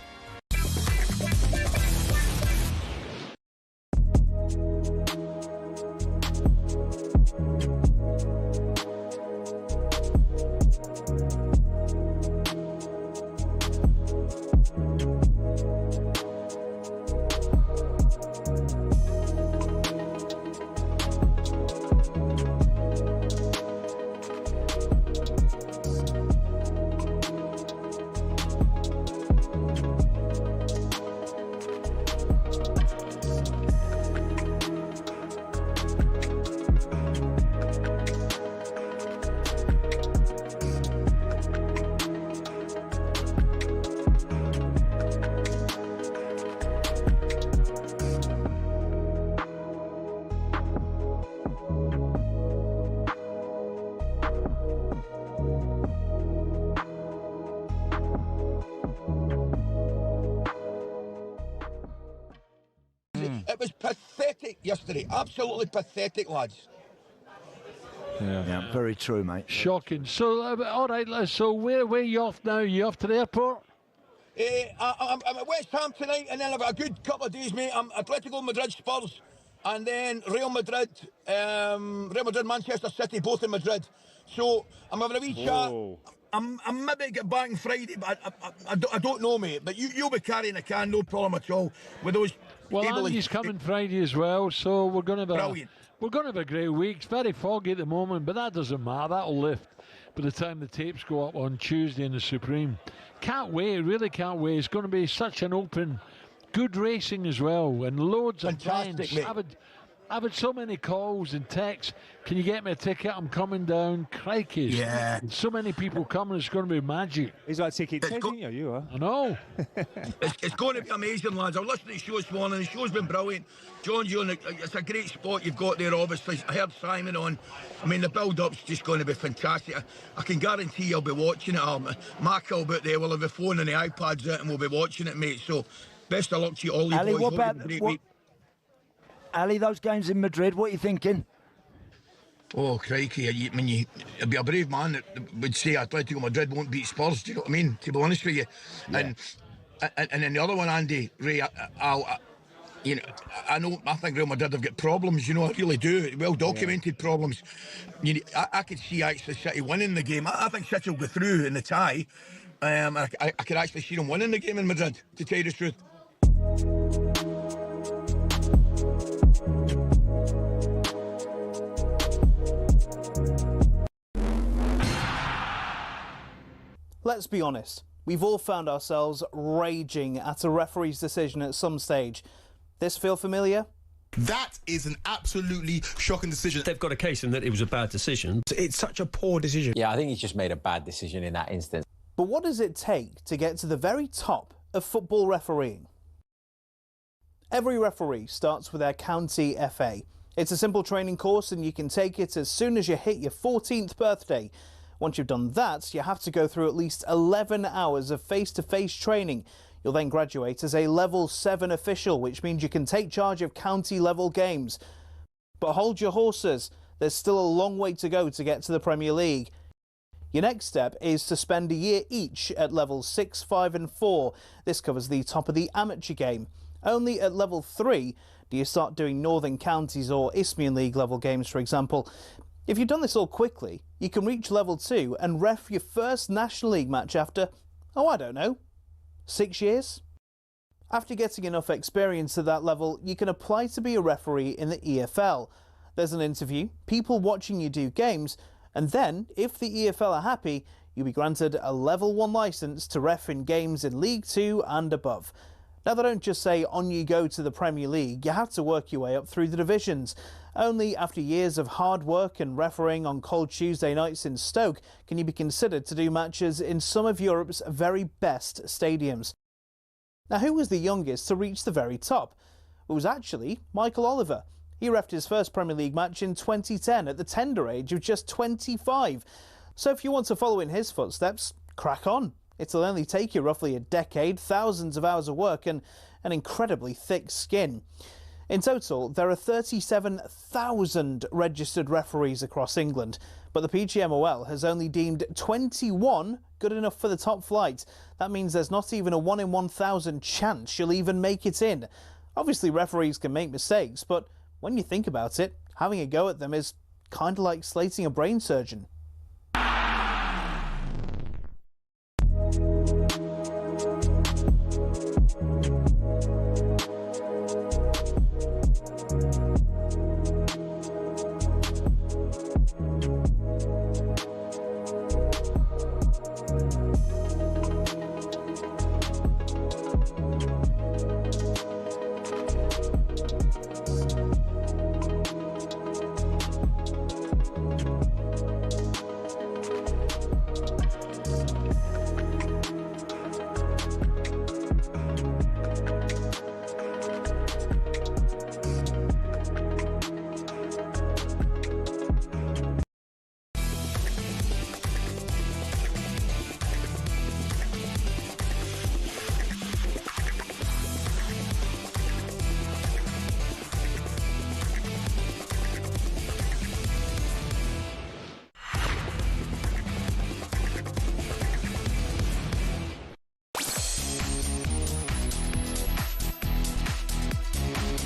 It was pathetic yesterday. Absolutely pathetic, lads. Yeah, very true, mate. Shocking. So, all right, so where are you off now? You off to the airport? I'm at West Ham tonight, and then I've got a good couple of days, mate. I'm Atletico Madrid, Spurs, and then Real Madrid, Manchester City, both in Madrid. So I'm having a wee chat. I'm maybe get back on Friday, but I don't know, mate. But you'll be carrying a can, no problem at all with those. Well, Andy's coming Friday as well, so we're going to have brilliant. We're going to have a great week. It's very foggy at the moment, but that doesn't matter. That'll lift by the time the tapes go up on Tuesday in the Supreme. Can't wait, really can't wait. It's going to be such an open, good racing as well, and loads of fantastic, plans. I've had so many calls and texts. Can you get me a ticket? I'm coming down. Crikey. Yeah. So many people coming. It's going to be magic. He's like ticket taking you are. I know. It's going to be amazing, lads. I was listening to the show this morning. The show's been brilliant. John, it's a great spot you've got there, obviously. I heard Simon on. I mean, the build-up's just going to be fantastic. I can guarantee you'll be watching it. Mark will be there. We'll have the phone and the iPads out and we'll be watching it, mate. So, best of luck to you all, you Ali, boys. what about Ali, those games in Madrid, what are you thinking? Oh, crikey. You'd be a brave man that would say Atletico Madrid won't beat Spurs, do you know what I mean? To be honest with you. Yeah. And then the other one, Andy, Ray, you know, I think Real Madrid have got problems, I really do, well-documented problems. I could see actually City winning the game. I think City will go through in the tie. I could actually see them winning the game in Madrid, to tell you the truth. Let's be honest, we've all found ourselves raging at a referee's decision at some stage. This feel familiar? That is an absolutely shocking decision. They've got a case in that it was a bad decision. It's such a poor decision. Yeah, I think he's just made a bad decision in that instance. But what does it take to get to the very top of football refereeing? Every referee starts with their county FA. It's a simple training course and you can take it as soon as you hit your 14th birthday. Once you've done that, you have to go through at least 11 hours of face-to-face training. You'll then graduate as a Level 7 official, which means you can take charge of county-level games. But hold your horses, there's still a long way to go to get to the Premier League. Your next step is to spend a year each at Levels 6, 5 and 4. This covers the top of the amateur game. Only at Level 3 do you start doing Northern Counties or Isthmian League level games, for example. If you've done this all quickly, you can reach Level 2 and ref your first National League match after, I don't know, 6 years? After getting enough experience at that level, you can apply to be a referee in the EFL. There's an interview, people watching you do games, and then, if the EFL are happy, you'll be granted a Level 1 licence to ref in games in League 2 and above. Now, they don't just say on you go to the Premier League, you have to work your way up through the divisions. Only after years of hard work and refereeing on cold Tuesday nights in Stoke can you be considered to do matches in some of Europe's very best stadiums. Now, who was the youngest to reach the very top? It was actually Michael Oliver. He reffed his first Premier League match in 2010 at the tender age of just 25. So if you want to follow in his footsteps, crack on. It'll only take you roughly a decade, thousands of hours of work and an incredibly thick skin. In total, there are 37,000 registered referees across England, but the PGMOL has only deemed 21 good enough for the top flight. That means there's not even a 1 in 1,000 chance you'll even make it in. Obviously, referees can make mistakes, but when you think about it, having a go at them is kind of like slating a brain surgeon.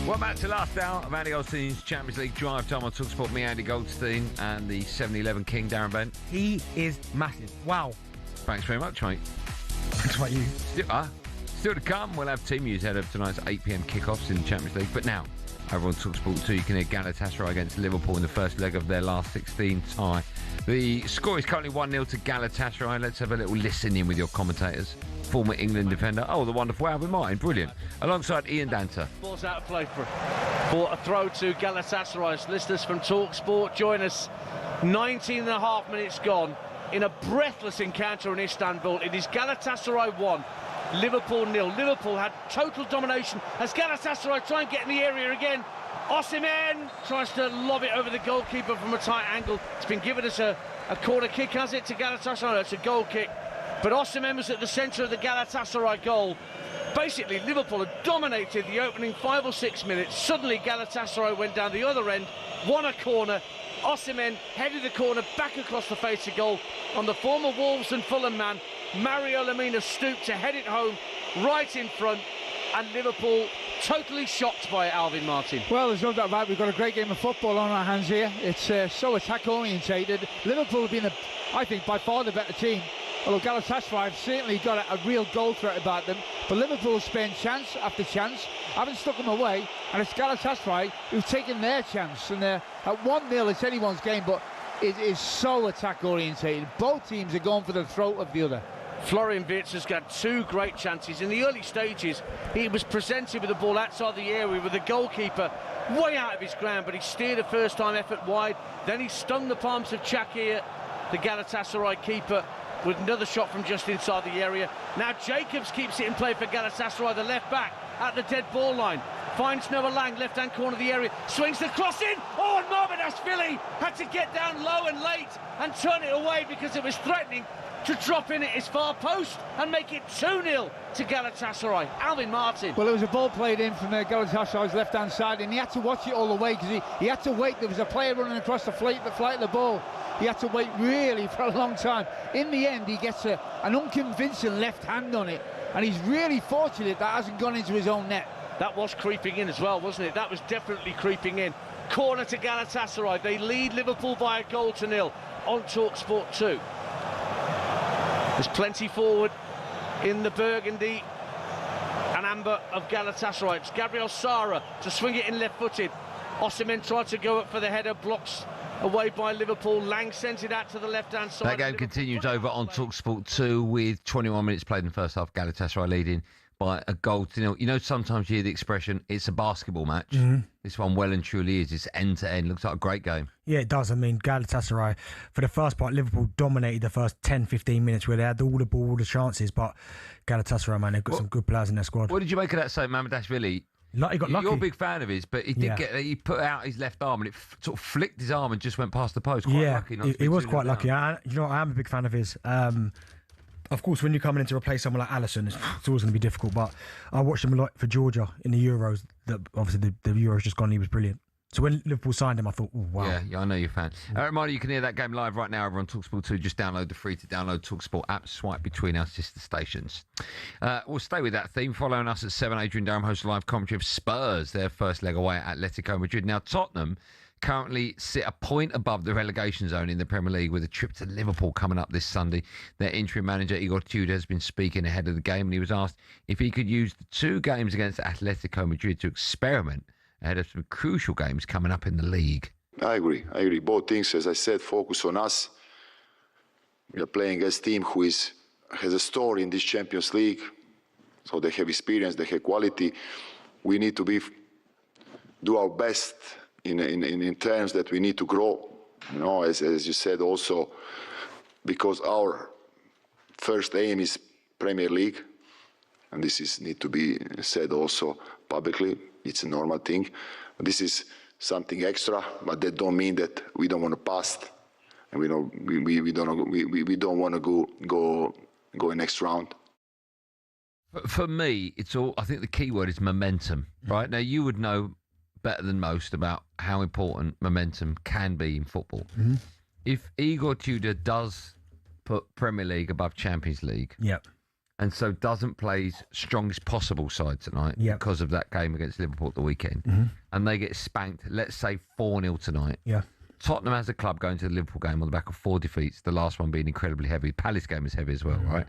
Welcome back to last hour of Andy Goldstein's Champions League Drive Time on talkSPORT. Me, Andy Goldstein, and the 7-11 King, Darren Bent. He is massive. Wow. Thanks very much, mate. Thanks about you. Still to come, we'll have team news ahead of tonight's 8 p.m. kickoffs in the Champions League. But now, over on talkSPORT 2, you can hear Galatasaray against Liverpool in the first leg of their last 16 tie. The score is currently 1-0 to Galatasaray. Let's have a little listen in with your commentators. Former England defender. Oh, the wonderful Alvin Martin. Brilliant. Alongside Ian Danter. Ball's out of play for a throw to Galatasaray. Listeners from talkSPORT, join us. 19 and a half minutes gone in a breathless encounter in Istanbul. It is Galatasaray 1, Liverpool 0. Liverpool had total domination as Galatasaray try and get in the area again. Osimhen tries to lob it over the goalkeeper from a tight angle. It's been given as a corner kick, has it, to Galatasaray? No, it's a goal kick. But Osimhen was at the centre of the Galatasaray goal. Basically, Liverpool had dominated the opening 5 or 6 minutes. Suddenly, Galatasaray went down the other end, won a corner. Osimhen headed the corner back across the face of goal on the former Wolves and Fulham man. Mario Lemina stooped to head it home right in front, and Liverpool totally shocked by it, Alvin Martin. Well, there's no doubt about it. We've got a great game of football on our hands here. It's so attack-orientated. Liverpool have been, I think, by far the better team. Although Galatasaray have certainly got a real goal threat about them. But Liverpool have spent chance after chance, haven't stuck them away. And it's Galatasaray who've taken their chance. And at 1-0, it's anyone's game, but it is so attack-orientated. Both teams are going for the throat of the other. Florian Wirtz has got 2 great chances. In the early stages, he was presented with the ball outside the area with the goalkeeper way out of his ground, but he steered a first-time effort wide. Then he stung the palms of Çakir, the Galatasaray keeper, with another shot from just inside the area. Now Jacobs keeps it in play for Galatasaray, the left-back, at the dead ball line. Finds Noah Lang, left-hand corner of the area, swings the cross in. Oh, and Mahmudashvili had to get down low and late and turn it away because it was threatening to drop in at his far post and make it 2-0 to Galatasaray. Alvin Martin. Well, it was a ball played in from Galatasaray's left-hand side, and he had to watch it all the way because he had to wait. There was a player running across the flight of the ball. He had to wait really for a long time. In the end, he gets an unconvincing left hand on it, and he's really fortunate that hasn't gone into his own net. That was creeping in as well, wasn't it? That was definitely creeping in. Corner to Galatasaray. They lead Liverpool by 1-0 on talkSPORT 2. There's plenty forward in the burgundy and amber of Galatasaray. It's Gabriel Sara to swing it in left-footed. Osimhen tried to go up for the header, blocks away by Liverpool. Lang sent it out to the left-hand side. That game continues over on talkSPORT 2 with 21 minutes played in the first half. Galatasaray leading by 1-0. You know, sometimes you hear the expression, it's a basketball match. Mm-hmm. This one well and truly is. It's end-to-end. Looks like a great game. Yeah, it does. I mean, Galatasaray, for the first part, Liverpool dominated the first 10-15 minutes where they had all the ball, all the chances. But Galatasaray, man, they've got some good players in their squad. What did you make of that, say, Mahmudashvili? He got lucky. You're a big fan of his, but he did he put out his left arm and it sort of flicked his arm and just went past the post. Quite lucky. He was quite lucky. I am a big fan of his. Of course, when you're coming in to replace someone like Alisson, it's always going to be difficult. But I watched him a lot for Georgia in the Euros. Obviously, the Euros just gone. He was brilliant. So when Liverpool signed him, I thought, oh, wow. Yeah, I know you're a fan. Reminder, you can hear that game live right now over on talkSPORT 2. Just download the free-to-download talkSPORT app, swipe between our sister stations. We'll stay with that theme. Following us at 7, Adrian Durham hosts a live commentary of Spurs, their first leg away at Atletico Madrid. Now, Tottenham currently sit a point above the relegation zone in the Premier League with a trip to Liverpool coming up this Sunday. Their interim manager, Igor Tudor, has been speaking ahead of the game, and he was asked if he could use the 2 games against Atletico Madrid to experiment ahead of some crucial games coming up in the league. I agree. Both things, as I said, focus on us. We are playing against a team who has a story in this Champions League. So they have experience, they have quality. We need to do our best in terms that we need to grow. You know, as you said also, because our first aim is Premier League, and this need to be said also publicly. It's a normal thing. This is something extra, but that don't mean that we don't want to pass, and we don't want to go in next round. For me, it's all. I think the key word is momentum. Right now, you would know better than most about how important momentum can be in football. Mm-hmm. If Igor Tudor does put Premier League above Champions League, and so doesn't play his strongest possible side tonight because of that game against Liverpool at the weekend, and they get spanked, let's say 4-0 tonight. Tottenham as a club going to the Liverpool game on the back of 4 defeats, the last one being incredibly heavy. Palace game is heavy as well, right?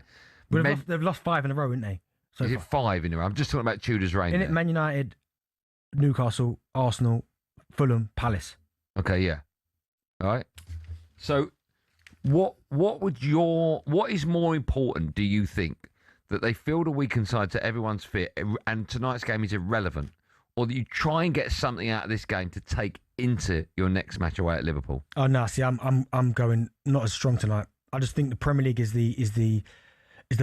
Well, they've lost 5 in a row, haven't they? So is it 5 in a row? I'm just talking about Tudor's reign. In it, Man United, Newcastle, Arsenal, Fulham, Palace. Okay, yeah. All right. So what is more important, do you think? That they field a weakened side to everyone's fit and tonight's game is irrelevant, or that you try and get something out of this game to take into your next match away at Liverpool? Oh no, see, I'm going not as strong tonight. I just think the Premier League is the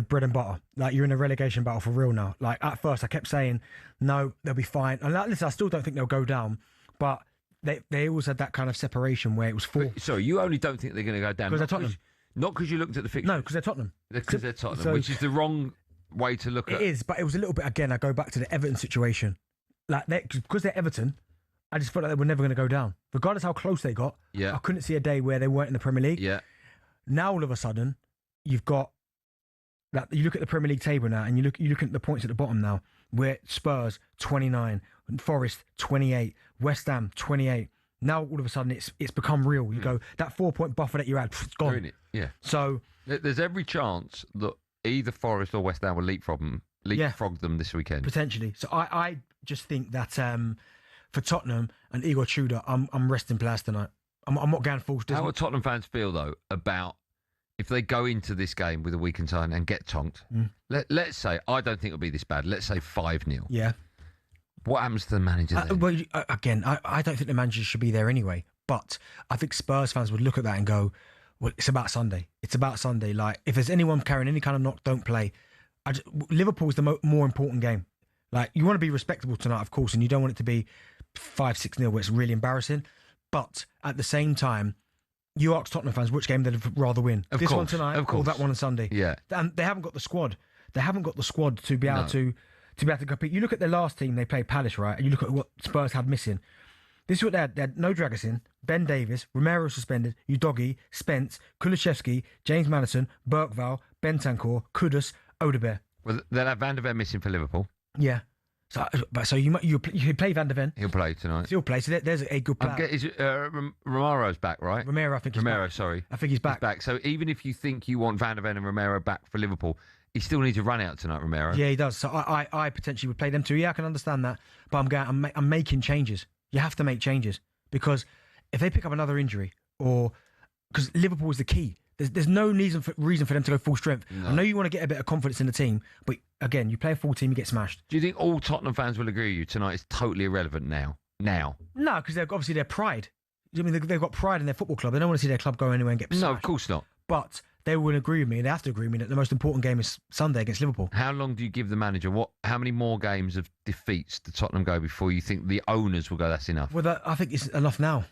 bread and butter. Like, you're in a relegation battle for real now. Like, at first I kept saying, no, they'll be fine. And listen, I still don't think they'll go down, but they always had that kind of separation where it was 4. Sorry, you only don't think they're going to go down? Because they're Tottenham. Not because you looked at the fixture. No, because they're Tottenham. Because they're Tottenham, which is the wrong way to look at it. It is, but it was a little bit, again, I go back to the Everton situation. Like, because they're Everton, I just felt like they were never going to go down. Regardless how close they got, I couldn't see a day where they weren't in the Premier League. Now, all of a sudden, you've got... Like, you look at the Premier League table now, and you look at the points at the bottom now. We're Spurs 29, Forest 28, West Ham 28. Now all of a sudden it's become real. You go, that 4-point buffer that you had, it's gone. It? Yeah. So there's every chance that either Forest or West Ham will leapfrog them this weekend. Potentially. So I just think that for Tottenham and Igor Tudor, I'm resting players tonight. I'm not going full. How would Tottenham fans feel though about if they go into this game with a weakened side and get tonked? Let's say, I don't think it'll be this bad. Let's say 5-0. Yeah. What happens to the manager then? Well, again, I don't think the manager should be there anyway. But I think Spurs fans would look at that and go, well, it's about Sunday. It's about Sunday. Like, if there's anyone carrying any kind of knock, don't play. Liverpool's the more important game. Like, you want to be respectable tonight, of course, and you don't want it to be 5-6-0 where it's really embarrassing. But at the same time, you ask Tottenham fans which game they'd rather win. This one tonight or that one on Sunday. Yeah. And they haven't got the squad. They haven't got the squad to be able to compete. You look at their last team, they played Palace, right? And you look at what Spurs had missing. This is what they had. They had no Dragusin, Ben Davies, Romero suspended, Udogie, Spence, Kulusevski, James Maddison, Bergvall, Bentancur, Kudus, Odegaard. Well, they'll have Van der Ven missing for Liverpool. Yeah. So you play Van der Ven. He'll play tonight. He'll play. So there's a good player. Romero's back, right? Romero, I think he's back. Sorry. I think he's back. He's back. So even if you think you want Van der Ven and Romero back for Liverpool, he still needs a run out tonight, Romero. Yeah, he does. So I potentially would play them too. Yeah, I can understand that. But I'm making changes. You have to make changes because if they pick up another injury because Liverpool is the key. There's no reason for them to go full strength. No. I know you want to get a bit of confidence in the team, but again, you play a full team, you get smashed. Do you think all Tottenham fans will agree with you tonight is totally irrelevant now? No, because they're obviously their pride. I mean, they've got pride in their football club. They don't want to see their club go anywhere and get smashed. No, of course not. But they will agree with me. They have to agree with me that the most important game is Sunday against Liverpool. How long do you give the manager? How many more games of defeats do Tottenham go before you think the owners will go, that's enough? Well, I think it's enough now.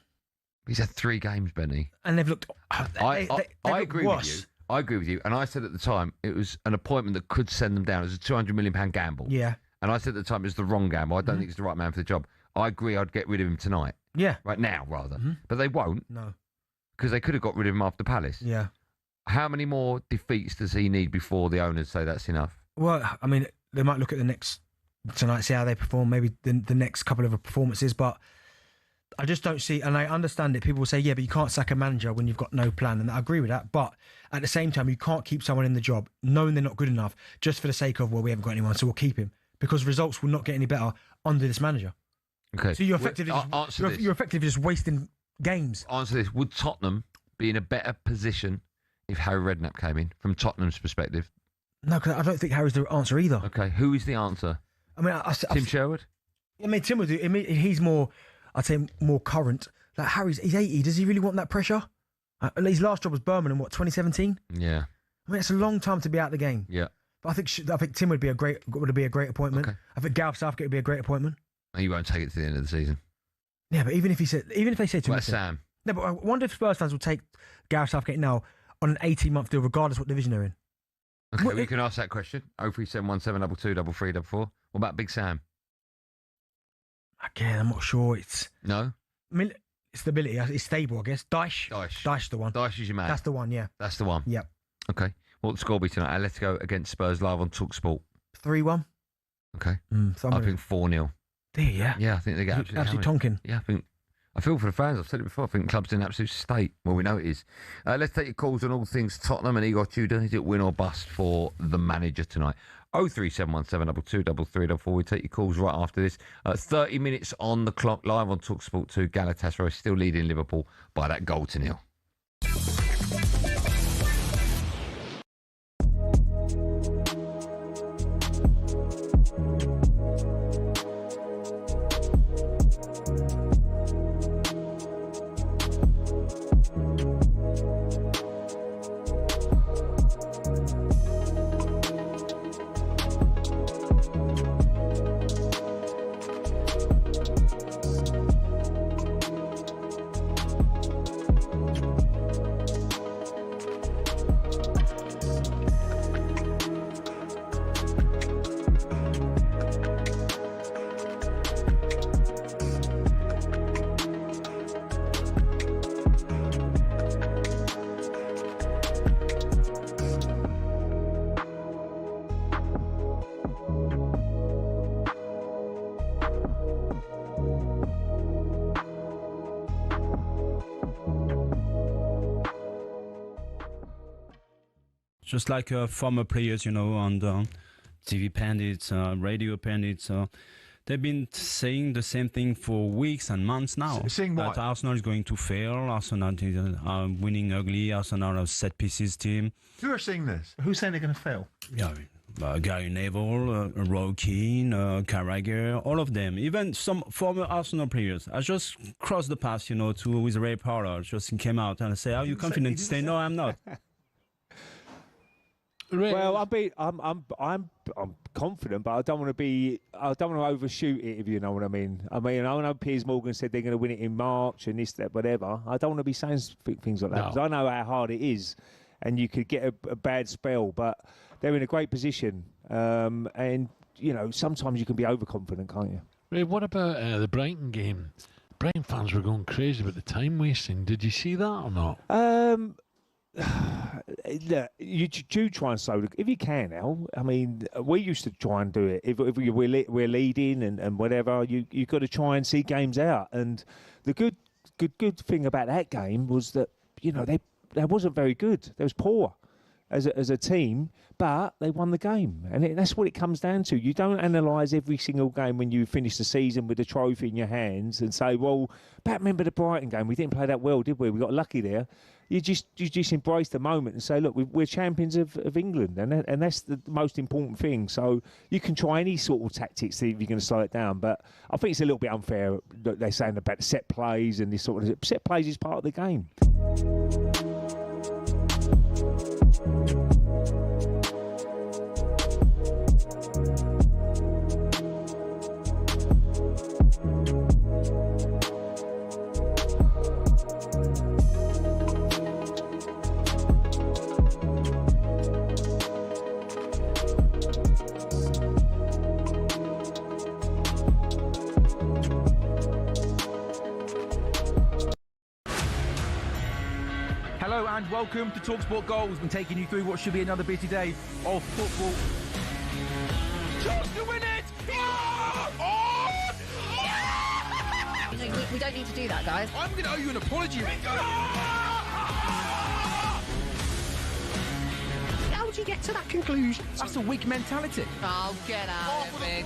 He's had 3 games, Benny. And they've looked... I agree with you. I agree with you. And I said at the time, it was an appointment that could send them down. It was a £200 million gamble. Yeah. And I said at the time, it was the wrong gamble. I don't think he's the right man for the job. I agree I'd get rid of him tonight. Yeah. Right now, rather. But they won't. No. Because they could have got rid of him after Palace. Yeah. How many more defeats does he need before the owners say that's enough? Well, I mean, they might look at the next tonight, see how they perform, maybe the next couple of performances, but I just don't see, and I understand it. People will say, yeah, but you can't sack a manager when you've got no plan, and I agree with that. But at the same time, you can't keep someone in the job knowing they're not good enough just for the sake of, well, we haven't got anyone, so we'll keep him, because results will not get any better under this manager. Okay. So you're effectively just wasting games. Answer this: would Tottenham be in a better position if Harry Redknapp came in from Tottenham's perspective? No, because I don't think Harry's the answer either. Okay, who is the answer? I mean, Tim Sherwood. I mean, Tim would do. I mean, he's more. I'd say more current. Like he's 80. Does he really want that pressure? His last job was Birmingham, 2017? Yeah. I mean, it's a long time to be out of the game. Yeah. But I think Tim would be a great appointment. Okay. I think Gareth Southgate would be a great appointment. He won't take it to the end of the season. Yeah, but even if they say to him, Sam. No, but I wonder if Spurs fans will take Gareth Southgate now on an 18-month deal, regardless what division they're in. Okay, we can ask that question. 03717223344. What about Big Sam? Again, I'm not sure. No? I mean, stability. It's stable, I guess. Dyche the one. Dyche is your man. That's the one, yeah. That's the one. Yep. Okay. What will the score be tonight? Atletico against Spurs live on talkSPORT. 3-1. Okay. I think 4-0. Do you, yeah? Yeah, I think they get absolutely tonking. Yeah, I feel for the fans. I've said it before. I think the club's in an absolute state. Well, we know it is. Let's take your calls on all things Tottenham and Igor Tudor. Is it win or bust for the manager tonight? 03717223344. We take your calls right after this. 30 minutes on the clock, live on talkSPORT 2. Galatasaray still leading Liverpool by that goal to nil. just like former players, on the TV pundits, radio pundits. They've been saying the same thing for weeks and months now. Saying what? That Arsenal is going to fail. Arsenal are winning ugly. Arsenal are a set pieces team. Who are saying this? Who's saying they're going to fail? Yeah, Gary Neville, Roy Keane, Carragher, all of them. Even some former Arsenal players. I just crossed the path, with Ray Parlour. Just came out and I say, "Are you confident?" Say, "No, I'm not." Well, I'm confident, but I don't want to overshoot it, if you know what I mean. I know Piers Morgan said they're going to win it in March and this, that, whatever. I don't want to be saying things like that because I know how hard it is, and you could get a bad spell. But they're in a great position, and sometimes you can be overconfident, can't you? Ray, what about the Brighton game? Brighton fans were going crazy about the time wasting. Did you see that or not? Look, you do try and slow if you can, Al. I mean, we used to try and do it. If we're leading and whatever, you've got to try and see games out. And the good thing about that game was that they wasn't very good. They was poor as a team, but they won the game, and that's what it comes down to. You don't analyse every single game when you finish the season with the trophy in your hands and say, "Well, remember the Brighton game? We didn't play that well, did we? We got lucky there." You just embrace the moment and say, "Look, we're champions of England," and that's the most important thing. So you can try any sort of tactics if you're going to slow it down, but I think it's a little bit unfair that they're saying about the set plays and this sort of set plays is part of the game. Hello and welcome to talkSPORT Goals. We've been taking you through what should be another busy day of football. Chance to win it! We don't need to do that, guys. I'm going to owe you an apology. How would you get to that conclusion? That's a weak mentality. Oh, get out of it.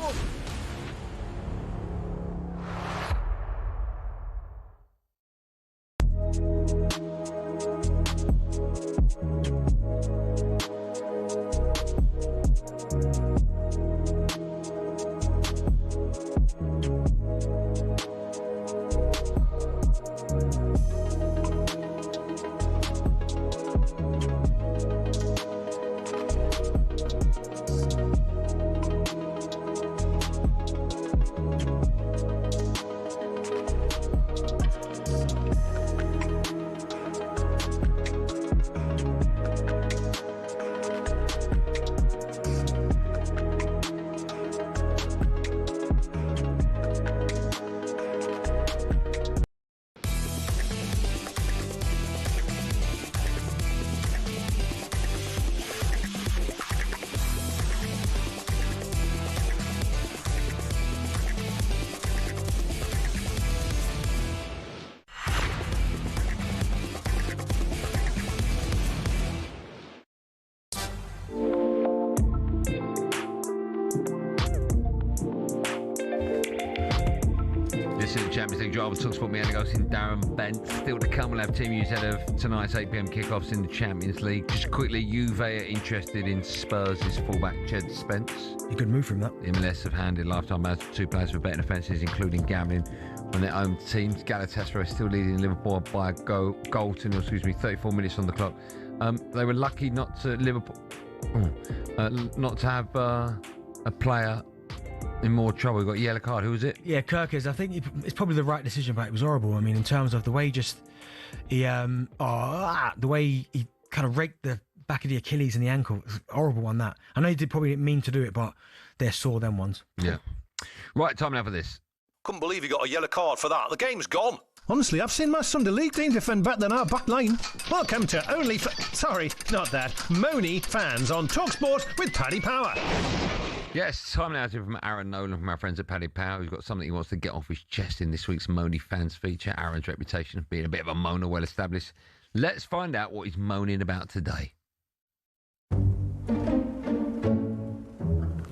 Champions League drive with talkSPORT, Andy Goldstein Darren Bent. Still to come, we'll have team news ahead of tonight's 8 p.m. kickoffs in the Champions League. Just quickly, Juve are interested in Spurs' fullback Ched Spence. A good move from that. MLS have handed lifetime bans to 2 players for betting offences, including gambling on their own teams. Galatasaray still leading Liverpool by a goal to 34 minutes on the clock. They were lucky not to have a player in more trouble. We got a yellow card. Who was it? Yeah, Kirkers. I think it's probably the right decision, but it was horrible. I mean, in terms of the way the way he kind of raked the back of the Achilles and the ankle. It was horrible on that. I know he probably didn't mean to do it, but they're sore, them ones. Yeah. Right, time now for this. Couldn't believe he got a yellow card for that. The game's gone. Honestly, I've seen my Sunday League team defend better than our back line. Welcome to Moaner fans on talkSPORT with Paddy Power. Yes, time now to hear from Aaron Nolan from our friends at Paddy Power, who's got something he wants to get off his chest in this week's Moaner fans feature. Aaron's reputation of being a bit of a moaner well established. Let's find out what he's moaning about today.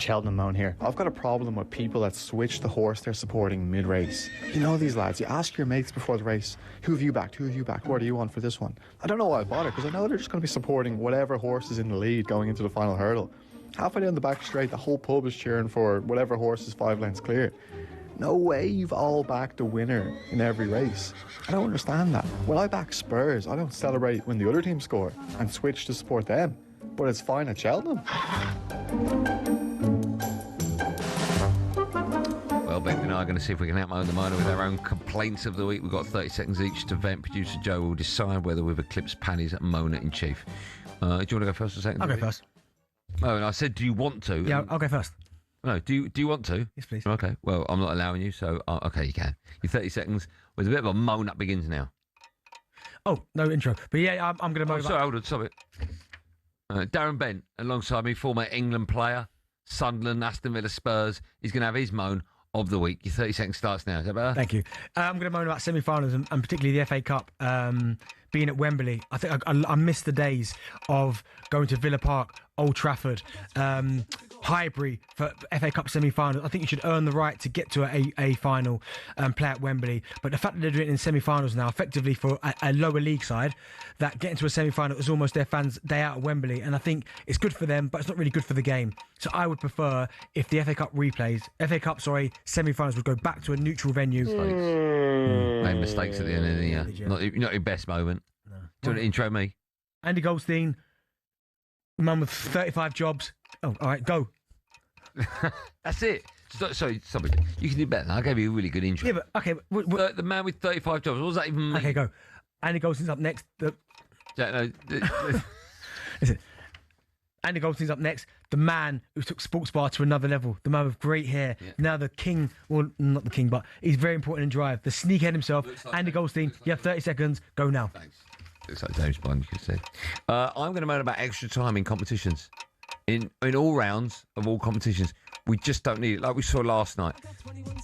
Cheltenham Moan here. I've got a problem with people that switch the horse they're supporting mid-race. You know these lads, you ask your mates before the race, who have you backed, who have you backed, what are you on for this one? I don't know why I bother, because I know they're just going to be supporting whatever horse is in the lead going into the final hurdle. Halfway down the back straight, the whole pub is cheering for whatever horse is 5 lengths clear. No way you've all backed a winner in every race. I don't understand that. When I back Spurs, I don't celebrate when the other team score and switch to support them. But it's fine at Cheltenham. Well, Beck and I are going to see if we can outmoan the Moaner with our own complaints of the week. We've got 30 seconds each to vent. Producer Joe will decide whether we've eclipsed Paddy's Moaner in chief. Do you want to go first or second? I'll go first. Oh, and I said, do you want to? Yeah, I'll go first. No, do you want to? Yes, please. Okay, well, I'm not allowing you, so okay, you can. Your 30 seconds with a bit of a moan up begins now. Oh, no intro. But yeah, I'm going to moan. Sorry, hold on, stop it. Darren Bent, alongside me, former England player, Sunderland, Aston Villa, Spurs, he's going to have his moan of the week. Your 30 seconds starts now. Is that better? Thank you. I'm going to moan about semi-finals and particularly the FA Cup. Being at Wembley, I think I missed the days of going to Villa Park, Old Trafford, Highbury for FA Cup semi-finals. I think you should earn the right to get to a final and play at Wembley. But the fact that they're doing it in semi-finals now, effectively for a lower league side, that getting to a semi-final is almost their fans' day out at Wembley. And I think it's good for them, but it's not really good for the game. So I would prefer if the FA Cup semi-finals would go back to a neutral venue. Made mistakes at the end of the year. Not your best moment. No. Do you want to intro me? Andy Goldstein, man with 35 jobs. Oh, all right, go. That's it. Sorry, somebody. You can do better. I gave you a really good intro. Yeah, but okay. The man with 35 jobs. What does that even mean? Okay, go. Andy Goldstein's up next. No. Listen. Andy Goldstein's up next. The man who took Sports Bar to another level. The man with great hair. Yeah. Now the king. Well, not the king, but he's very important in drive. The sneakhead himself. Like Andy Goldstein. You have 30 seconds. Go now. Thanks. Looks like James Bond, you said. I'm going to moan about extra time in competitions. In all rounds of all competitions, we just don't need it. Like we saw last night,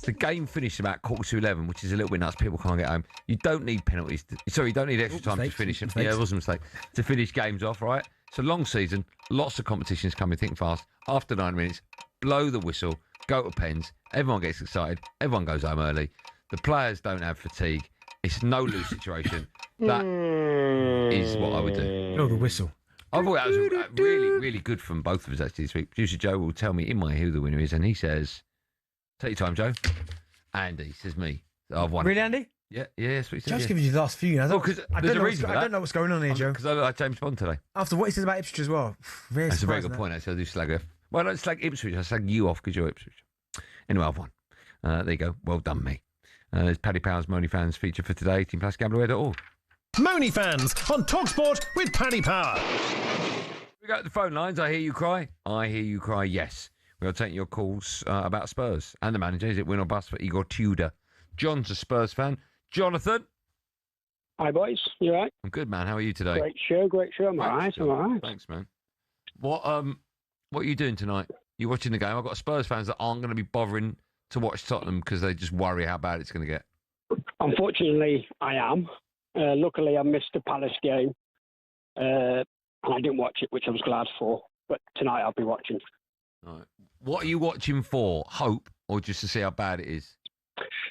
the game finished about 11:15, which is a little bit nuts. People can't get home. You don't need penalties. You don't need extra time to finish them. Yeah, it was a mistake. To finish games off, right? It's a long season, lots of competitions coming thick and fast. After 9 minutes, blow the whistle, go to pens. Everyone gets excited. Everyone goes home early. The players don't have fatigue. It's no lose situation. That is what I would do. Blow the whistle. I thought that was really, really good from both of us actually this week. Producer Joe will tell me in my who the winner is, and he says, "Take your time, Joe." Andy says me. I've won. Really, Andy? Yeah, that's what he said. Joe's giving you the last few. I don't know what's going on here, Joe. Because I like James Bond today. After what he says about Ipswich as well. That's a very good point, actually. I do slag off. Well, I don't slag Ipswich. I slag you off because you're Ipswich. Anyway, I've won. There you go. Well done, me. There's Paddy Power's Moaner Fans feature for today. TeamPlusGamblerWare.org. Moaner Fans on talkSPORT with Paddy Power. We go to the phone lines. I hear you cry. I hear you cry. Yes. We'll take your calls about Spurs and the manager. Is it win or bust for Igor Tudor? John's a Spurs fan. Jonathan. Hi, boys. You all right? I'm good, man. How are you today? Great show. I'm all right. I'm all right. Thanks, man. What are you doing tonight? You watching the game? I've got Spurs fans that aren't going to be bothering to watch Tottenham because they just worry how bad it's going to get. Unfortunately, I am. Luckily, I missed the Palace game, and I didn't watch it, which I was glad for. But tonight, I'll be watching. All right. What are you watching for? Hope, or just to see how bad it is?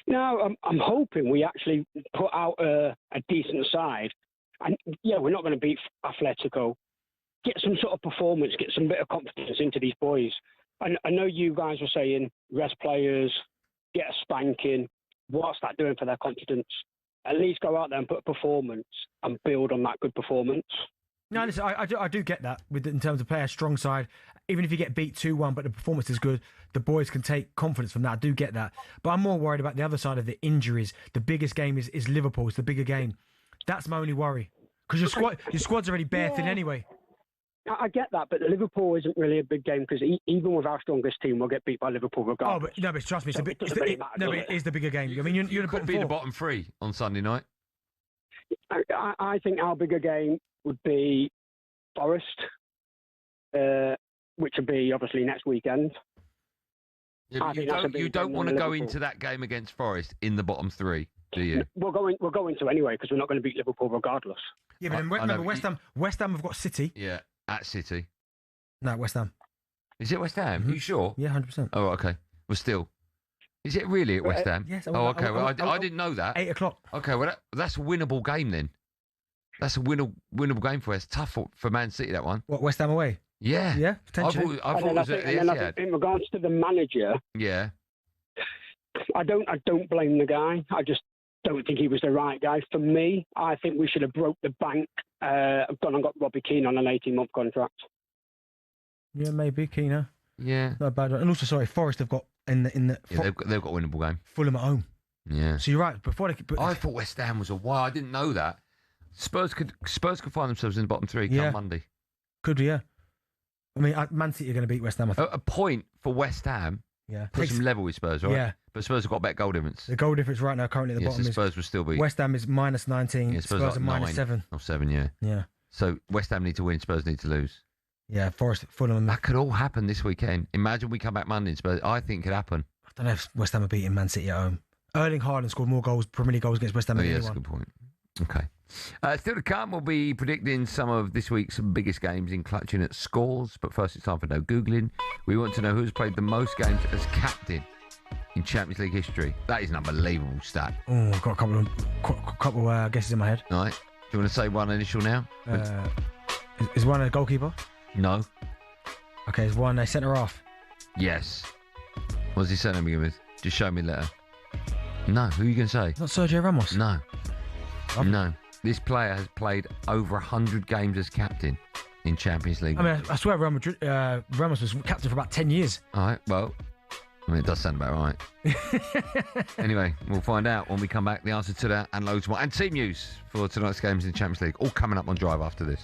No, I'm hoping we actually put out a decent side. And, yeah, we're not going to beat Atletico. Get some sort of performance, get some bit of confidence into these boys. I know you guys were saying rest players, get a spanking. What's that doing for their confidence? At least go out there and put a performance and build on that good performance. No, listen, I do get that in terms of play a strong side. Even if you get beat 2-1, but the performance is good, the boys can take confidence from that. I do get that. But I'm more worried about the other side of the injuries. The biggest game is Liverpool. It's the bigger game. That's my only worry. Because your squad's already bare thin anyway. I get that, but Liverpool isn't really a big game because even with our strongest team, we'll get beat by Liverpool regardless. But trust me, it is the bigger game. I mean, you're the bottom be four. The bottom three on Sunday night. I think our bigger game would be Forest, which would be obviously next weekend. Yeah, you don't want to go into that game against Forest in the bottom three, do you? We're going to anyway because we're not going to beat Liverpool regardless. Yeah, but remember West Ham have got City. Yeah, at City. No, West Ham. Is it West Ham? Are you sure? Yeah, 100%. Oh, okay. Well, still. Is it really at West Ham? Yes. Oh, okay. Well, I didn't know that. 8 o'clock. Okay, well, that's a winnable game then. That's a winnable game for us. Tough for Man City, that one. What, West Ham away? Yeah. Yeah, potentially. I thought it was at the Etihad. In regards to the manager, Yeah. I don't blame the guy. I just don't think he was the right guy. For me, I think we should have broke the bank, gone and got Robbie Keane on an 18-month contract. Yeah, maybe Keane. Yeah. Not a bad one. And also, sorry, Forest have got in the Yeah, they've got a winnable game. Fulham at home. Yeah. So you're right. Before they, I thought West Ham was a while. I didn't know that. Spurs could find themselves in the bottom three come Monday. Could be, yeah. I mean, Man City are going to beat West Ham. I think. A point for West Ham. Yeah. Puts them level with Spurs, right? Yeah. But Spurs have got a better goal difference. The goal difference right now currently at the bottom so is Spurs will still be. West Ham is minus 19. Yeah, Spurs like are minus 9 7. Or 7, yeah. Yeah. So West Ham need to win. Spurs need to lose. Yeah, Forest, Fulham. That could all happen this weekend. Imagine we come back Monday and Spurs. I think it could happen. I don't know if West Ham are beating Man City at home. Erling Haaland scored more goals, Premier League goals against West Ham than That's a anyone. good point. Okay. Still to come, we'll be predicting some of this week's biggest games in clutching at scores. But first, it's time for no Googling. We want to know who's played the most games as captain in Champions League history. That is an unbelievable stat. Oh, I've got a couple guesses in my head. All right. Do you want to say one initial now? Is one a goalkeeper? No. Okay, is one a centre half? Yes. What's his surname begin with? Just show me the letter. No. Who are you going to say? Not Sergio Ramos. No. No. This player has played over 100 games as captain in Champions League. I mean, I swear Ramos was captain for about 10 years. All right, well, I mean, it does sound about right. Anyway, we'll find out when we come back the answer to that and loads more. And team news for tonight's games in the Champions League. All coming up on Drive after this.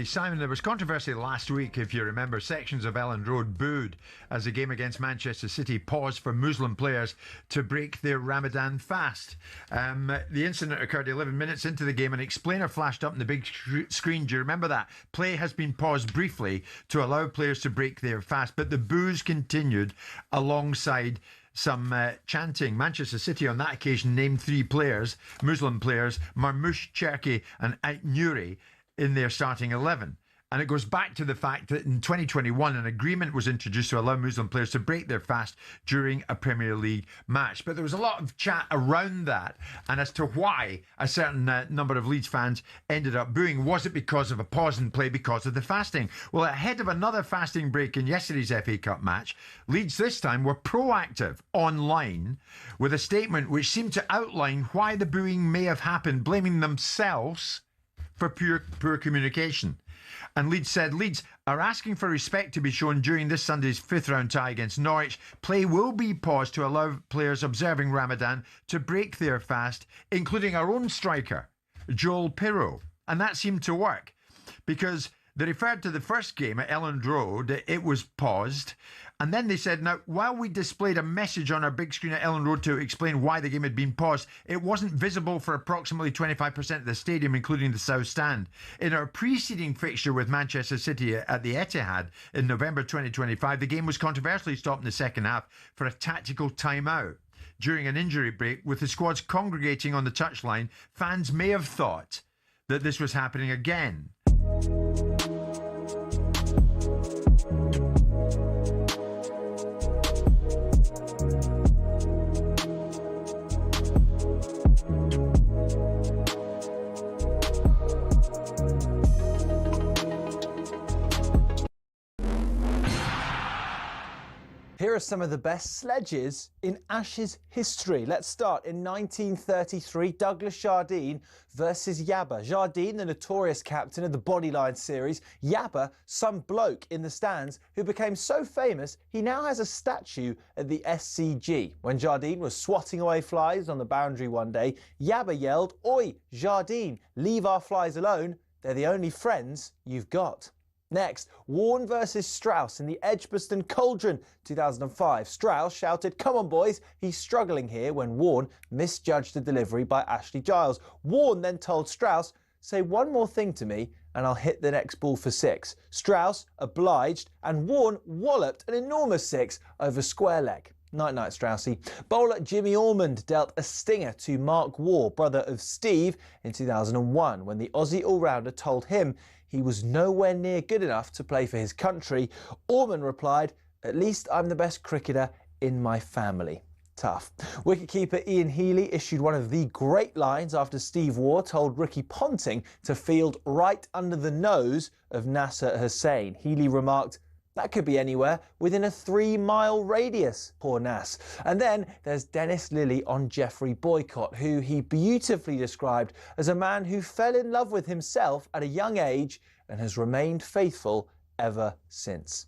Simon, there was controversy last week, if you remember. Sections of Elland Road booed as the game against Manchester City paused for Muslim players to break their Ramadan fast. The incident occurred 11 minutes into the game. An explainer flashed up on the big screen. Do you remember that? Play has been paused briefly to allow players to break their fast, but the boos continued alongside some chanting. Manchester City on that occasion named 3 players, Muslim players, Marmoush, Cherki and Ait Nouri, in their starting 11. And it goes back to the fact that in 2021 an agreement was introduced to allow Muslim players to break their fast during a Premier League match. But there was a lot of chat around that and as to why a certain number of Leeds fans ended up booing. Was it because of a pause in play because of the fasting? Well, ahead of another fasting break in yesterday's FA Cup match, Leeds this time were proactive online with a statement which seemed to outline why the booing may have happened, blaming themselves for poor communication. And Leeds said, Leeds are asking for respect to be shown during this Sunday's 5th round tie against Norwich. Play will be paused to allow players observing Ramadan to break their fast, including our own striker, Joel Pirro. And that seemed to work because they referred to the first game at Elland Road. It was paused. And then they said, now, while we displayed a message on our big screen at Elland Road to explain why the game had been paused, it wasn't visible for approximately 25% of the stadium, including the South Stand. In our preceding fixture with Manchester City at the Etihad in November 2025, the game was controversially stopped in the second half for a tactical timeout. During an injury break, with the squads congregating on the touchline, fans may have thought that this was happening again. some of the best sledges in Ashes history. Let's start in 1933, Douglas Jardine versus Yabba. Jardine, the notorious captain of the Bodyline series. Yabba, some bloke in the stands who became so famous he now has a statue at the SCG. When Jardine was swatting away flies on the boundary one day, Yabba yelled, "Oi, Jardine, leave our flies alone. They're the only friends you've got." Next, Warne versus Strauss in the Edgbaston Cauldron 2005. Strauss shouted, "Come on boys, he's struggling here," when Warne misjudged the delivery by Ashley Giles. Warne then told Strauss, "Say one more thing to me and I'll hit the next ball for 6. Strauss obliged and Warne walloped an enormous 6 over square leg. Night-night, Straussy. Bowler Jimmy Ormond dealt a stinger to Mark Waugh, brother of Steve, in 2001 when the Aussie all-rounder told him he was nowhere near good enough to play for his country. Ormond replied, "At least I'm the best cricketer in my family." Tough. Wicketkeeper Ian Healy issued one of the great lines after Steve Waugh told Ricky Ponting to field right under the nose of Nasser Hussain. Healy remarked, "That could be anywhere within a 3-mile radius, poor Nas." And then there's Dennis Lilly on Geoffrey Boycott, who he beautifully described as a man who fell in love with himself at a young age and has remained faithful ever since.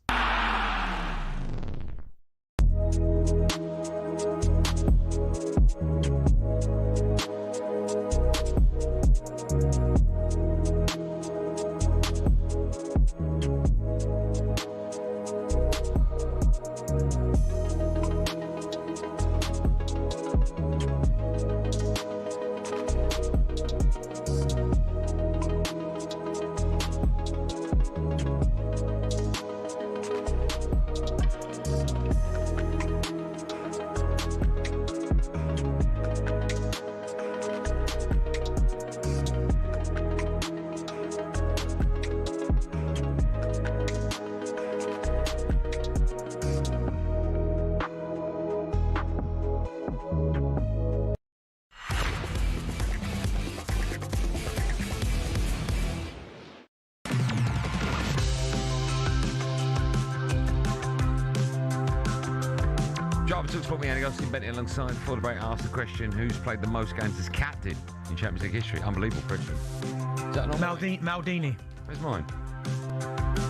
talkSPORT, me, Andy Goldstein Bent alongside before the break. Asked the question: who's played the most games as captain in Champions League history? Unbelievable question. Is that not Maldini. Where's mine?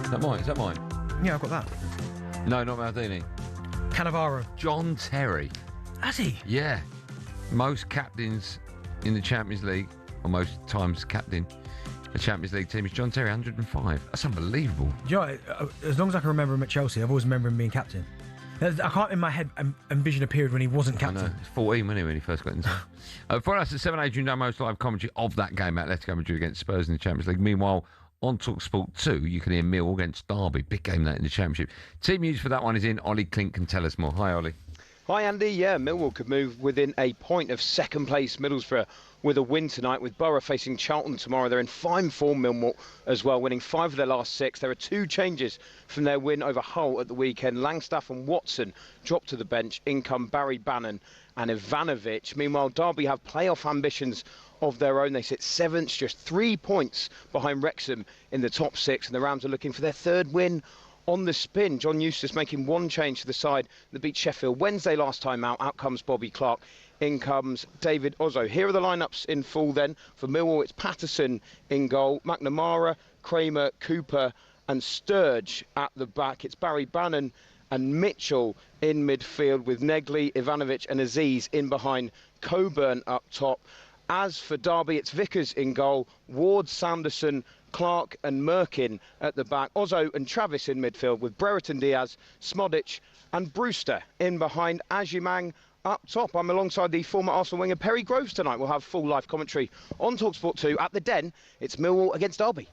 Is that mine? Is that mine? Yeah, I've got that. No, not Maldini. Cannavaro. John Terry. Has he? Yeah. Most captains in the Champions League, or most times captain the Champions League team is John Terry, 105. That's unbelievable. You know, as long as I can remember him at Chelsea, I've always remembered him being captain. I can't in my head envision a period when he wasn't captain. I know. It's 14, wasn't he, when he first got into it? For us at 7:00, you know most live commentary of that game at Atletico Madrid against Spurs in the Champions League. Meanwhile, on talkSPORT 2, you can hear Mill against Derby. Big game that in the Championship. Team news for that one is in. Ollie Klink can tell us more. Hi, Ollie. Hi, Andy. Yeah, Millwall could move within a point of second place Middlesbrough with a win tonight, with Borough facing Charlton tomorrow. They're in fine form, Millwall, as well, winning 5 of their last 6. There are 2 changes from their win over Hull at the weekend. Langstaff and Watson dropped to the bench. In come Barry Bannon and Ivanovic. Meanwhile, Derby have playoff ambitions of their own. They sit 7th, just 3 points behind Wrexham in the top 6, and the Rams are looking for their 3rd win on the spin. John Eustace making 1 change to the side that beat Sheffield Wednesday last time out. Out comes Bobby Clark. In comes David Ozzo. Here are the lineups in full then. For Millwall, it's Patterson in goal, McNamara, Kramer, Cooper and Sturge at the back. It's Barry Bannon and Mitchell in midfield, with Negley, Ivanovic and Aziz in behind, Coburn up top. As for Derby, it's Vickers in goal, Ward, Sanderson, Clark and Merkin at the back. Ozzo and Travis in midfield, with Brereton Diaz, Smodic and Brewster in behind. Ajimang up top. I'm alongside the former Arsenal winger Perry Groves tonight. We'll have full live commentary on talkSPORT 2 at the Den. It's Millwall against Derby.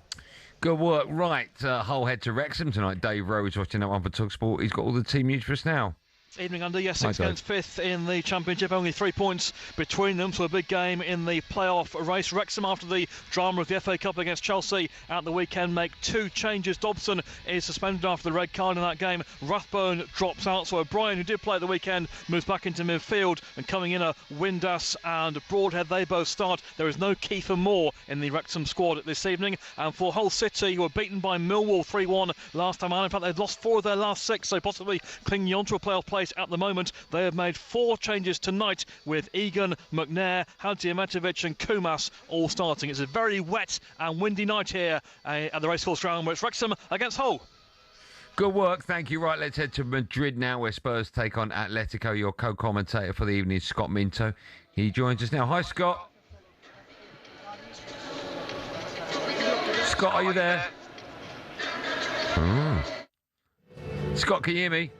Good work. Right, Hull head to Wrexham tonight. Dave Rowe is watching that one for talkSPORT. He's got all the team news for us now. Evening, Andy. Yes, 6th against 5th in the Championship. Only 3 points between them, so a big game in the playoff race. Wrexham, after the drama of the FA Cup against Chelsea at the weekend, make 2 changes. Dobson is suspended after the red card in that game. Rathbone drops out, so O'Brien, who did play at the weekend, moves back into midfield, and coming in are Windass and Broadhead. They both start. There is no Kiefer Moore in the Wrexham squad this evening. And for Hull City, who were beaten by Millwall 3-1 last time out, in fact they've lost 4 of their last 6, so possibly clinging on to a playoff place place at the moment. They have made 4 changes tonight, with Egan, McNair, Hadziamatovic and Kumas all starting. It's a very wet and windy night here at the Racecourse Ground, where it's Wrexham against Hull. Good work, thank you. Right, let's head to Madrid now, where Spurs take on Atletico. Your co-commentator for the evening is Scott Minto. He joins us now. Hi, Scott. Scott, are you there? Scott, can you hear me?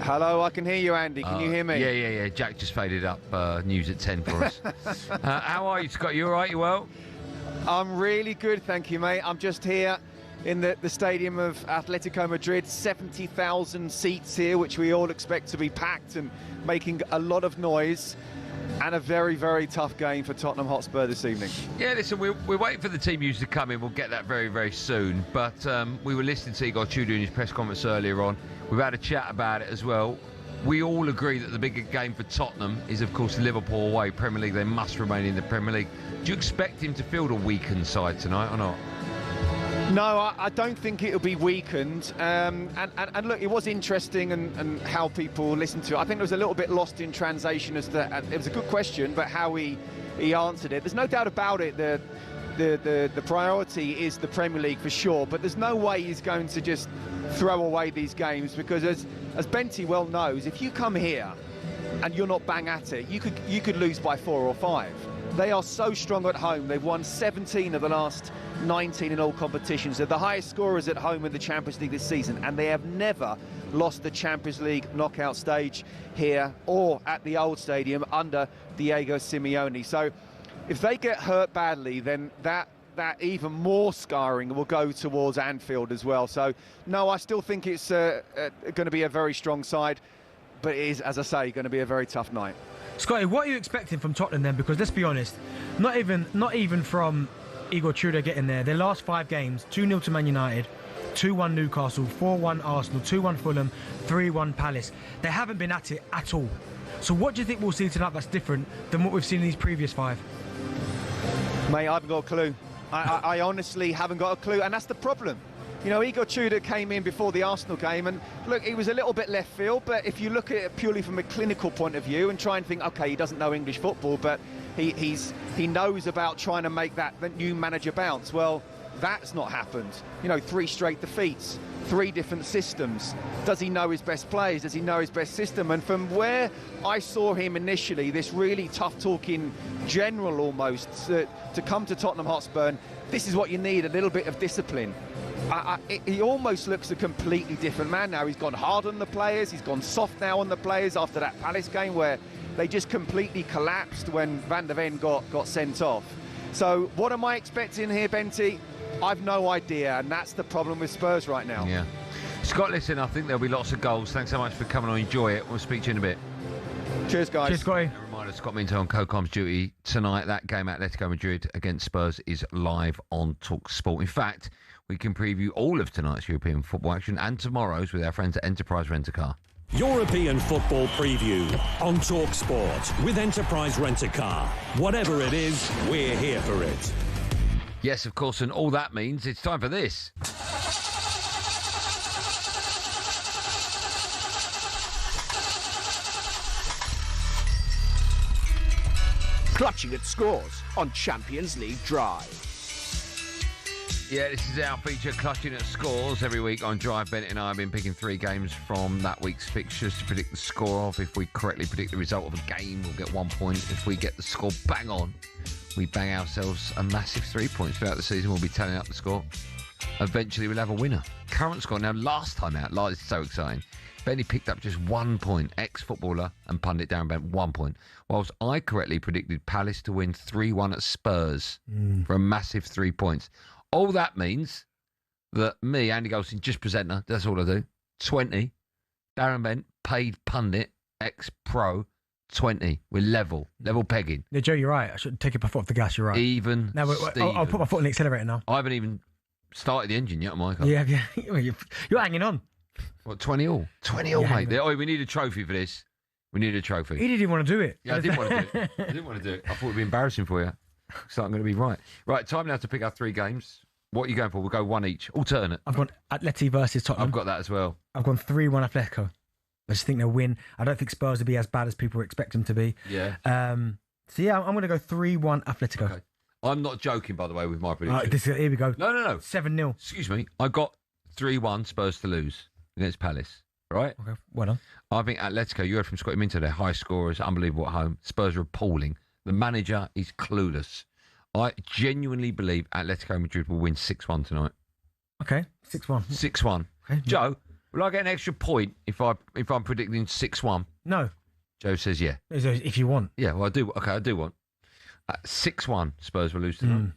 Hello, I can hear you, Andy. Can you hear me? Yeah. Jack just faded up news at 10 for us. How are you, Scott? You all right? You well? I'm really good, thank you, mate. I'm just here in the stadium of Atletico Madrid. 70,000 seats here, which we all expect to be packed and making a lot of noise. And a very, very tough game for Tottenham Hotspur this evening. Yeah, listen, we're waiting for the team news to come in. We'll get that very, very soon. But we were listening to Igor Tudor in his press conference earlier on. We've had a chat about it as well. We all agree that the bigger game for Tottenham is, of course, Liverpool away. Premier League, they must remain in the Premier League. Do you expect him to field a weakened side tonight or not? No, I don't think it'll be weakened. And look, it was interesting and how people listened to it. I think it was a little bit lost in translation as to, it was a good question, but how he answered it. There's no doubt about it. The priority is the Premier League for sure, but there's no way he's going to just throw away these games, because as Benty well knows, if you come here and you're not bang at it, you could lose by 4 or 5. They are so strong at home. They've won 17 of the last 19 in all competitions. They're the highest scorers at home in the Champions League this season, and they have never lost the Champions League knockout stage here or at the old stadium under Diego Simeone. So if they get hurt badly, then that even more scarring will go towards Anfield as well. So no, I still think it's going to be a very strong side, but it is, as I say, going to be a very tough night. Scotty, what are you expecting from Tottenham then? Because let's be honest, not even from Igor Tudor getting there. Their last 5 games: 2-0 to Man United, 2-1 Newcastle, 4-1 Arsenal, 2-1 Fulham, 3-1 Palace. They haven't been at it at all. So what do you think we'll see tonight that's different than what we've seen in these previous 5? Mate, I haven't got a clue. I honestly haven't got a clue, and that's the problem. You know, Igor Tudor came in before the Arsenal game, and look, he was a little bit left field, but if you look at it purely from a clinical point of view and try and think, okay, he doesn't know English football, but he knows about trying to make that new manager bounce. Well, that's not happened. You know, 3 straight defeats, 3 different systems. Does he know his best players? Does he know his best system? And from where I saw him initially, this really tough-talking general almost, to come to Tottenham Hotspur, and this is what you need, a little bit of discipline. He almost looks a completely different man now. He's gone hard on the players. He's gone soft now on the players after that Palace game where they just completely collapsed when Van der Ven got sent off. So what am I expecting here, Benty? I've no idea, and that's the problem with Spurs right now. Yeah. Scott, listen, I think there'll be lots of goals. Thanks so much for coming on. Enjoy it. We'll speak to you in a bit. Cheers, guys. Cheers, Scotty. A reminder, Scott Minto on co-comms duty tonight. That game, Atletico Madrid against Spurs, is live on talkSPORT. In fact, we can preview all of tonight's European football action and tomorrow's with our friends at Enterprise Rent-A-Car. European football preview on talkSPORT with Enterprise Rent-A-Car. Whatever it is, we're here for it. Yes, of course, and all that means it's time for this. Clutching at scores on Champions League Drive. Yeah, this is our feature, Clutching at Scores. Every week on Drive, Bent and I have been picking 3 games from that week's fixtures to predict the score of. If we correctly predict the result of a game, we'll get 1 point. If we get the score bang on, we bang ourselves a massive 3 points. Throughout the season, we'll be tallying up the score. Eventually, we'll have a winner. Current score now, last time out, it's so exciting. Benny picked up just 1 point. Ex-footballer and pundit Darren Bent, 1 point. Whilst I correctly predicted Palace to win 3-1 at Spurs for a massive 3 points. All that means that me, Andy Goldstein, just presenter, that's all I do, 20. Darren Bent, paid pundit, ex-pro, 20. We're level pegging. Yeah, Joe, you're right. I should take my foot off the gas, you're right. Even now, I'll put my foot on the accelerator now. I haven't even started the engine yet, Michael. Yeah. You're hanging on. What, 20 all? 20 all, mate. We need a trophy for this. We need a trophy. He didn't want to do it. Yeah, I didn't want to do it. I thought it'd be embarrassing for you. So I'm going to be right. Right, time now to pick our 3 games. What are you going for? We'll go 1 each. Alternate. I've gone Atleti versus Tottenham. I've got that as well. I've gone 3-1 Atletico. I just think they'll win. I don't think Spurs will be as bad as people expect them to be. Yeah. So yeah, I'm going to go 3-1 Atletico. Okay. I'm not joking, by the way, with my prediction. Here we go. No. 7-0. Excuse me. I got 3-1 Spurs to lose against Palace. Right? Okay, well done. I think Atletico, you heard from Scotty Minter, they're high scorers, unbelievable at home. Spurs are appalling. The manager is clueless. I genuinely believe Atletico Madrid will win 6-1 tonight. Okay, 6-1. 6-1. Okay. Joe, will I get an extra point if I'm predicting 6-1? No. Joe says yeah. If you want. Yeah, well, I do. Okay, I do want. 6-1 Spurs will lose tonight.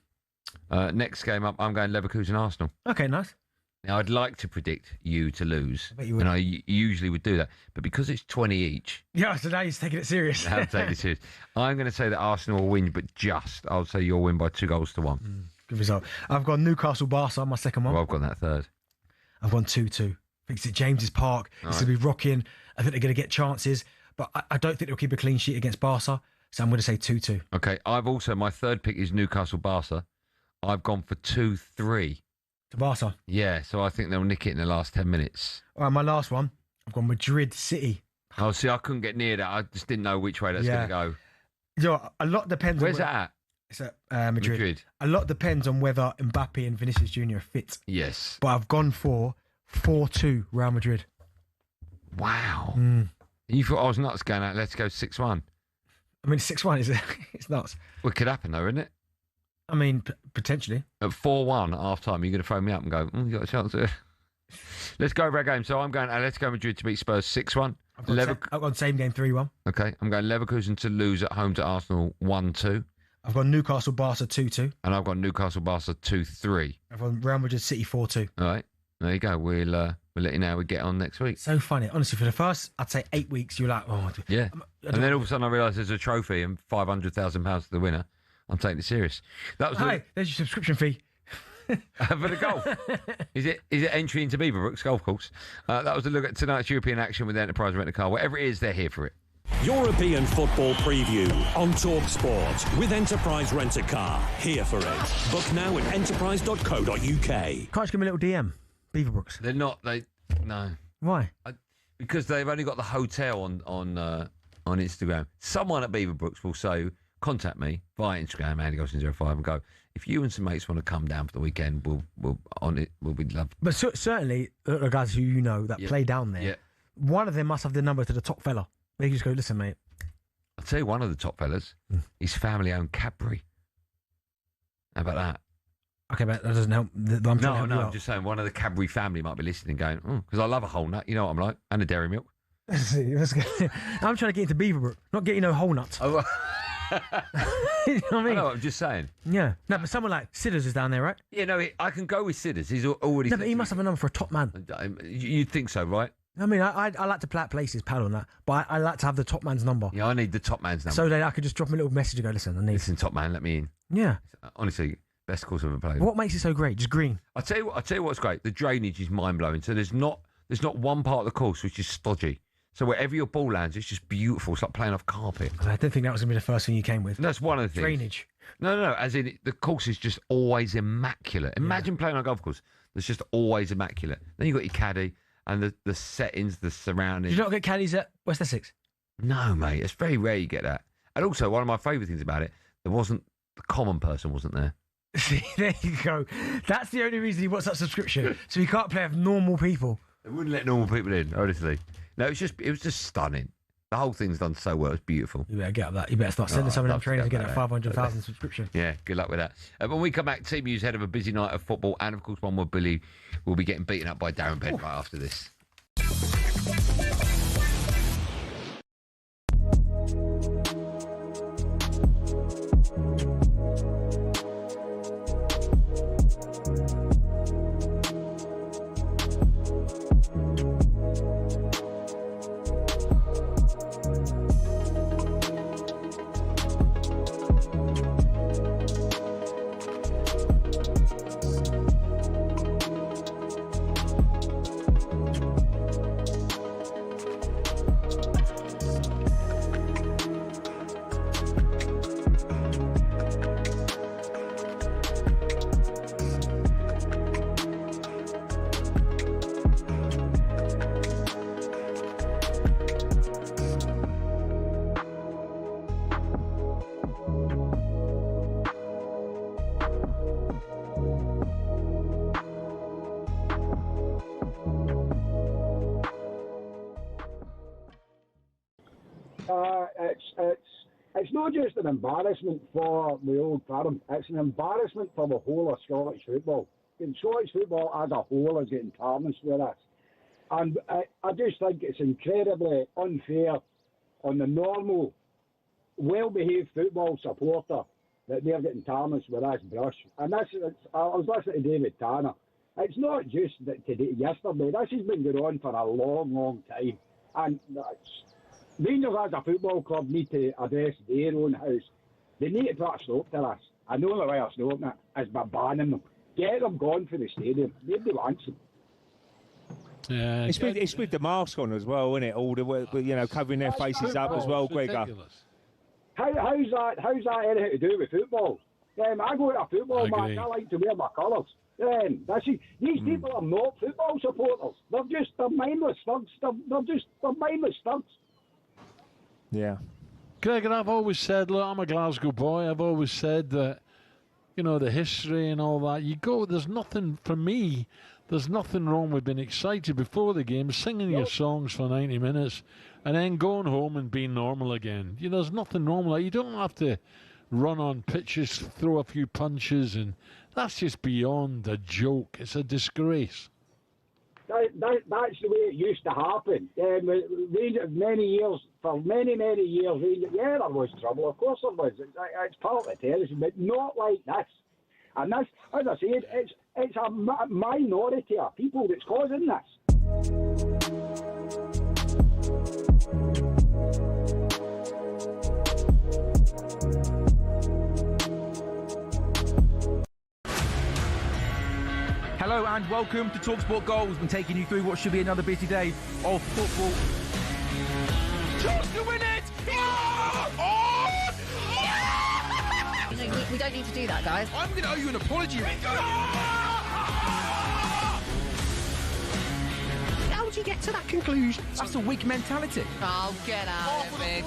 Next game up, I'm going Leverkusen Arsenal. Okay, nice. Now, I'd like to predict you to lose. I bet you would. And I usually would do that. But because it's 20 each. Yeah, so now you're taking it serious. I'm taking it serious. I'm going to say that Arsenal will win, but I'll say you'll win by 2-1. Good result. I've got Newcastle Barca, my second one. Well, I've got that third. I've gone 2-2. I think it's at James's Park. It's going to be rocking. I think they're going to get chances, but I don't think they'll keep a clean sheet against Barca. So I'm going to say 2-2. Okay, my third pick is Newcastle Barca. I've gone for 2-3. To Barca? Yeah, so I think they'll nick it in the last 10 minutes. All right, my last one. I've gone Madrid City. Oh, see, I couldn't get near that. I just didn't know which way that's going to go. You know, a lot depends Where's on... that at? It's at Madrid. A lot depends on whether Mbappe and Vinicius Jr. are fit. Yes. But I've gone for 4-2 Real Madrid. Wow. You thought I was nuts going out, let's go 6-1. I mean, 6-1 it's nuts. Well, it could happen though, isn't it? I mean, potentially. At 4-1 at half time, you're going to phone me up and go, you got a chance to... Let's go over our game. So I'm going Atletico Madrid to beat Spurs 6-1. I've gone same game 3-1. Okay, I'm going Leverkusen to lose at home to Arsenal 1-2. I've got Newcastle Barca 2-2. And I've got Newcastle Barca 2-3. I've got Real Madrid City 4-2. All right, there you go. We'll let you know how we get on next week. So funny. Honestly, for the first, I'd say 8 weeks, you're like, oh. Yeah. And then all of a sudden I realise there's a trophy and £500,000 to the winner. I'm taking it serious. That was there's your subscription fee. for the golf. Is it entry into Beaverbrook's golf course? That was a look at tonight's European action with Enterprise Rent a Car. Whatever it is, they're here for it. European football preview on talkSPORT with Enterprise Rent a Car. Here for it. Book now at enterprise.co.uk. Can't you give me a little DM, Beaverbrooks? They're not. No. Why? Because they've only got the hotel on Instagram. Someone at Beaverbrooks will say, contact me via Instagram, Andy Goldstein 05, and go, if you and some mates want to come down for the weekend, we'll be loved. But certainly, the guys who you know that play down there, one of them must have the number to the top fella. They just go, listen, mate. I'll tell you one of the top fellas, his family-owned Cadbury. How about that? Okay, but that doesn't help. I'm just saying one of the Cadbury family might be listening going, because I love a whole nut, you know what I'm like, and a dairy milk. I'm trying to get into Beaverbrook, not getting no whole nuts. Oh, you know what I mean? I know, I'm just saying. Yeah. No, but someone like Sidders is down there, right? Yeah, no, I can go with Sidders. He's already... No, but he must have a number for a top man. You'd think so, right? I mean, I like to play at places, pal on that, but I like to have the top man's number. Yeah, I need the top man's number. So then I could just drop him a little message and go, listen, top man, let me in. Yeah. Honestly, best course I've ever played. What makes it so great? Just green. I'll tell you what's great. The drainage is mind-blowing. So there's not one part of the course which is stodgy. So wherever your ball lands, it's just beautiful. It's like playing off carpet. I don't think that was going to be the first thing you came with. That's one of the things. Drainage. No. As in, the course is just always immaculate. Imagine playing on a golf course that's just always immaculate. Then you've got your caddy and the settings, the surroundings. Did you not get caddies at West Essex? No, mate. It's very rare you get that. And also, one of my favourite things about it, the common person wasn't there. See, there you go. That's the only reason he wants that subscription. So he can't play with normal people. They wouldn't let normal people in, honestly. No, it was just stunning. The whole thing's done so well. It's beautiful. You better get up that. You better start sending some of them trainers to get that 500,000 subscription. Yeah, good luck with that. When we come back, team news ahead of a busy night of football, and of course, one more Billy will be getting beaten up by Darren Bent right after this. It's not just an embarrassment for the old firm, it's an embarrassment for the whole of Scottish football. And Scottish football as a whole is getting tarnished with this. And I just think it's incredibly unfair on the normal, well-behaved football supporter that they're getting tarnished with this brush. And I was listening to David Tanner. It's not just that yesterday. This has been going on for a long, long time. And Rangers as a football club need to address their own house. They need to put a stop to this. I know the way of stopping it is by banning them. Get them gone for the stadium. Nobody wants them. Yeah, it's with the mask on as well, isn't it? All the covering their faces up as well, Gregor. How's that anything to do with football? I go to a football match. I like to wear my colours. These people are not football supporters. They're mindless thugs. They're mindless thugs. Yeah. Gregor, I've always said, look, I'm a Glasgow boy. I've always said that, the history and all that. There's nothing, for me, there's nothing wrong with being excited before the game, singing your songs for 90 minutes, and then going home and being normal again. There's nothing wrong with that. You don't have to run on pitches, throw a few punches, and that's just beyond a joke. It's a disgrace. That's the way it used to happen. Many years, there was trouble. Of course there was. It's part of the terrorism, but not like this. And that's, as I said, it's a minority of people that's causing this. Hello and welcome to talkSPORT Goals. We're taking you through what should be another busy day of football. Chance to win it! We don't need to do that, guys. I'm going to owe you an apology. How would you get to that conclusion? That's a weak mentality. Oh, get out of it.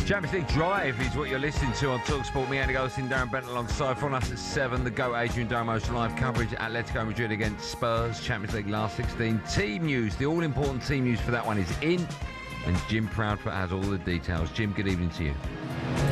Champions League Drive is what you're listening to on talkSPORT. Me, Andy Goldstein Darren Bent alongside from us at 7. The GOAT Adrian Domos live coverage. Atletico Madrid against Spurs. Champions League last 16. Team news. The all-important team news for that one is in. And Jim Proudfoot has all the details. Jim, good evening to you.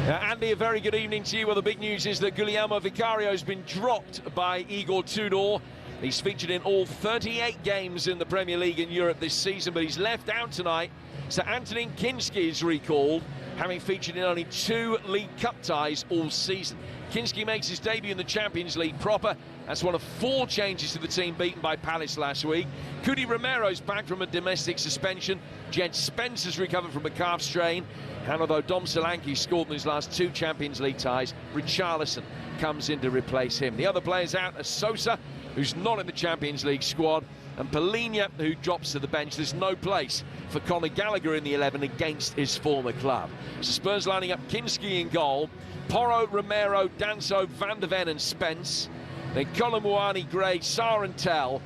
Andy, a very good evening to you. Well, the big news is that Guillermo Vicario has been dropped by Igor Tudor. He's featured in all 38 games in the Premier League in Europe this season, but he's left out tonight. So Antonin Kinski is recalled, having featured in only 2 League Cup ties all season. Kinski makes his debut in the Champions League proper. That's one of 4 changes to the team beaten by Palace last week. Cudi Romero's back from a domestic suspension. Jed Spencer's recovered from a calf strain. And although Dom Solanke scored in his last 2 Champions League ties, Richarlison comes in to replace him. The other players out are Sosa, who's not in the Champions League squad, and Polina, who drops to the bench. There's no place for Conor Gallagher in the 11 against his former club. So Spurs lining up Kinski in goal, Porro, Romero, Danso, Van der Ven and Spence. Then Kolomuani, Gray, Sarr and Tell,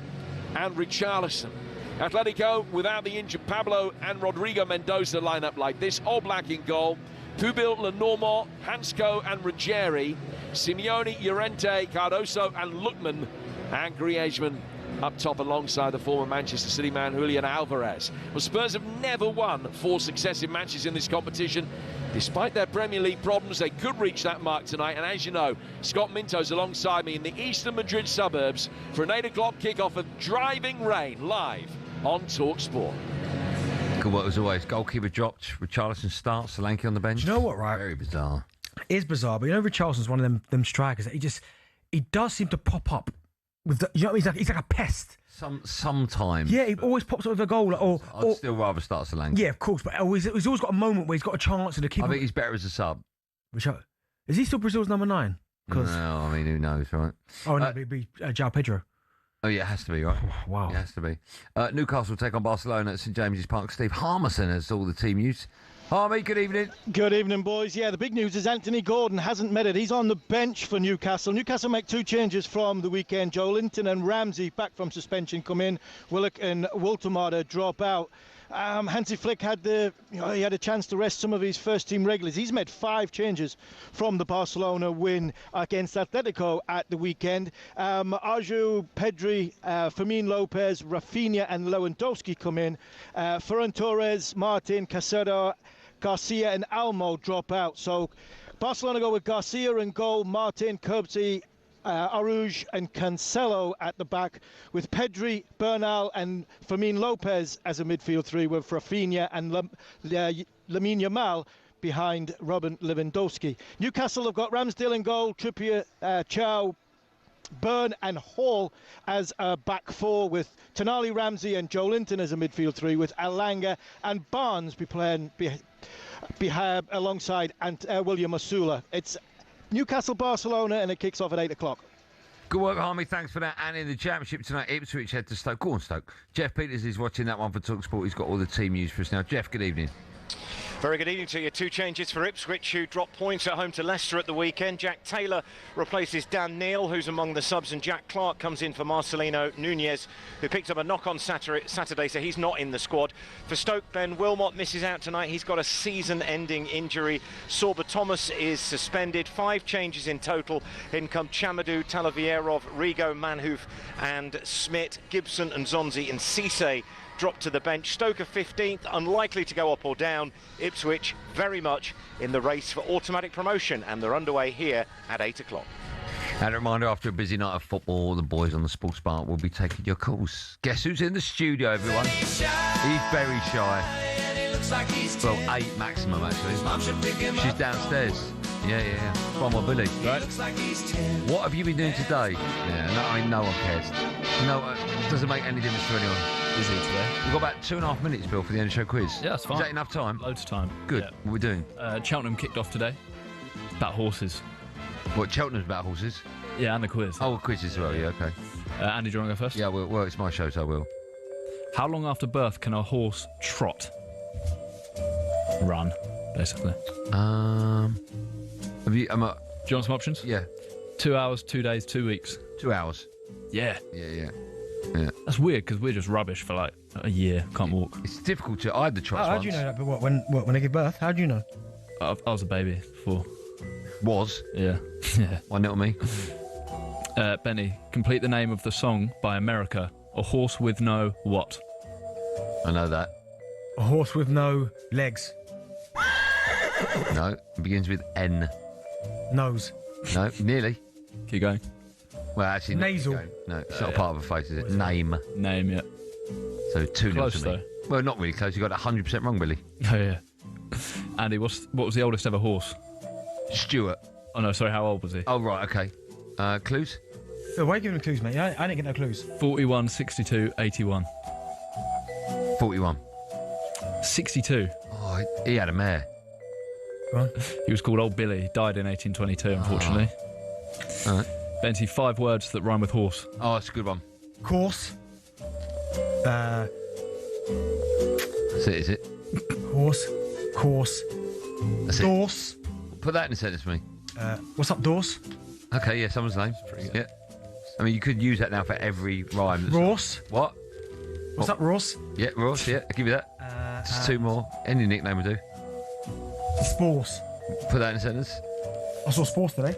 and Richarlison. Atletico, without the injured Pablo and Rodrigo Mendoza, line up like this. Oblak in goal, Pubil, Lenormand, Hansko and Ruggieri, Simeone, Llorente, Cardoso and Lookman, and Griezmann up top alongside the former Manchester City man Julian Alvarez. Well, Spurs have never won 4 successive matches in this competition. Despite their Premier League problems, they could reach that mark tonight. And as you know, Scott Minto's alongside me in the eastern Madrid suburbs for an 8 o'clock kickoff of driving rain live on talkSPORT. Good work as always. Goalkeeper dropped. Richarlison starts. Solanke on the bench. Do you know what, right? Very bizarre. It is bizarre, but you know Richarlison's one of them strikers that he does seem to pop up with the, you know, he's like a pest. Sometimes. Yeah, he always pops up with a goal. I'd still rather start Solanke. Yeah, of course, but he's always got a moment where he's got a chance and the keeper. I think he's better as a sub. Is he still Brazil's number 9? No, I mean, who knows, right? Oh, no, it'd be João Pedro. Oh, yeah, it has to be, right? Wow. It has to be. Newcastle take on Barcelona at St James's Park. Steve Harmison has all the team news. Harmy, good evening. Good evening, boys. Yeah, the big news is Anthony Gordon hasn't made it. He's on the bench for Newcastle. Newcastle make 2 changes from the weekend. Joe Linton and Ramsey, back from suspension, come in. Willock and Woltemade drop out. Hansi Flick had he had a chance to rest some of his first-team regulars. He's made 5 changes from the Barcelona win against Atletico at the weekend. Arju, Pedri, Fermin Lopez, Rafinha and Lewandowski come in. Ferran Torres, Martin, Casero, Garcia and Almo drop out. So Barcelona go with Garcia in goal, Martin, Kerbsey, Aruj and Cancelo at the back, with Pedri, Bernal and Fermin Lopez as a midfield 3, with Rafinha and Lamine Yamal behind Robin Lewandowski. Newcastle have got Ramsdale in goal, Trippier, Chow, Byrne and Hall as a back 4, with Tonali, Ramsey and Joe Linton as a midfield 3, with Alanga and Barnes be playing alongside William Osula. It's Newcastle Barcelona and it kicks off at 8 o'clock. Good work, Harmy. Thanks for that. And in the championship tonight, Ipswich head to Stoke. Go on, Stoke. Jeff Peters is watching that one for talkSPORT. He's got all the team news for us now. Jeff, good evening. Very good evening to you. 2 changes for Ipswich, who dropped points at home to Leicester at the weekend. Jack Taylor replaces Dan Neal, who's among the subs, and Jack Clark comes in for Marcelino Nunez, who picked up a knock on Saturday, so he's not in the squad. For Stoke, Ben Wilmot misses out tonight. He's got a season-ending injury. Sorba Thomas is suspended. 5 changes in total. In come Chamadou, Talavierov, Rigo, Manhoof and Smith, Gibson and Zonzi and Cisse dropped to the bench. Stoke are 15th, unlikely to go up or down. Ipswich very much in the race for automatic promotion, and they're underway here at 8 o'clock. And a reminder, after a busy night of football, the boys on the Sports Bar will be taking your calls. Guess who's in the studio, everyone? He's very shy. Well, 8 maximum, actually. She's downstairs. Yeah. From my Billy, right? What have you been doing today? Yeah, no, I mean, no one cares. No, it doesn't make any difference to anyone. Busy today. We've got about 2.5 minutes, Bill, for the end of show quiz. Yeah, that's fine. Is that enough time? Loads of time. Good. Yeah. What are we doing? Cheltenham kicked off today. About horses. What, Cheltenham's about horses? Yeah, and the quiz. Oh, quiz as well, yeah, okay. Andy, do you want to go first? Yeah, well, it's my show, so I will. How long after birth can a horse trot? Run, basically. Have you? Do you want some options? Yeah. 2 hours, 2 days, 2 weeks. 2 hours. Yeah. Yeah. That's weird because we're just rubbish for like a year. Can't walk. It's difficult to. I had the trots How once. do you know that? But when they give birth? How do you know? I was a baby before. Was? Yeah. 1-0 me. Benny, complete the name of the song by America. A horse with no what? I know that. A horse with no legs. No, it begins with N. Nose. No, nearly. Keep going. Well, actually, nasal. No, it's not a part of a face, is it? Name. Name, yeah. So 2-0 Close, to me. though. Well, not really close. You got 100% wrong, Billy. Oh, yeah. Andy, what was the oldest ever horse? Stuart. Oh, no, sorry, how old was he? Oh, right, okay. Clues? Why are you giving clues, mate? I didn't get no clues. 41, 62, 81. 41. 62. Oh, he had a mare. He was called Old Billy. He died in 1822, unfortunately. All right. Benty, 5 words that rhyme with horse. Oh, that's a good one. Course. That's it, is it? Horse. Course. That's Dorse. it. Put that in a sentence for me. What's up, Dorse? Okay, yeah, someone's name. Yeah. I mean, you could use that now for every rhyme. Ross. What? What's up, Ross? Yeah, Ross, yeah, I'll give you that. Just 2 more. Any nickname will do. Sports. Put that in a sentence. I saw sports today.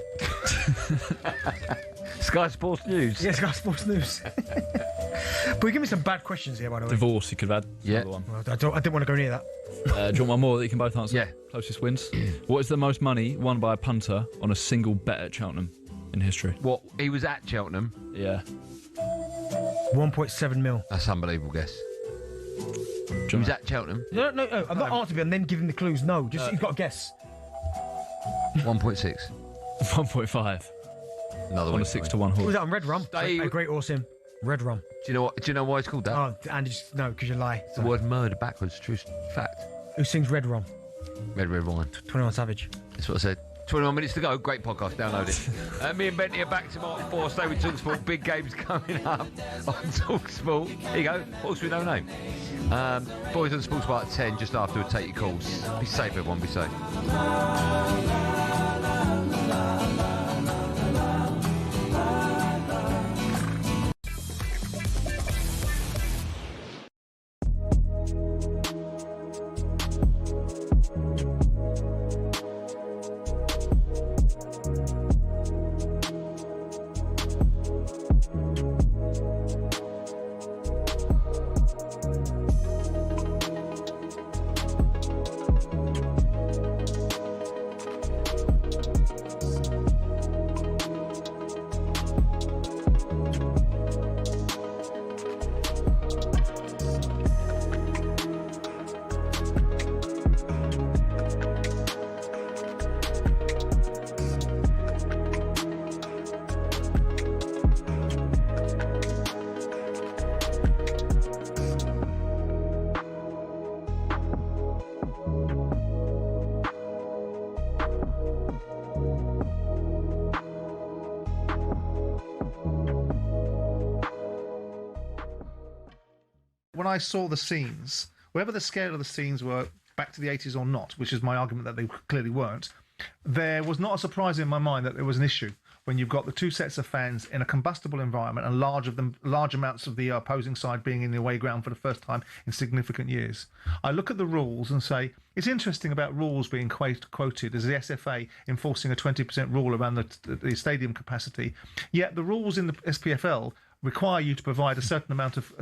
Sky Sports News. Yeah, Sky Sports News. Can we give me some bad questions here, by the way? Divorce, you could have had. Yeah. Another one. Well, I didn't want to go near that. Do you want one more that you can both answer? Yeah. Closest wins. What is the most money won by a punter on a single bet at Cheltenham in history? What? He was at Cheltenham? Yeah. 1.7 mil. That's unbelievable guess. He was at Cheltenham? No. I'm not answering and then giving the clues. No, just you've got to guess. 1.6. 1.5. Another on one. a 6-1 horse. Was that on red rum? A great horse in. Red rum. Do you know why it's called that? Oh, Andy, no, because you lie. The word murder backwards, true fact. Who sings red rum? Red wine. 21 Savage. That's what I said. 21 minutes to go. Great podcast. Download it. Me and Bentley are back tomorrow at 4. Stay with TalkSport. Big games coming up on TalkSport. Here you go. Horse with no name. Boys on Sports Bar at 10 just after we take your calls. Be safe, everyone. Be safe. When I saw the scenes, whether the scale of the scenes were back to the 80s or not, which is my argument that they clearly weren't, there was not a surprise in my mind that there was an issue when you've got the two sets of fans in a combustible environment and large amounts of the opposing side being in the away ground for the first time in significant years. I look at the rules and say, it's interesting about rules being quoted as the SFA enforcing a 20% rule around the stadium capacity, yet the rules in the SPFL require you to provide a certain amount of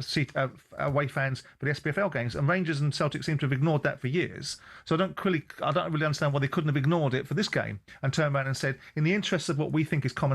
away fans for the SPFL games, and Rangers and Celtic seem to have ignored that for years. So I don't really understand why they couldn't have ignored it for this game and turned around and said, in the interests of what we think is common